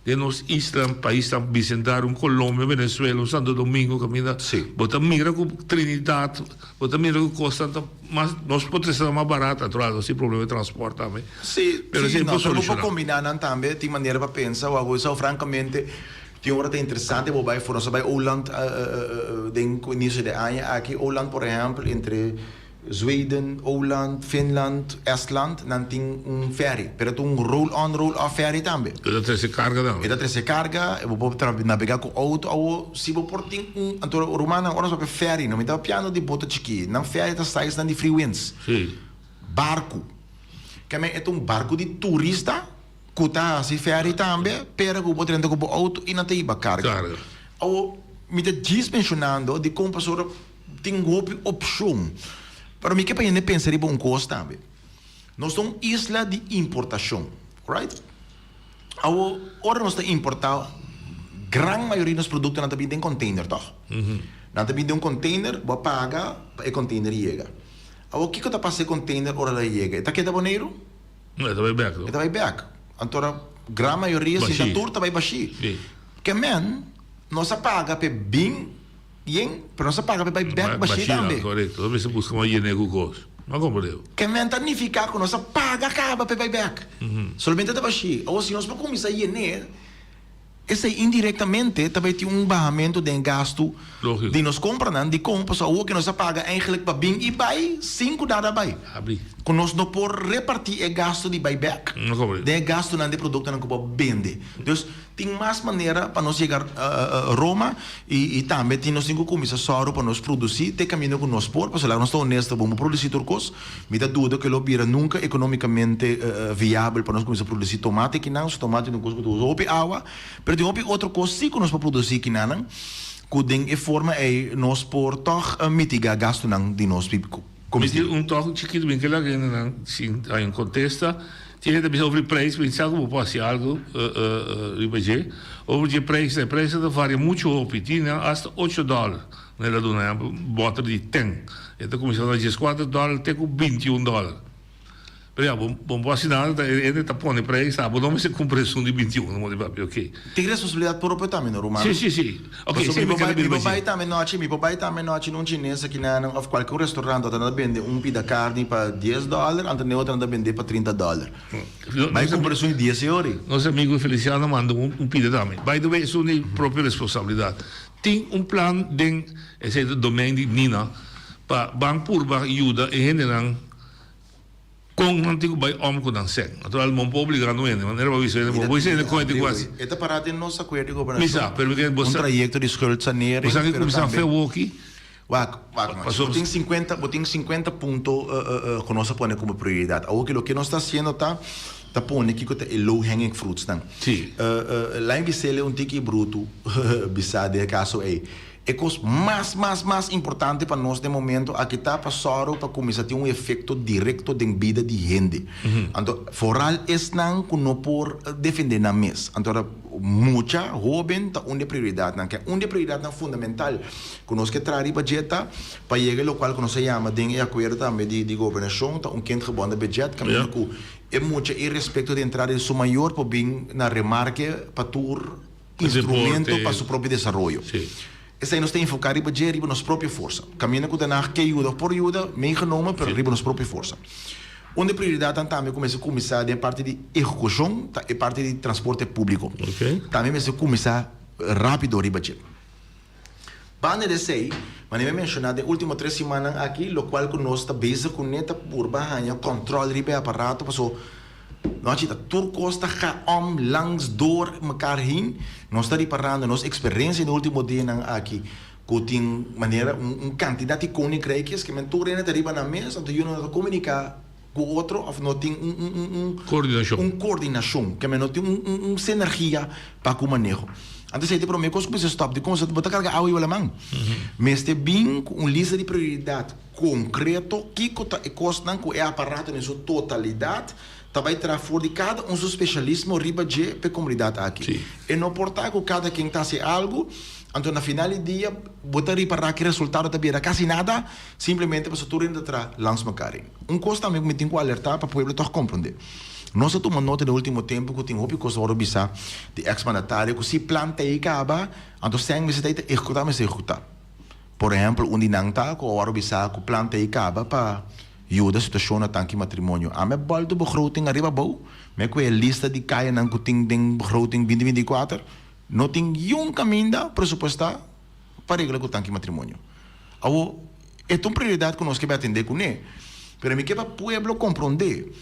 de nos islas, país tam bicentar Colômbia, Venezuela, Santo Domingo, camina. Bota mira com Trinidad, bota mira com Costa, mas nós podemos ser mais barato, claro, sem problema de transporte também. Sim, nós vamos combinar também, tem maneira para pensar, ou algo, francamente, tem uma coisa interessante, vou vai for nós vai Holland, no início de ano, aqui Holland, por exemplo, entre Zweden, Holland, Finland, Estland, não tem ferry. Pero tem roll-on, roll-off ferry também. E da trece carga não? E da trece carga, eu vou navegar com auto, ou se vou por tem então o romano agora só que ferry, não me dá piano de bota chiqui, não ferry tá sai de free winds. Sim. Barco. Que é um barco de turista, que tá se ferry também, pero que vou treinando com auto e não tem carga. Ou me diz mencionando de como passou tem uma opção. Para mim, que para gente pensar em um custo também. Nós somos isla de importação, right? Agora nós estamos importando, grande maioria dos produtos não tem container, tá? Não tem container, vou pagar para o container chega. Agora, o que está passando container hora da chega? Está aqui da Boneiro? Não, está vai back. Está vai back. Então, grande maioria, se está turta, vai baixar. Que men, nós paga para bem. Pero não se paga para back baixar também. Correto. Talvez você busca uma iene com gosto. Não compreendo. Que não significa que nós paga acaba para back. Somente da baixar. Ou se nós para começar a iene, esse indiretamente também tem barramento de gasto de nós comprando, de compras, ou que nós paga eigenlijk para bem e vai 5 nada vai. Que nós não por repartir o gasto de buyback, de gasto de produto que nós vende. Então, tem mais maneira para nós chegar a Roma e também tem nós que começar só para nós produzir, ter caminho com nós por, porque lá nós estamos honestos, vamos produzir turcos, me dá dúvida que ele vira nunca economicamente viável para nós começar a produzir tomate, que não, os tomates não custa tudo, água, mas tem outra coisa sim que nós para produzir que não, que tem forma é nós por toch mitigar gasto de nós um toque chiquito bem que lá sim aí contesta tinha também sobre preço pensar como pode ser algo ribeje over o preço da varia muito opitina hasta $8 nela dona bota de 10 então começou a $14 até com $21. Però bom assinare e ta pone preço, não se com preço de 21, não deve ok. Tem responsabilidade própria também no romano. Sim. Ok, se mi papai também não chinesa que não of qualquer restaurante tá vende pida carne para $10, ante ne outra vende para $30. Mas com preço de 10 euros. Nosso amigo Feliciano manda pida também. By the way, isso é própria responsabilidade. Tem plano de esse domain de Nina para banco purba ajuda e generam com não tem vai com não sei natural não pode obrigar não é de maneira para isso não pode ser coisa quase esta parada não se acorda com o Brasil misa porque trajeto de skuldsanering você que começar a fazer walkie botem 50 pontos que nós põe como prioridade o que nós está fazendo tá põe que é low hanging fruits não lá em Bissele tiki bruto bisade é caso é coisa mais importante para nós de momento aqui está passando para começar a ter efeito direto na vida de gente. Então, foral é não que não por defender na mesa. Então, muita jovem está uma prioridade, que é uma prioridade fundamental que nós que trazer budget para chegar ao qual que nós chama de acordo também de governação, tá quente que bom budget, que é muito e respeito de entrar em seu maior para bem na remarque para tur instrumento para seu próprio desenvolvimento. Essa aí nós temos que focar em budget, em nossa própria força. Caminha com a que ajuda por ajuda, meegenomen, mas em nossa própria força. Uma prioridade também começar a parte de execução e parte de transporte público. Também começar rápido o budget. Para dizer, mas eu mencionei nas últimas 3 semanas aqui, o qual nós estamos busy com neta por barranha, controle do aparato, passou. Nós estamos turcos gaan langs door elkaar heen. Nós estamos reparando nossa experiência no último dia aqui. Que tem maneira quantidade de conicreias que mentor ainda arriba na mesa, então eu não comunicar com o outro, ou não tem coordenação, que não tem sinergia para o manejo. Antes aí para mim coisa que você stop de como você botar carga água e wala mang. Mas tem bem uma lista de prioridade concreto que custa com é aparato em sua totalidade. Também terá fora de cada um especialismo riba de para comunidade aqui. E não portar que cada quem está se algo, então na final do dia botar para que resultado também era quase nada, simplesmente para tudo ainda atrás lança uma cara. Coisa também que me tem que alertar para o povo todo compreender. Nós tomamos nota no último tempo que tem roupa coisa para observar de ex-mandatário que se planta e acaba, então sem me se tem que executar. Por exemplo, onde não está, que o observar que planta e acaba para ajuda a situação na tanque matrimônio. A minha bolta begroting arriba bom, mas com a lista de caia não que tem begroting 2024, não tem nenhum caminho pressuposto para regular com o tanque matrimônio. Então, é uma prioridade que nós queremos atender com ele. Mas me quer para o povo compreender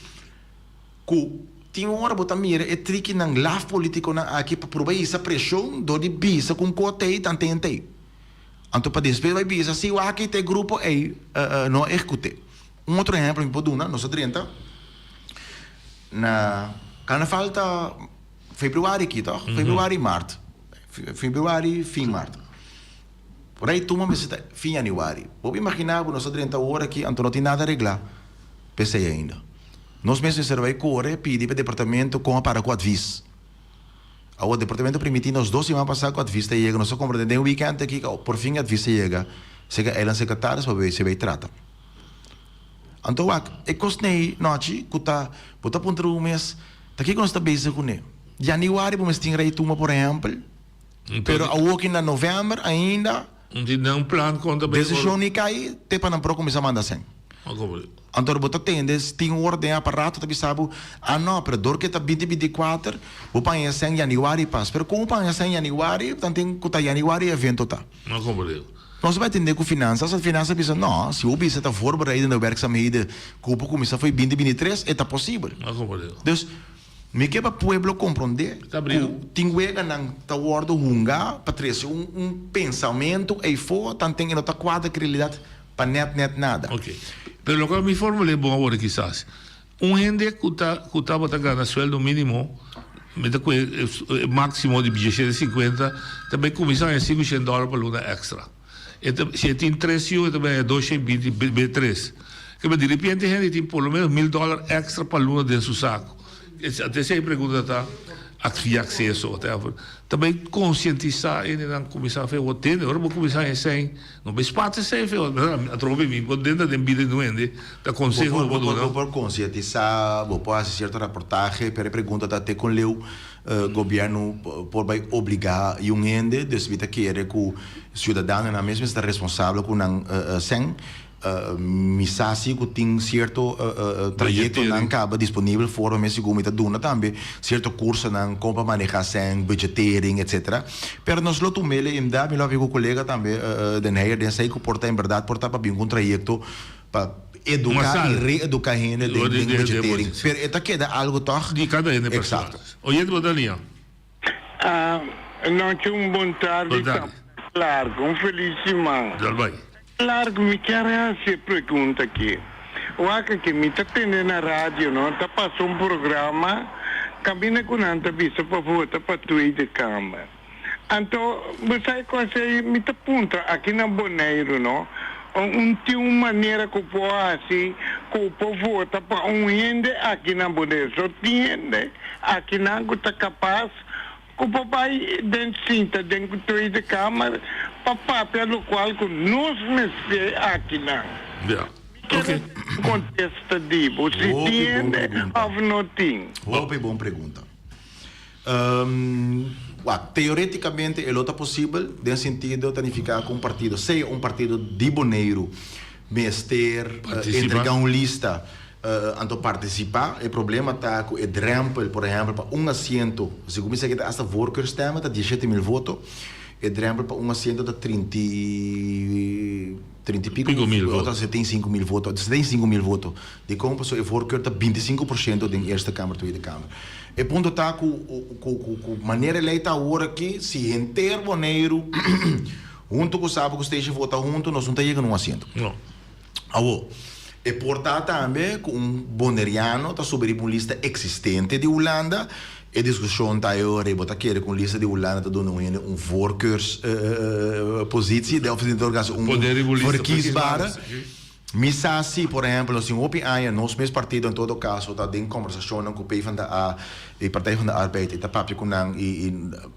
que tem uma hora botar mira é trique nang laf político na aqui para provar essa pressão do de bisa com cotei tantente. Então para despedir vai bisa se o aqui tem grupo aí não execute. Outro exemplo em Poduna, nós adrenta na quando falta fevereiro aqui, tá? Fevereiro e março. Fevereiro, fim março. Por aí toma mês fim janeiro. Vou imaginar que nós adrenta hora aqui, então não tem nada a arreglar. Pensei ainda. Nós mesmos vai correr pedir para o departamento com para 4 vis. O departamento permitiu nos 2 semanas passar 4 vis chega, nós só compreendemos um weekend aqui, por fim a vista chega. Chega ela secretária para ver se vai trata. Então, eu costei noite, que tá ponto um mês, tá aqui que nós está bem com ele. Janeiro vamos ter aí tuma por exemplo. Pero a work na novembro ainda. Não plano conta bem. Decisão nem cai, te para não começar a mandar sem. Então, você tem um ordem aparato, você sabe, não, pero dor que está 2024, o pai é sem janeiro passa. Pero como o pai é sem janeiro, então tem que estar janeiro evento tá. Não compreendo. Nós vai entender com finanças, as finanças pensam, não, se o bicho está forbereid na werkzaamheden, que o começar foi 2023, é possível. Não compreendo. Então, me quer para o povo compreender, tem que não está ordo hunga, para trazer pensamento, e for, então tem que não estar quadra realidade, para net nada. Ok. Pero lo que me formulei bom agora quizás. Gente que está ganhando sueldo mínimo, máximo de $750, também começa a $500 por luna extra. Se tem 3 anos, também é $223. Que de repente a gente tem por lo menos $1,000 extra para luna dentro do saco. Até se a pergunta está aqui acesso também conscientizar ele não começar a fazer o tempo agora vou começar a sem não me espaço sem fazer a troca mim quando dentro da vida não ende da conselho vou conscientizar vou fazer certa reportagem para pergunta até com o governo por vai obrigar um ende desvita que é que o cidadão na mesma está responsável com sem missassi que tem certo trajeto não acaba disponível fora mas segundo a duna também certo curso não como manejar sem budgeting etc. Pero nós lo tomele em da meu amigo colega também den heer den sei que porta em verdade porta para bem um trajeto para educar e reeducar gente de budgeting. Pero esta queda algo toch de cada ende exato. Oye Bodalia. Não tinha bom tarde. Claro, feliz semana. Já vai. Claro, me quero essa pergunta aqui. O que me está tendo na rádio, não? Está passando programa, caminha com a entrevista para votar para a de Câmara. Então, você consegue me aponta aqui na Boneiro, não? Tem uma maneira que pode assim, que pode votar para gente aqui na Boneiro. Só tem gente aqui não está capaz que o papai dentro dentro da Câmara para pelo qual que nós me aqui não. Ok. Contesta de você entende ou não tem? Boa pergunta. Teoreticamente é outra possível no sentido de ficar com um partido, seja um partido de Boneiro, mester, entregar uma lista então participar, o problema está com o drempel, por exemplo, para um assento, se começa a ter esta workers tema, está 17.000 votos, o drempel para um assento está 30 e pico mil, outras 75.000 votos, 75.000 votos, de como pessoa é worker está 25% da Eerste Câmara, Tweede Câmara. O ponto está com maneira eleita agora aqui, se inteiro Boneiro, junto com o sábado que esteja votando junto, nós não está chegando um assento. Não. E portar também que um boneriano está sobre uma lista existente de Holanda E discussione taio rebota chiede con lista di Hollande te doen een voorkeurspositie, de of de organisatie verkiesbare. Misasi, por ejemplo, nos opi aan nos mes partido en todo caso, dat ding conversación com o van da de Partij van de Arbeid, eta papje kunang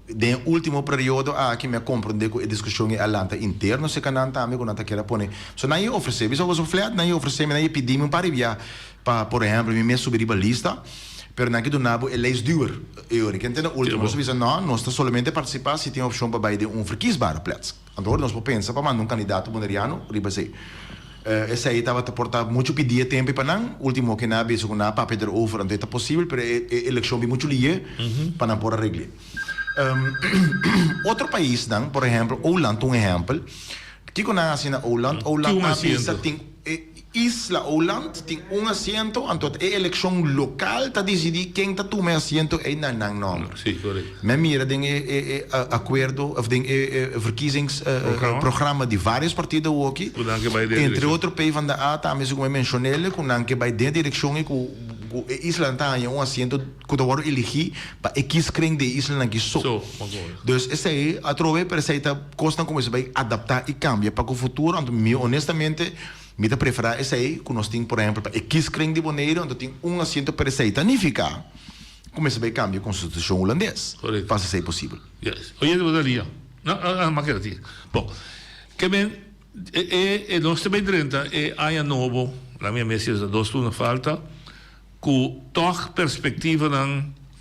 de último período aqui me compreende com a discussão em alanta interno se canan também com anta queira pone. So na eu oferecer, bisa was flat, na eu oferecer, na eu pedir um para via para, por exemplo, me subir a lista. Pero na que do nabo é leis duur. Eu requento na última, nós dizemos não, nós estamos somente participar se tem a opção para baixar de verkiesbare plaats. Então nós podemos pensar para mandar candidato boneriano, riba sei. Essa aí estava a portar muito pedir tempo para não, último que na vez com na papel over, então é possível, pero a eleição é muito lié para não pôr a regra. Outro país, não, por exemplo, Holanda, exemplo, que quando assim na Holanda tem Isla Holland tem assento, então a eleição local está decidir quem está tomando assento em não nome. Sim, correto. Mas mira, tem acordo, of tem verkiezingsprogramma de vários partidos aqui. Entre outros países van de A, também como eu mencionei, com que vai dentro da eleição e com Island tem assento que está elegido para X kring de Island aqui só. Então essa aí a trove, pero essa aí está costando como se vai adaptar e cambiar para o futuro. Então, honestamente me dá preferir essa aí, que nós temos, por exemplo, para X kring de Bonaire, onde tem assento para essa aí, significa como se vai cambiar a Constituição holandesa. Para ser possível. Yes. Oye, Bodalia. Não, mas quero dizer. Bom, que bem, nós também dentro, há novo, na minha mesa, dois turnos falta, com toch perspectiva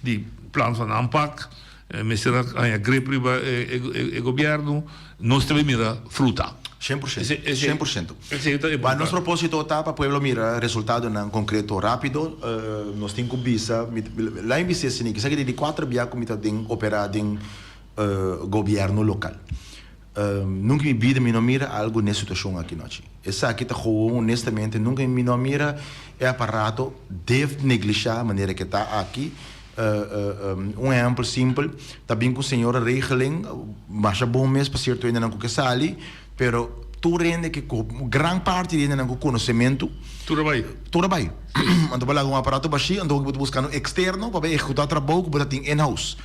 de plano de aanpak, mesera há grip riba o governo, nós também mira fruta. 100%. 100%. Mas nosso propósito está para o povo mirar resultado concreto rápido. Nós temos que visa, lá em Vicente, que sabe de 4 dias que tem operado em governo local. Nunca me vida me não mira algo nessa situação aqui noite. Essa aqui está honestamente nunca me não mira é aparato deve negligenciar a maneira que está aqui. Exemplo simples, também com a senhora regeling, mas é bom mesmo para certo ainda não que sali. Pero tu rende que gran parte rende não conhecimento. Tu trabalha. Então vai lá um aparato baixo, então eu vou buscar externo para executar trabalho que você tem in-house.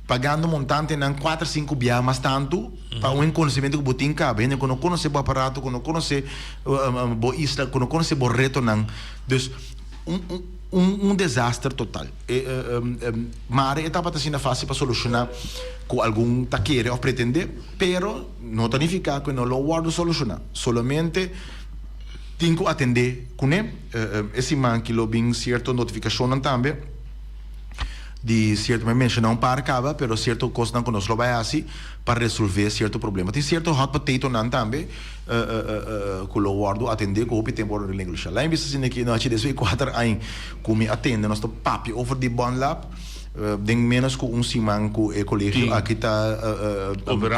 Pagando montante em 4, 5 bias mais tanto para conhecimento que você tem cá. Bem, quando conhece o aparato, quando conhece o isla, quando conhece o reto, não. Então, desastre total. Mas a etapa está sendo fácil para solucionar com algum taqueiro ou pretender, pero não significa que não lo guardo solucionar. Solamente tenho que atender com ele. Esse man que lo bem certa notificação também de certo me mencionar para acaba, pero certo coisa que nós lo vai assim para resolver certo problema. Tem certo hot potato não também que lo guardo atender com o tempo de linguagem. Lá em vez de que nós desde 4 anos como atende nosso papi over de Bon Lab, den menos com semana com o colégio aqui está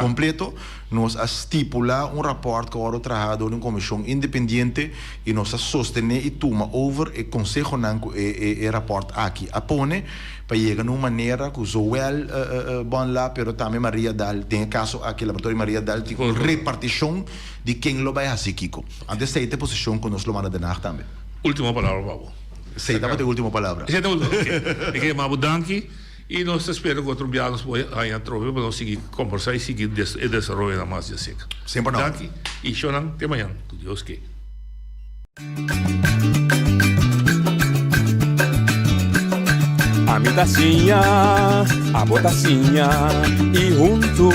completo, nós estipula rapport que agora trabalhado em uma comissão independente e nós sostener e toma over e consejo não e rapport aqui apone para chegar de uma maneira que o bom lá, pero também Maria Dal tem caso aqui laboratório Maria Dal tem uma repartição de quem lo vai fazer Kiko. Antes de ter posição que nós lo manda de nada também. Última palavra, Babo. Sei, estava a última palavra. Sei, estava a última palavra. Danke. E nós esperamos que outros dias aí a trove para nós seguir conversar e seguir desenvolvendo mais de seca. Sempre não. Danke. E Shonan, até amanhã. Deus que. A mi tacinha, a botacinha e junto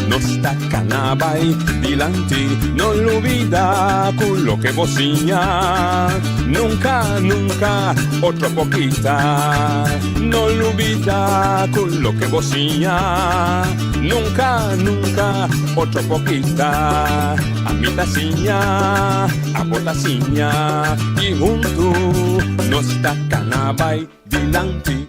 nos tacanabay dilante, no olvida con lo que vocinha, nunca, nunca, otro poquita, no olvida con lo que vocinha, nunca, nunca, otro poquita, a mi tacinha, a botacinha y junto nos tacanabay dilante.